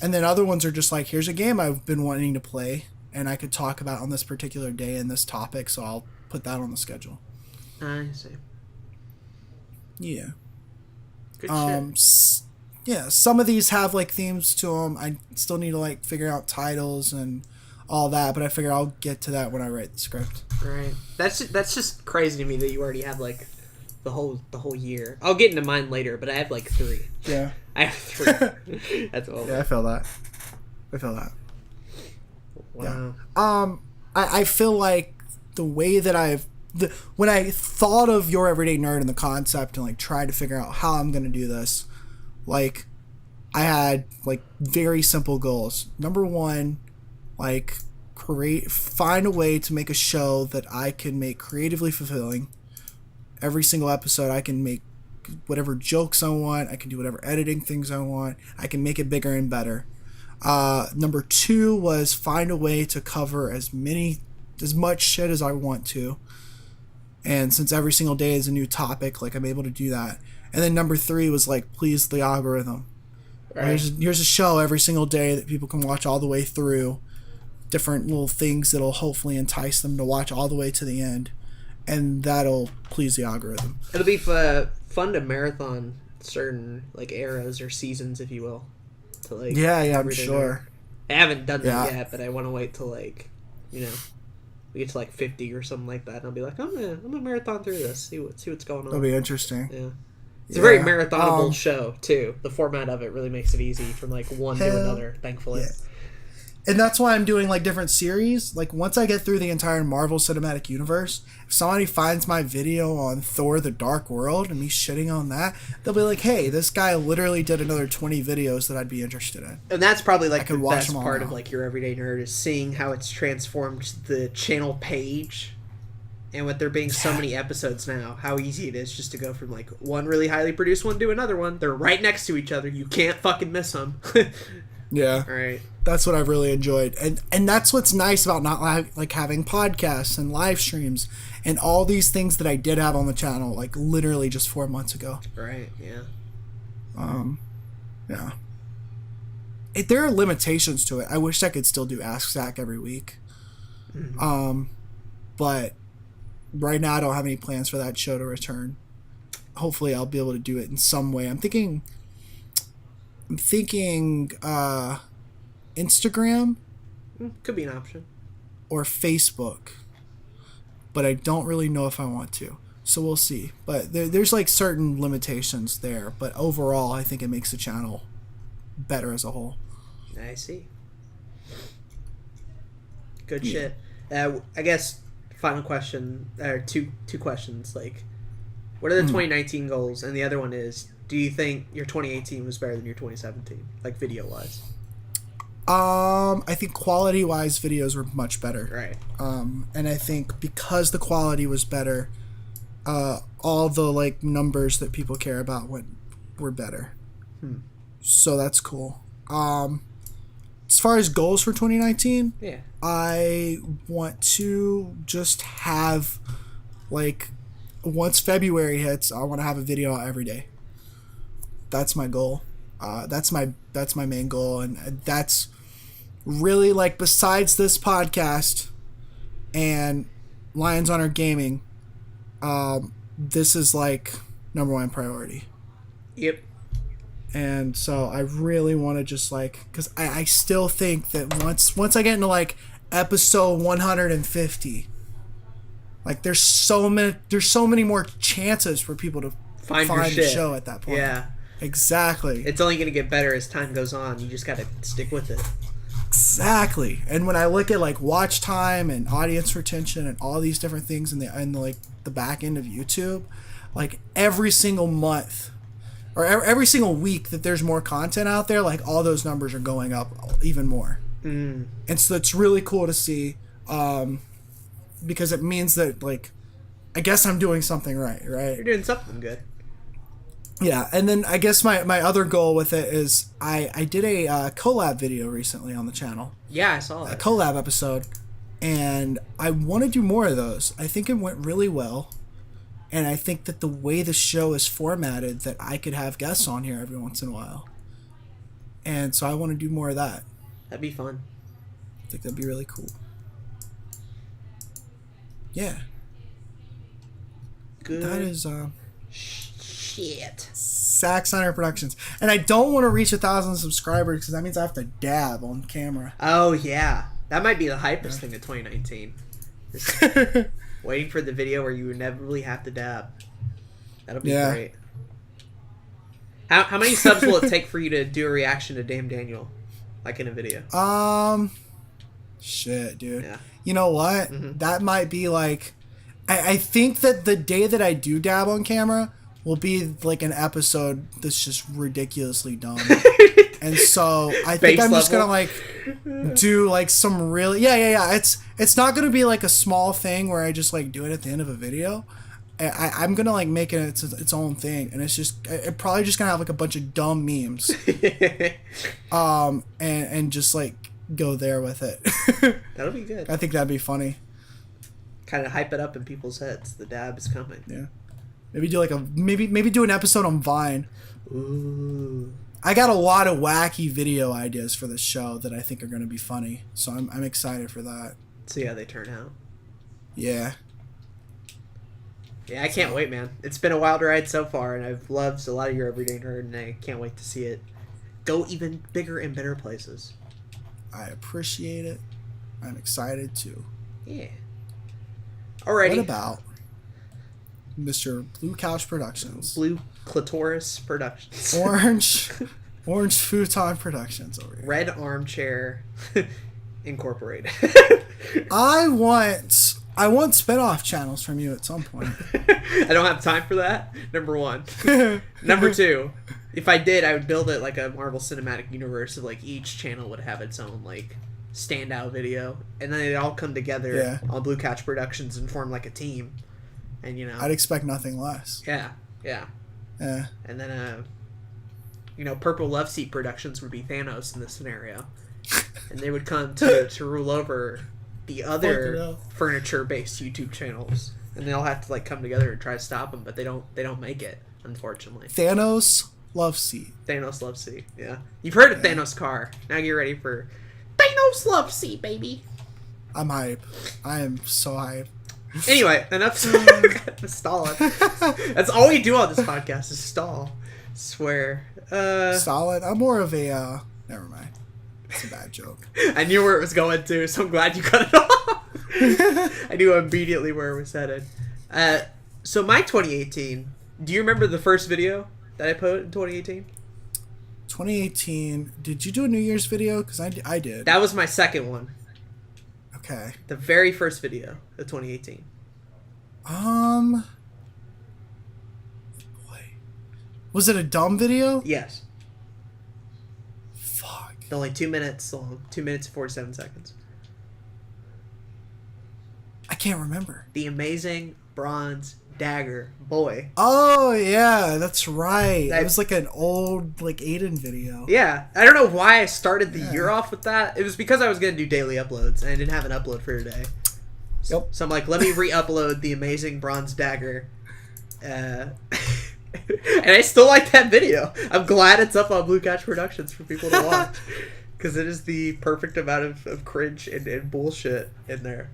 And then other ones are just like, here's a game I've been wanting to play, and I could talk about on this particular day in this topic, so I'll put that on the schedule. I see. Yeah. Good shit. Yeah, some of these have like themes to them. I still need to like figure out titles and all that, but I figure I'll get to that when I write the script. Right. That's just crazy to me that you already have like the whole year. I'll get into mine later, but I have like 3. Yeah. I have 3. That's all. Yeah, I feel that. Wow. Yeah. I feel like the way that when I thought of Your Everyday Nerd and the concept and like tried to figure out how I'm gonna do this, like I had like very simple goals. Number 1, like find a way to make a show that I can make creatively fulfilling. Every single episode I can make whatever jokes I want. I can do whatever editing things I want. I can make it bigger and better. Number 2 was find a way to cover as much shit as I want to. And since every single day is a new topic, like I'm able to do that. And then number 3 was like, please the algorithm. Right. Here's a show every single day that people can watch all the way through. Different little things that'll hopefully entice them to watch all the way to the end. And that'll please the algorithm. It'll be fun to marathon certain like eras or seasons, if you will. To like I'm sure. I haven't done that yet, but I want to wait till like, we get to like 50 or something like that, and I'll be like, I'm gonna marathon through this, see what's going on. That'll be interesting. Yeah, it's a very marathonable show too. The format of it really makes it easy from like one to another. Thankfully. Yeah. And that's why I'm doing like different series. Like once I get through the entire Marvel Cinematic Universe, if somebody finds my video on Thor: The Dark World and me shitting on that, they'll be like, hey, this guy literally did another 20 videos that I'd be interested in. And that's probably like the best part of like Your Everyday Nerd is seeing how it's transformed the channel page. And with there being so many episodes now, how easy it is just to go from like one really highly produced one to another one. They're right next to each other. You can't fucking miss them. Yeah. Right. That's what I've really enjoyed. And that's what's nice about not like having podcasts and live streams and all these things that I did have on the channel like literally just 4 months ago. Right, yeah. Yeah. There are limitations to it. I wish I could still do Ask Zach every week. Mm-hmm. But right now I don't have any plans for that show to return. Hopefully I'll be able to do it in some way. I'm thinking Instagram could be an option, or Facebook, but I don't really know if I want to, so we'll see. But there's like certain limitations there, but overall I think it makes the channel better as a whole. I see. Good shit. I guess final question, or two questions, like what are the 2019 goals, and the other one is, do you think your 2018 was better than your 2017, like video wise? I think quality wise videos were much better. Right. And I think because the quality was better, all the like numbers that people care about were better. So that's cool. as far as goals for 2019, Yeah. I want to just have, like, once February hits, I want to have a video out every day. That's my goal. That's my main goal, and that's really, like, besides this podcast and Lions Honor Gaming, this is like number one priority. Yep. And so I really want to just, like, because I still think that once I get into, like, episode 150, like, there's so many more chances for people to Find find your the shit. show at that point. Yeah. Exactly. It's only going to get better as time goes on. You just got to stick with it. Exactly. And when I look at, like, watch time and audience retention and all these different things in the back end of YouTube, like, every single month or every single week that there's more content out there, like, all those numbers are going up even more. And so it's really cool to see, because it means that, like, I guess I'm doing something right? You're doing something good. Yeah, and then I guess my other goal with it is I did a collab video recently on the channel. Yeah, I saw A that. collab episode, and I want to do more of those. I think it went really well, and I think that the way the show is formatted, that I could have guests on here every once in a while. And so I want to do more of that. That'd be fun. I think that'd be really cool. Yeah. Good. That is Shit. Zach Hunter Productions. And I don't want to reach 1,000 subscribers because that means I have to dab on camera. Oh, yeah. That might be the hypest thing of 2019. Just waiting for the video where you inevitably have to dab. That'll be great. How many subs will it take for you to do a reaction to Dame Daniel? Like in a video? Shit, dude. Yeah. You know what? That might be like... I think that the day that I do dab on camera will be like an episode that's just ridiculously dumb. And so I think I'm just gonna, like, do, like, some really... Yeah. It's not gonna be like a small thing where I just, like, do it at the end of a video. I'm gonna, like, make it its own thing, and it probably just gonna have, like, a bunch of dumb memes, and just, like, go there with it. That'll be good. I think that'd be funny. Kind of hype it up in people's heads. The dab is coming. Yeah, maybe do maybe do an episode on Vine. Ooh. I got a lot of wacky video ideas for this show that I think are gonna be funny, so I'm excited for that. See how they turn out. Yeah. Yeah, I can't wait, man. It's been a wild ride so far, and I've loved a lot of your Everyday Nerd, and I can't wait to see it go even bigger and better places. I appreciate it. I'm excited too. Yeah. Alrighty. What about Mr. Blue Couch Productions? Blue Clitoris Productions. Orange Futon Productions over here. Red Armchair Incorporated. I want spinoff channels from you at some point. I don't have time for that, number one. Number two, if I did, I would build it like a Marvel Cinematic Universe of, like, each channel would have its own, like, standout video, and then they'd all come together on Blue Couch Productions and form, like, a team. And, you know, I'd expect nothing less. Yeah. And then Purple Love Seat Productions would be Thanos in this scenario, and they would come to rule over the other furniture-based YouTube channels, and they all have to, like, come together and try to stop them, but they don't make it, unfortunately. Thanos Love Seat. Thanos Love Seat, yeah. You've heard of Thanos Car. Now get ready for Thanos Love Seat, baby. I'm hype. I am so hype. Anyway, enough stalling. That's all we do on this podcast is stall. Swear. Solid. I'm more of a never mind. It's a bad joke. I knew where it was going to, so I'm glad you cut it off. I knew immediately where it was headed. So my 2018, do you remember the first video that I put in 2018? 2018. Did you do a New Year's video? Because I did. That was my second one. Okay. The very first video of 2018. Boy. Was it a dumb video? Yes. Fuck. It's only 2 minutes long. 2 minutes and 47 seconds. I can't remember. The amazing bronze dagger. Boy. Oh yeah, that's right. That- It was like an old like Aden video. Yeah. I don't know why I started the year off with that. It was because I was going to do daily uploads, and I didn't have an upload for today. Yep. So I'm like, let me re-upload the amazing bronze dagger. And I still like that video. I'm glad it's up on Blue Couch Productions for people to watch. Because it is the perfect amount of cringe and bullshit in there.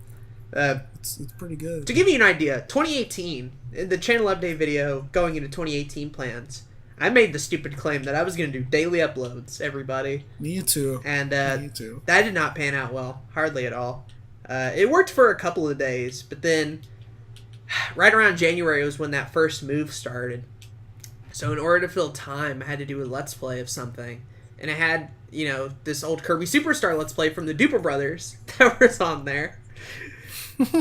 It's pretty good. To give you an idea, 2018, in the channel update video going into 2018 plans, I made the stupid claim that I was going to do daily uploads, everybody. Me too. And Me too. that did not pan out well. Hardly at all. It worked for a couple of days, but then right around January was when that first move started. So in order to fill time, I had to do a Let's Play of something. And I had, this old Kirby Superstar Let's Play from the Duper Brothers that was on there.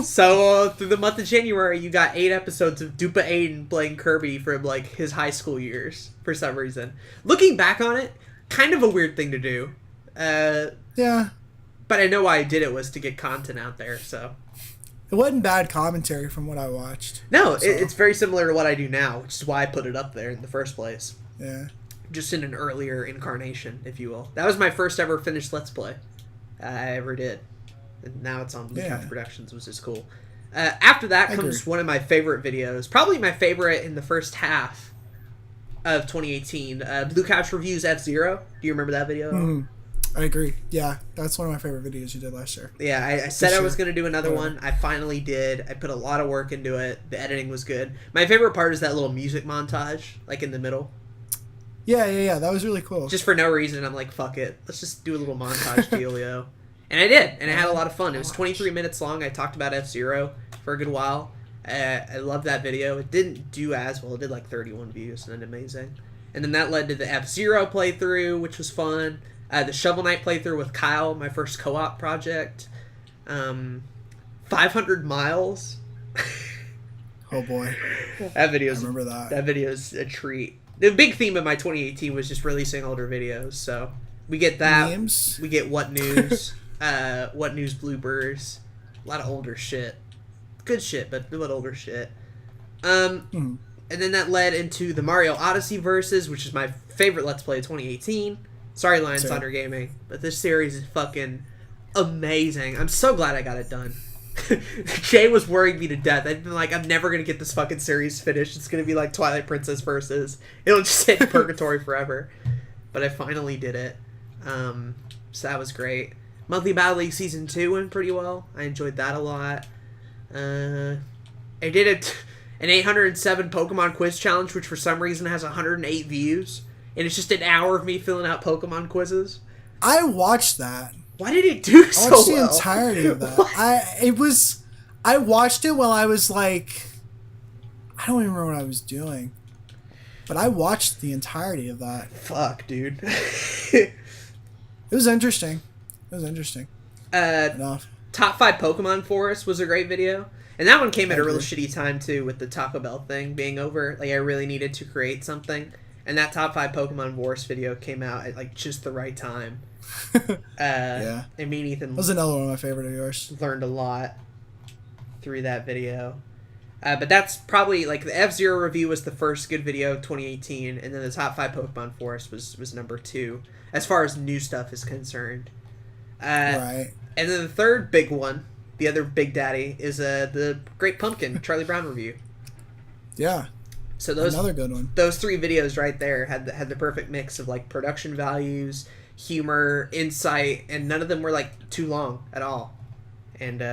So through the month of January, you got 8 episodes of Dupa Aden playing Kirby from, like, his high school years, for some reason. Looking back on it, kind of a weird thing to do. Yeah. But I know why I did it was to get content out there, so... It wasn't bad commentary from what I watched. No, so. It's very similar to what I do now, which is why I put it up there in the first place. Yeah. Just in an earlier incarnation, if you will. That was my first ever finished Let's Play I ever did. And now it's on Blue Couch Productions, which is cool. After that comes one of my favorite videos. Probably my favorite in the first half of 2018. Blue Couch Reviews F-Zero. Do you remember that video? Mm-hmm. I agree. Yeah, that's one of my favorite videos you did last year. Yeah, I said I was going to do another one. I finally did. I put a lot of work into it. The editing was good. My favorite part is that little music montage, like in the middle. Yeah. That was really cool. Just for no reason, I'm like, fuck it. Let's just do a little montage dealio. And I did, and I had a lot of fun. It was 23 minutes long. I talked about F-Zero for a good while. I loved that video. It didn't do as well. It did like 31 views, and amazing. And then that led to the F-Zero playthrough, which was fun. The Shovel Knight playthrough with Kyle, my first co-op project. 500 miles. Oh boy. That video's, I remember that. That video's a treat. The big theme of my 2018 was just releasing older videos, so we get that. Memes? We get What News, What News bloopers, a lot of older shit. Good shit, but a little older shit. And then that led into the Mario Odyssey Versus, which is my favorite Let's Play of 2018. Sorry, Lions Thunder Gaming, but this series is fucking amazing. I'm so glad I got it done. Jay was worrying me to death. I'd been like, I'm never going to get this fucking series finished. It's going to be like Twilight Princess Versus. It'll just sit in purgatory forever. But I finally did it. So that was great. Monthly Battle League Season 2 went pretty well. I enjoyed that a lot. I did an 807 Pokemon Quiz Challenge, which for some reason has 108 views. And it's just an hour of me filling out Pokemon quizzes. I watched that. Why did it do so well? I watched the entirety of that. I watched it while I was like, I don't even remember what I was doing. But I watched the entirety of that. Fuck, dude. It was interesting. Enough. Top 5 Pokemon Forest was a great video. And that one came at a real shitty time, too, with the Taco Bell thing being over. Like, I really needed to create something. And that Top 5 Pokemon Forest video came out at, like, just the right time. Yeah. And me and Ethan... That was another one of my favorite of yours. Learned a lot through that video. But that's probably, like, the F-Zero review was the first good video of 2018. And then the Top 5 Pokemon Forest was number 2. As far as new stuff is concerned. Right. And then the third big one, the other big daddy, is the Great Pumpkin Charlie Brown review. Yeah. So those another good one. Those 3 videos right there had the perfect mix of like production values, humor, insight, and none of them were like too long at all. And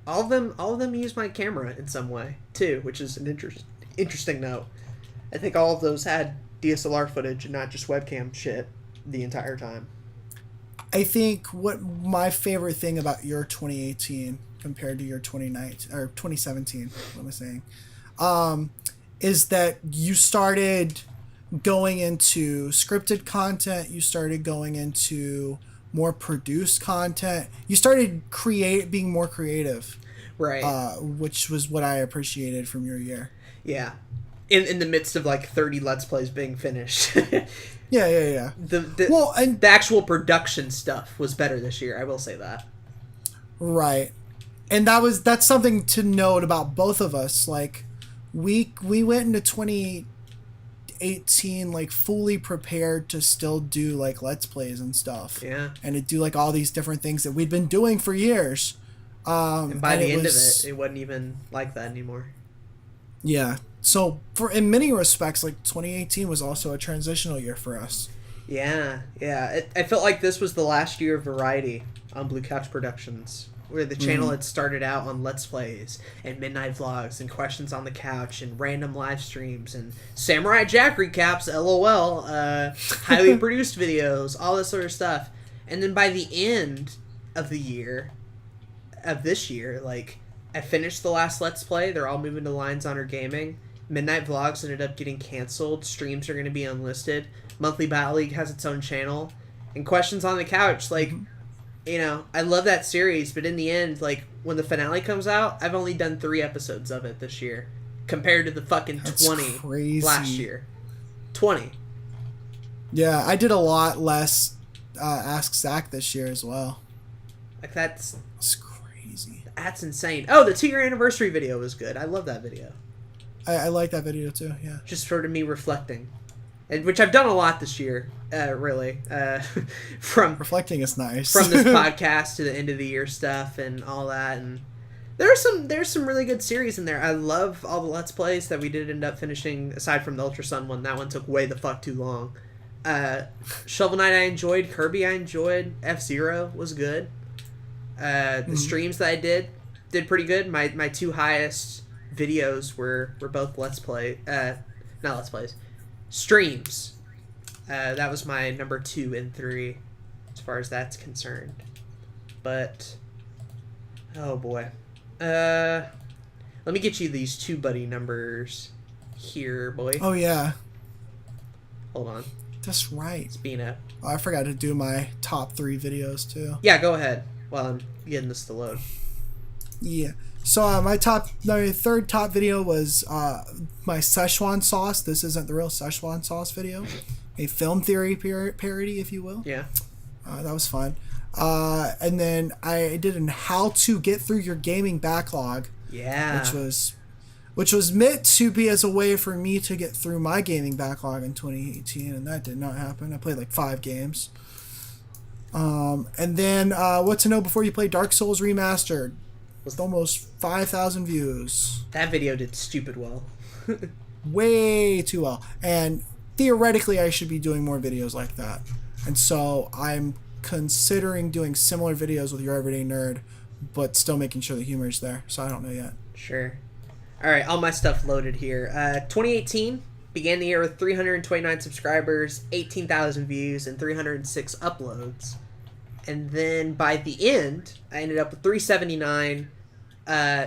all of them used my camera in some way too, which is an interesting note. I think all of those had DSLR footage and not just webcam shit the entire time. I think what my favorite thing about your 2018 compared to your 2019 or 2017, what am I saying? Is that you started going into scripted content, you started going into more produced content, you started being more creative, right? Which was what I appreciated from your year. Yeah, in the midst of like 30 Let's Plays being finished. Yeah. The actual production stuff was better this year. I will say that. Right. and that's something to note about both of us. Like, we went into 2018 like fully prepared to still do like Let's Plays and stuff. Yeah. And to do like all these different things that we'd been doing for years. And by the end of it, it wasn't even like that anymore. Yeah. So in many respects, like 2018 was also a transitional year for us. Yeah. I felt like this was the last year of variety on Blue Couch Productions, where the channel had started out on Let's Plays and midnight vlogs and questions on the couch and random live streams and Samurai Jack recaps, LOL, highly produced videos, all this sort of stuff. And then by the end of the year, of this year, like, I finished the last Let's Play. They're all moving to Lines Honor Gaming. Midnight Vlogs ended up getting canceled. Streams are going to be unlisted. Monthly Battle League has its own channel. And Questions on the Couch, like, you know, I love that series, but in the end, like, when the finale comes out, I've only done 3 episodes of it this year, compared to the fucking 20 last year. 20. Yeah, I did a lot less Ask Zach this year as well. Like, that's crazy. That's insane. Oh, the 2-year anniversary video was good. I love that video. I like that video too, yeah. Just sort of me reflecting. And, which I've done a lot this year, really. From reflecting is nice. From this podcast to the end of the year stuff and all that. And there's some really good series in there. I love all the Let's Plays that we did end up finishing, aside from the Ultra Sun one. That one took way the fuck too long. Shovel Knight I enjoyed. Kirby I enjoyed. F-Zero was good. The streams that I did pretty good. My 2 highest videos were both Let's Play, not Let's Plays, streams. That was my number 2 and 3 as far as that's concerned. But oh boy, let me get you these TubeBuddy numbers here, boy. Oh yeah, hold on. That's right. It's being a... Oh, I forgot to do my top 3 videos too. Yeah, go ahead while I'm getting this to load. Yeah. So my third top video was my Szechuan sauce. This isn't the real Szechuan sauce video. A film theory parody, if you will. Yeah. That was fun. And then I did an how to get through your gaming backlog. Yeah. Which was meant to be as a way for me to get through my gaming backlog in 2018, and that did not happen. I played like 5 games. And then what to know before you play Dark Souls Remastered with almost 5,000 views. That video did stupid well. Way too well. And theoretically I should be doing more videos like that. And so I'm considering doing similar videos with Your Everyday Nerd, but still making sure the humor is there. So I don't know yet. Sure. Alright, all my stuff loaded here. 2018 began the year with 329 subscribers, 18,000 views, and 306 uploads. And then by the end, I ended up with 379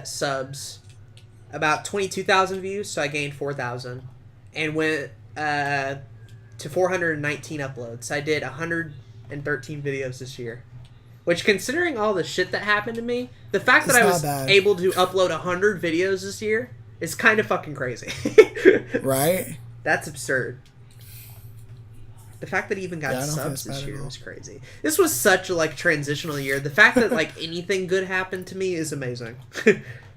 subs, about 22,000 views, so I gained 4,000, and went to 419 uploads. I did 113 videos this year. Which, considering all the shit that happened to me, the fact that I was able to upload 100 videos this year is kind of fucking crazy. Right? That's absurd. The fact that he even got subs this year was crazy. This was such a, like, transitional year. The fact that, like, anything good happened to me is amazing.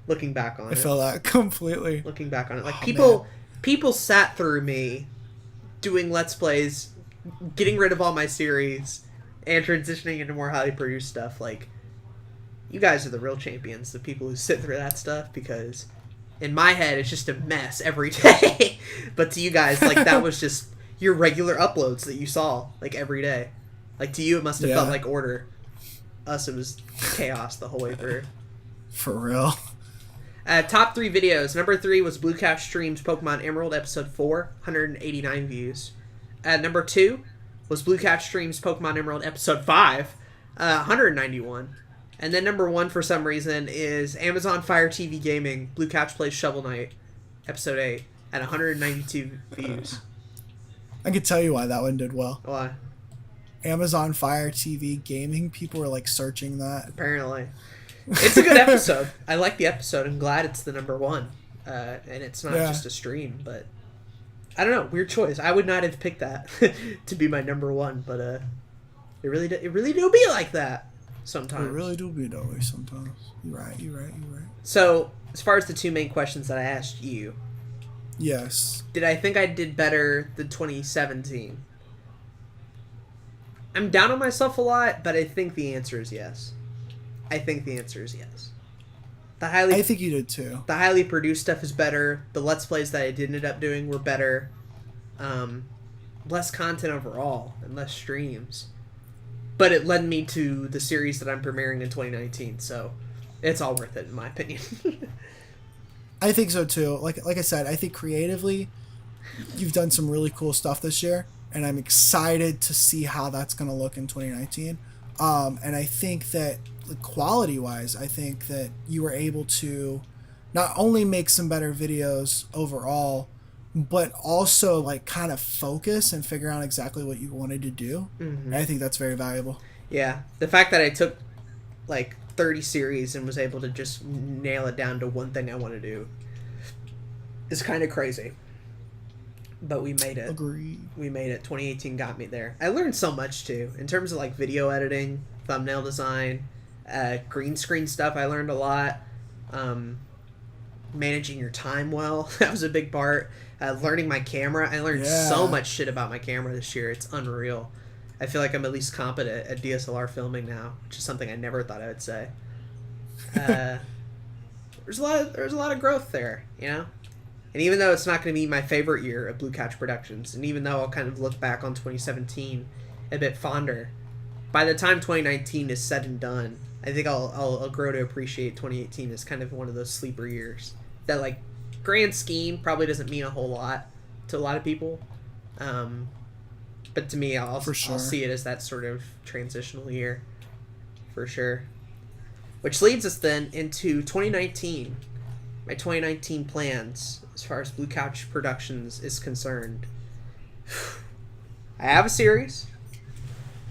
Looking back on it. I feel that completely. Looking back on it. Like, man. people sat through me doing Let's Plays, getting rid of all my series, and transitioning into more highly produced stuff. Like, you guys are the real champions, the people who sit through that stuff, because in my head it's just a mess every day. But to you guys, like, that was just your regular uploads that you saw, like, every day. Like, to you it must have felt like order. Us, it was chaos the whole way through. For real. Top 3 videos. Number 3 was Blue Couch Streams Pokemon Emerald Episode 4, 189 views. Number 2 was Blue Couch Streams Pokemon Emerald Episode 5, 191. And then number 1, for some reason, is Amazon Fire TV Gaming Blue Couch Plays Shovel Knight Episode 8 at 192 views. I can tell you why that one did well. Why? Amazon Fire TV Gaming, people were like searching that. Apparently. It's a good episode. I like the episode. I'm glad it's the number 1. And it's not just a stream, but I don't know, weird choice. I would not have picked that to be my number 1, but it really do be like that. sometimes. It really do be that way sometimes. You're right. So, as far as the two main questions that I asked you, Yes. did I think I did better than 2017? I'm down on myself a lot, but I think the answer is yes. I think the answer is yes. I think you did too. The highly produced stuff is better. The Let's Plays that I did end up doing were better. Less content overall and less streams. But it led me to the series that I'm premiering in 2019, so it's all worth it in my opinion. I think so too. Like I said, I think creatively, you've done some really cool stuff this year, and I'm excited to see how that's going to look in 2019. And I think that quality-wise, I think that you were able to not only make some better videos overall, but also like kind of focus and figure out exactly what you wanted to do. Mm-hmm. I think that's very valuable. Yeah, the fact that I took like 30 series and was able to just nail it down to one thing I want to do is kind of crazy. But we made it. Agreed. We made it. 2018 got me there. I learned so much too in terms of like video editing, thumbnail design, green screen stuff. I learned a lot. Managing your time well, that was a big part. Learning my camera. I learned so much shit about my camera this year. It's unreal. I feel like I'm at least competent at DSLR filming now, which is something I never thought I would say. There's a lot of growth there, you know? And even though it's not going to be my favorite year of Blue Couch Productions, and even though I'll kind of look back on 2017 a bit fonder, by the time 2019 is said and done, I think I'll grow to appreciate 2018 as kind of one of those sleeper years that, like, grand scheme probably doesn't mean a whole lot to a lot of people. But to me, I'll see it as that sort of transitional year, for sure. Which leads us then into 2019. My 2019 plans, as far as Blue Couch Productions is concerned. I have a series.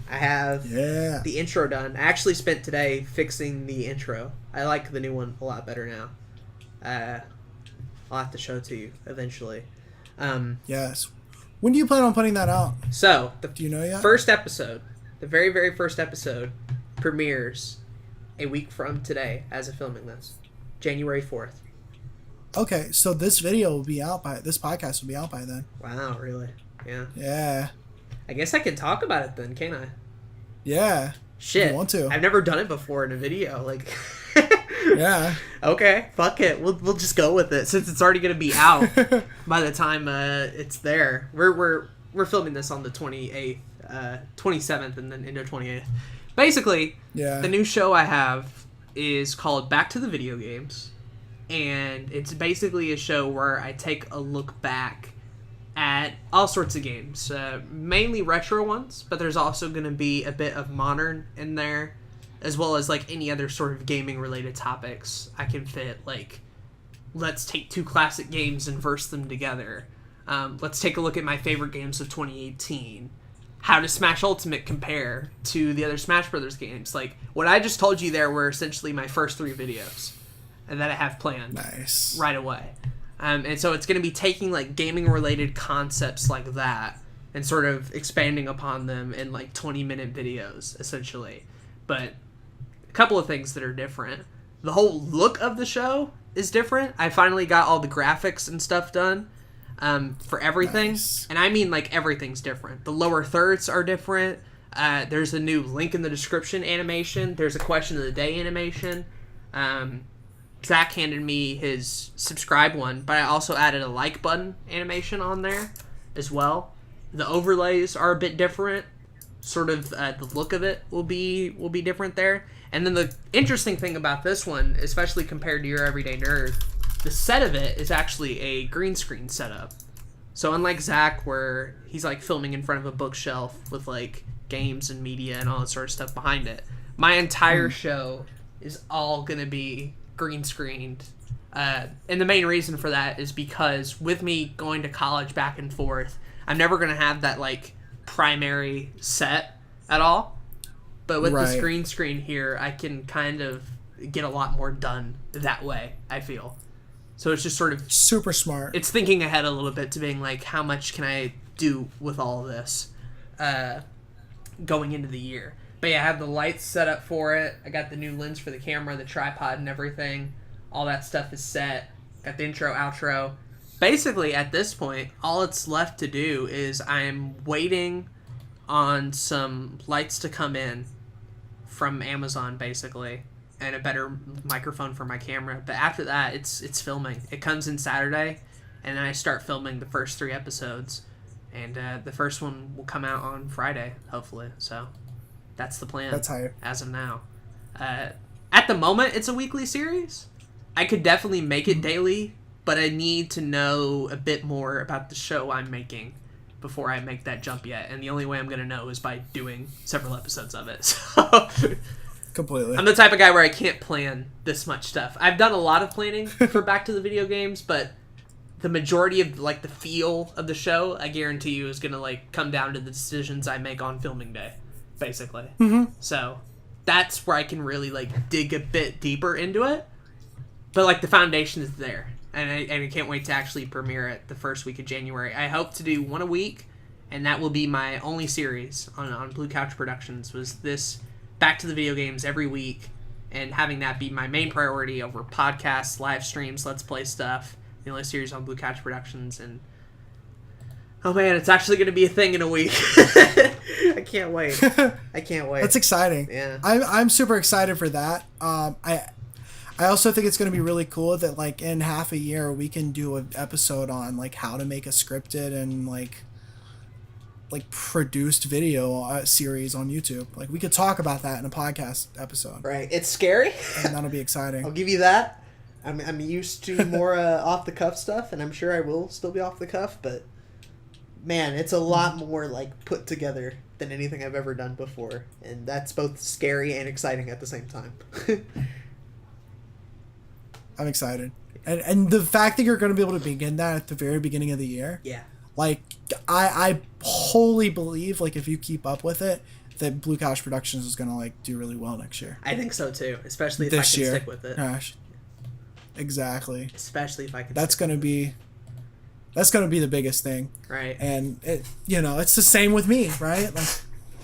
I have the intro done. I actually spent today fixing the intro. I like the new one a lot better now. I'll have to show it to you eventually. Yes. When do you plan on putting that out? So, do you know yet? First episode, the very, very first episode, premieres a week from today as of filming this. January 4th. Okay, so this podcast will be out by then. Wow, really? Yeah. Yeah. I guess I can talk about it then, can't I? Yeah. Shit. If you want to. I've never done it before in a video. Like. Yeah. Okay, fuck it. We'll just go with it since it's already gonna be out by the time it's there. We're filming this on the 28th, 27th, and then into 28th. Basically, the new show I have is called Back to the Video Games, and it's basically a show where I take a look back at all sorts of games, mainly retro ones, but there's also going to be a bit of modern in there, as well as like any other sort of gaming related topics I can fit. Like, let's take two classic games and verse them together. Let's take a look at my favorite games of 2018. How does Smash Ultimate compare to the other Smash Brothers games? Like, what I just told you there were essentially my first 3 videos and that I have planned right away. And so it's going to be taking like gaming related concepts like that and sort of expanding upon them in like 20-minute videos essentially. But a couple of things that are different. The whole look of the show is different. I finally got all the graphics and stuff done for everything. And I mean like everything's different. The lower thirds are different. There's a new link in the description animation. There's a question of the day animation. Zach handed me his subscribe one, but I also added a like button animation on there as well. The overlays are a bit different. Sort of the look of it will be different there. And then the interesting thing about this one, especially compared to your Everyday Nerd, the set of it is actually a green screen setup. So unlike Zach, where he's like filming in front of a bookshelf with like games and media and all that sort of stuff behind it, my entire show is all gonna be green screened. And the main reason for that is because with me going to college back and forth, I'm never gonna have that like primary set at all. But with this green screen here, I can kind of get a lot more done that way, I feel. So it's just sort of super smart. It's thinking ahead a little bit to being like, how much can I do with all of this going into the year? But yeah, I have the lights set up for it. I got the new lens for the camera, the tripod and everything. All that stuff is set. Got the intro, outro. Basically, at this point, all it's left to do is I'm waiting on some lights to come in from Amazon, basically, and a better microphone for my camera. But after that, it's filming. It comes in Saturday, and then I start filming the first 3 episodes. And the first one will come out on Friday, hopefully. So that's the plan. That's hype. As of now. At the moment, it's a weekly series. I could definitely make it daily, but I need to know a bit more about the show I'm making before I make that jump yet. And the only way I'm going to know is by doing several episodes of it. So Completely. I'm the type of guy where I can't plan this much stuff. I've done a lot of planning for Back to the Video Games, but the majority of like the feel of the show, I guarantee you, is going to like come down to the decisions I make on filming day, basically. Mm-hmm. So that's where I can really like dig a bit deeper into it. But like the foundation is there. And I can't wait to actually premiere it the first week of January. I hope to do 1 a week, and that will be my only series on Blue Couch Productions, was this Back to the Video Games every week, and having that be my main priority over podcasts, live streams, Let's Play stuff, the only series on Blue Couch Productions, and oh man, it's actually going to be a thing in a week. I can't wait. I can't wait. That's exciting. Yeah. I'm super excited for that. I also think it's going to be really cool that like in half a year we can do an episode on like how to make a scripted and like produced video series on YouTube. Like we could talk about that in a podcast episode. Right. It's scary. And that'll be exciting. I'll give you that. I'm used to more off the cuff stuff, and I'm sure I will still be off the cuff, but man, it's a lot more like put together than anything I've ever done before, and that's both scary and exciting at the same time. I'm excited. And the fact that you're going to be able to begin that at the very beginning of the year. Yeah. Like, I wholly believe, like, if you keep up with it, that Blue Couch Productions is going to, like, do really well next year. I think so, too. Especially if this I can year. stick with it. Gosh. Exactly. Especially if I can That's going to be the biggest thing. Right. And, it's the same with me, right? Like,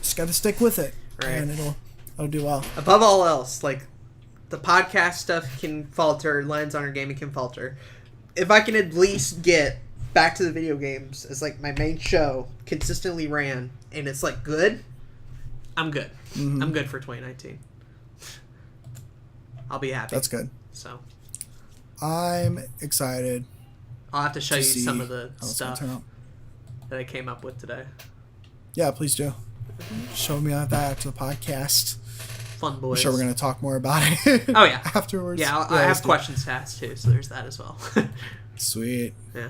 just got to stick with it. Right. And it'll do well. Above all else, like, the podcast stuff can falter, Lions Honor Gaming can falter. If I can at least get Back to the Video Games as like my main show consistently ran, and it's like good, I'm good. Mm-hmm. I'm good for 2019. I'll be happy. That's good. So I'm excited. I'll have to show you see some of the how it's gonna stuff turn out. that I came up with today. Yeah, please do. Show me that after the podcast. Fun boys. I'm sure we're going to talk more about it. Oh, yeah. Afterwards. Yeah, I have questions to ask too, so there's that as well. Sweet. Yeah.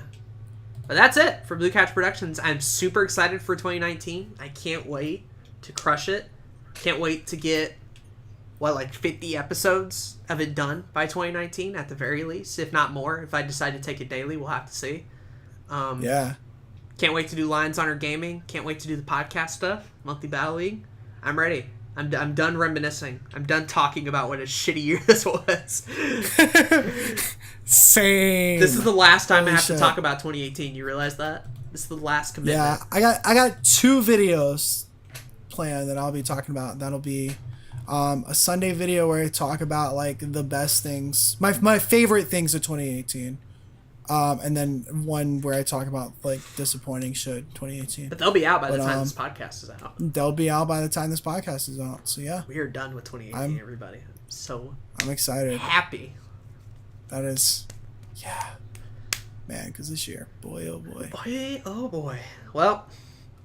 But that's it for Blue Couch Productions. I'm super excited for 2019. I can't wait to crush it. Can't wait to get, 50 episodes of it done by 2019 at the very least, if not more. If I decide to take it daily, we'll have to see. Yeah. Can't wait to do Lions Honor Gaming. Can't wait to do the podcast stuff, Monthly Battle League. I'm ready. I'm done reminiscing. I'm done talking about what a shitty year this was. Same. This is the last time Holy I have shit. to talk about 2018. You realize that? This is the last commitment. Yeah, I got 2 videos planned that I'll be talking about. That'll be a Sunday video where I talk about like the best things, my favorite things of 2018. And then one where I talk about like disappointing shit 2018. But they'll be out by the time this podcast is out. They'll be out by the time this podcast is out. So yeah, We are done with 2018, everybody. I'm so I'm excited. happy. That is, yeah, man. Because this year, boy, oh boy. Boy, oh boy. Well,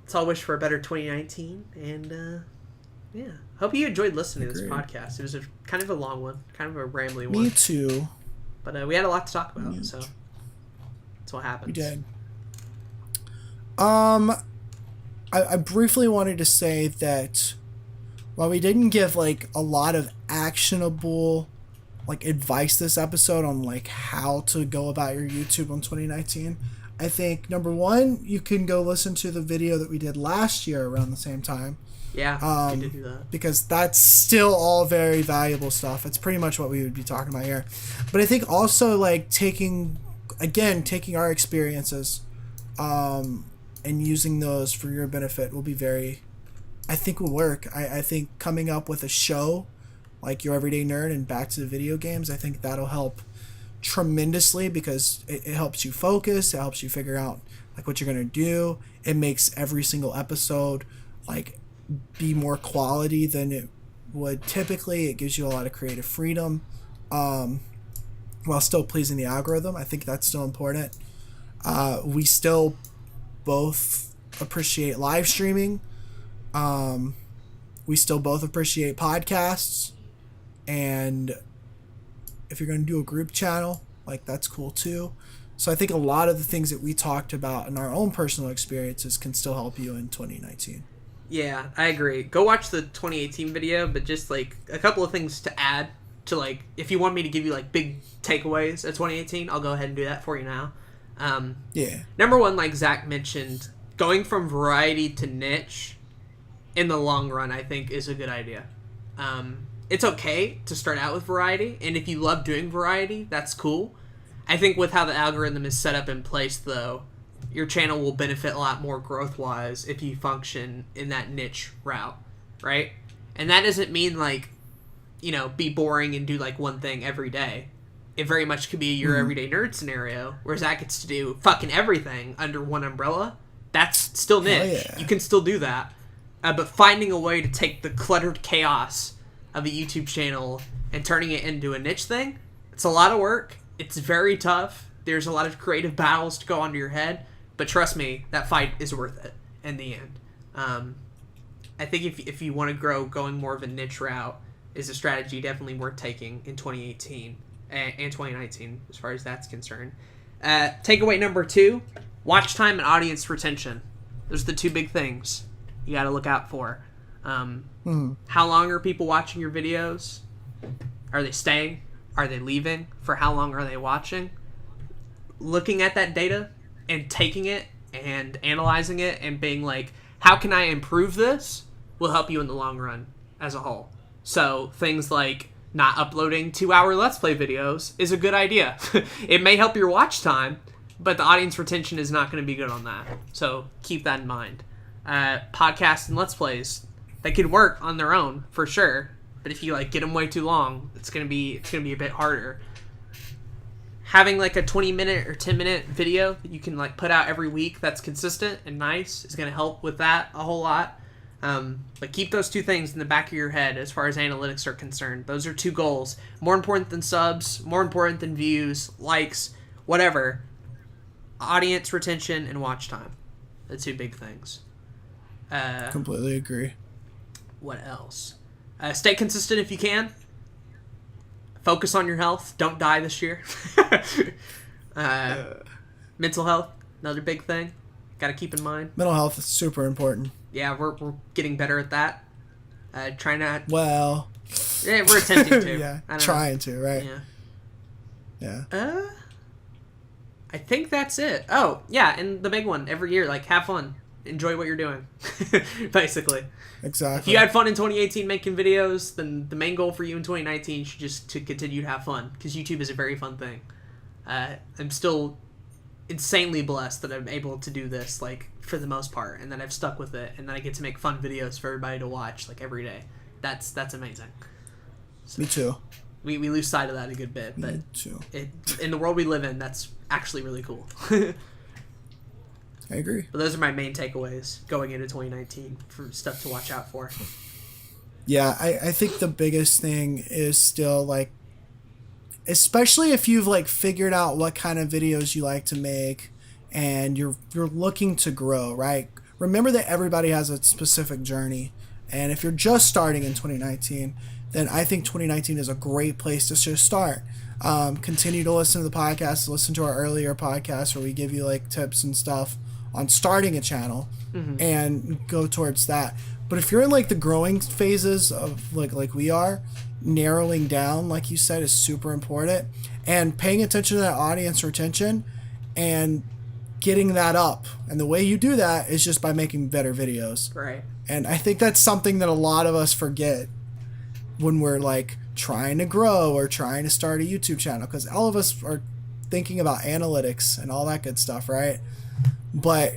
let's all wish for a better 2019. And yeah, hope you enjoyed listening to this Agreed. podcast. It was kind of a long one, kind of a rambly one. Me too. But we had a lot to talk about, so that's what happens. We did. I briefly wanted to say that while we didn't give like a lot of actionable like advice this episode on like how to go about your YouTube on 2019, I think number one, you can go listen to the video that we did last year around the same time. Yeah, we did do that. Because that's still all very valuable stuff. It's pretty much what we would be talking about here. But I think also like taking our experiences and using those for your benefit will be very, I think will work. I think coming up with a show like Your Everyday Nerd and Back to the Video Games, I think that'll help tremendously because it helps you focus. It helps you figure out like what you're going to do. It makes every single episode like be more quality than it would typically. It gives you a lot of creative freedom while still pleasing the algorithm. I think that's still important. We still both appreciate live streaming. We still both appreciate podcasts, and if you're going to do a group channel, like that's cool too. So I think a lot of the things that we talked about in our own personal experiences can still help you in 2019. Yeah, I agree. Go watch the 2018 video, but just like a couple of things to add to, like, if you want me to give you like big takeaways of 2018, I'll go ahead and do that for you now. Yeah. Number one, like Zach mentioned, going from variety to niche in the long run, I think, is a good idea. It's okay to start out with variety, and if you love doing variety, that's cool. I think with how the algorithm is set up in place, though, your channel will benefit a lot more growth-wise if you function in that niche route, right? And that doesn't mean, like, you know, be boring and do, like, one thing every day. It very much could be your everyday nerd scenario, where Zach gets to do fucking everything under one umbrella. That's still niche. Yeah. You can still do that. But finding a way to take the cluttered chaos of a YouTube channel and turning it into a niche thing, it's a lot of work. It's very tough. There's a lot of creative battles to go under your head. But trust me, that fight is worth it in the end. I think if you want to grow, going more of a niche route is a strategy definitely worth taking in 2018 and 2019 as far as that's concerned. Takeaway number 2, watch time and audience retention. Those are the two big things you got to look out for. How long are people watching your videos? Are they staying? Are they leaving? For how long are they watching? Looking at that data and taking it and analyzing it and being like, how can I improve this, will help you in the long run as a whole. So things like not uploading 2-hour Let's Play videos is a good idea. It may help your watch time, but the audience retention is not going to be good on that. So keep that in mind. Podcasts and Let's Plays, they can work on their own for sure, but if you like get them way too long, it's gonna be a bit harder. Having like a 20-minute or 10-minute video that you can like put out every week that's consistent and nice is gonna help with that a whole lot. But keep those two things in the back of your head as far as analytics are concerned. Those are two goals. More important than subs, more important than views, likes, whatever. Audience retention and watch time. The two big things. Completely agree. What else? Stay consistent if you can. Focus on your health. Don't die this year. Mental health, another big thing. Got to keep in mind. Mental health is super important. Yeah, we're getting better at that. Trying to... Well... Yeah, we're attempting to. Yeah, trying to, right? Yeah. I think that's it. Oh, yeah, and the big one, every year, like, have fun. Enjoy what you're doing, basically. Exactly. If you had fun in 2018 making videos, then the main goal for you in 2019 should just to continue to have fun, because YouTube is a very fun thing. I'm still insanely blessed that I'm able to do this, like, for the most part, and that I've stuck with it, and that I get to make fun videos for everybody to watch, like, every day. That's amazing. So, me too. We lose sight of that a good bit, but me too. In the world we live in, that's actually really cool. I agree. But those are my main takeaways going into 2019 for stuff to watch out for. Yeah, I think the biggest thing is still, like, especially if you've, like, figured out what kind of videos you like to make and you're looking to grow, right? Remember that everybody has a specific journey. And if you're just starting in 2019, then I think 2019 is a great place to just start. Continue to listen to the podcast, listen to our earlier podcasts where we give you, like, tips and stuff on starting a channel and go towards that. But if you're in, like, the growing phases of like we are, narrowing down, like you said, is super important, and paying attention to that audience retention and getting that up. And the way you do that is just by making better videos. Right. And I think that's something that a lot of us forget when we're, like, trying to grow or trying to start a YouTube channel, because all of us are thinking about analytics and all that good stuff, right? But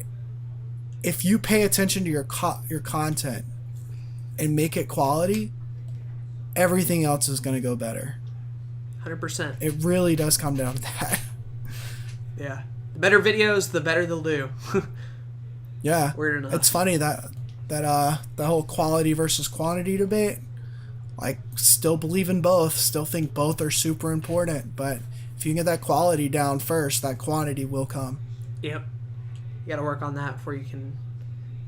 if you pay attention to your content and make it quality, everything else is going to go better. 100%. It really does come down to that. Yeah. The better videos, the better they'll do. Yeah. Weird enough. It's funny that the whole quality versus quantity debate, like, still believe in both, still think both are super important, but if you can get that quality down first, that quantity will come. Yep. You got to work on that before you can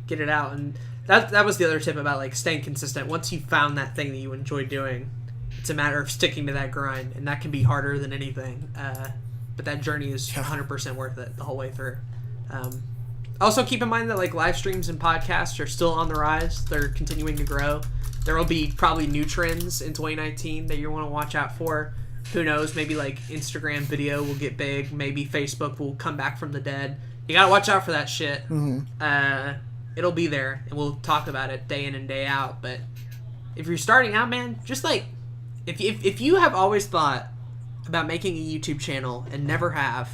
get it out. And that was the other tip about, like, staying consistent. Once you found that thing that you enjoy doing, it's a matter of sticking to that grind, and that can be harder than anything. But that journey is 100% worth it the whole way through. Also, keep in mind that, like, live streams and podcasts are still on the rise. They're continuing to grow. There will be probably new trends in 2019 that you want to watch out for. Who knows? Maybe, like, Instagram video will get big. Maybe Facebook will come back from the dead. You gotta watch out for that shit. Mm-hmm. It'll be there, and we'll talk about it day in and day out. But if you're starting out, man, just, like, if you have always thought about making a YouTube channel and never have,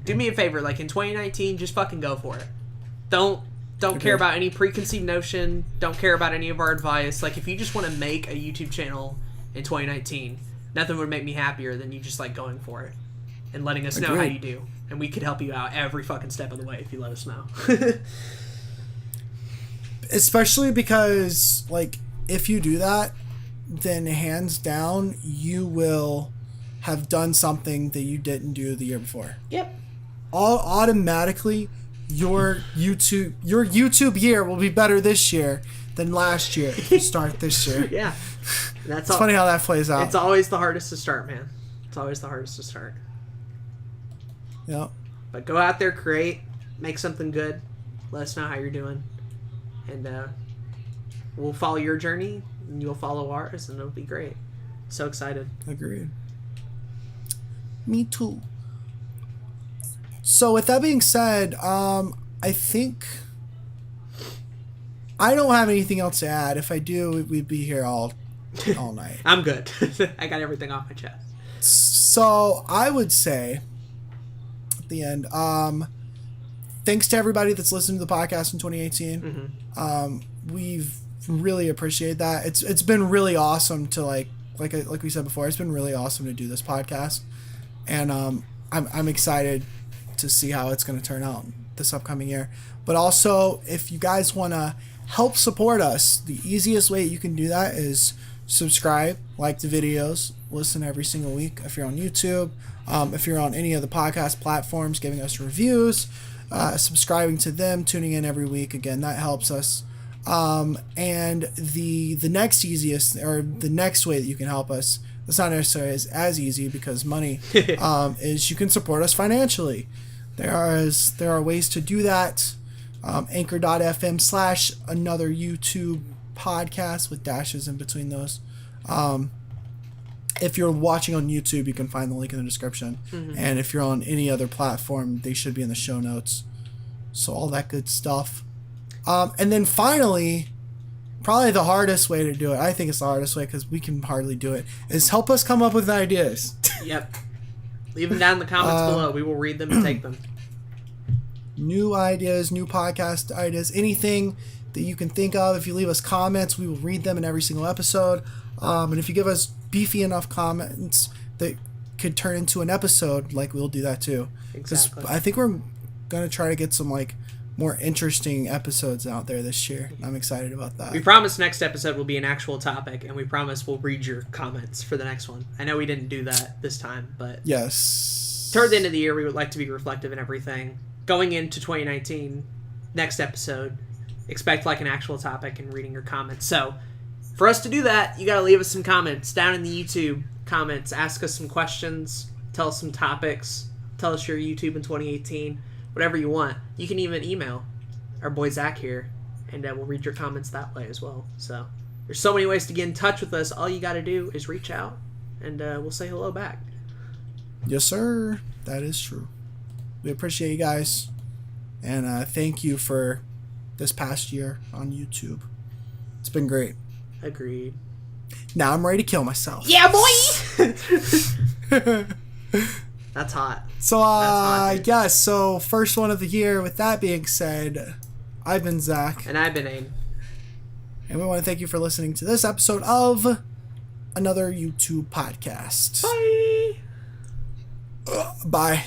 do me a favor, like, in 2019, just fucking go for it. Don't care about any preconceived notion. Don't care about any of our advice. Like, if you just want to make a YouTube channel in 2019, nothing would make me happier than you just, like, going for it and letting us know how you do. And we could help you out every fucking step of the way if you let us know. Especially because, like, if you do that, then hands down, you will have done something that you didn't do the year before. Yep. Automatically, your YouTube year will be better this year than last year if you start this year. Yeah. It's funny how that plays out. It's always the hardest to start, man. It's always the hardest to start. Yep. But go out there, create, make something good. Let us know how you're doing. And we'll follow your journey, and you'll follow ours, and it'll be great. So excited. Agreed. Me too. So with that being said, I think I don't have anything else to add. If I do, we'd be here all night. I'm good. I got everything off my chest. So I would say at the end, thanks to everybody that's listened to the podcast in 2018. Mm-hmm. We've really appreciated that. It's been really awesome to like we said before. It's been really awesome to do this podcast, and I'm excited to see how it's going to turn out this upcoming year. But also, if you guys want to help support us, the easiest way you can do that is subscribe, like the videos, listen every single week. If you're on YouTube, if you're on any of the podcast platforms, giving us reviews, subscribing to them, tuning in every week. Again, that helps us. And the next easiest, or the next way that you can help us, it's not necessarily as easy because money, is you can support us financially. There are ways to do that. Anchor.fm/another YouTube podcast with dashes in between those. If you're watching on YouTube, you can find the link in the description. Mm-hmm. And if you're on any other platform, they should be in the show notes. So all that good stuff. And then finally, probably the hardest way to do it, I think it's the hardest way because we can hardly do it, is help us come up with ideas. Yep. Leave them down in the comments below. We will read them and take them. New ideas, new podcast ideas, anything that you can think of. If you leave us comments, we will read them in every single episode. And if you give us beefy enough comments that could turn into an episode, like, we'll do that too. Exactly. I think we're going to try to get some, like, more interesting episodes out there this year. I'm excited about that. We promise next episode will be an actual topic, and we promise we'll read your comments for the next one. I know we didn't do that this time, but yes, toward the end of the year, we would like to be reflective and everything. Going into 2019, next episode, expect like an actual topic and reading your comments. So for us to do that, you got to leave us some comments down in the YouTube comments. Ask us some questions. Tell us some topics. Tell us your YouTube in 2018. Whatever you want. You can even email our boy Zach here, and we'll read your comments that way as well. So there's so many ways to get in touch with us. All you got to do is reach out, and we'll say hello back. Yes, sir. That is true. We appreciate you guys, and thank you for this past year on YouTube. It's been great. Agreed. Now I'm ready to kill myself. Yeah, boy! That's hot. So, yeah, so first one of the year. With that being said, I've been Zach. And I've been Aden. And we want to thank you for listening to this episode of another YouTube podcast. Bye. Bye.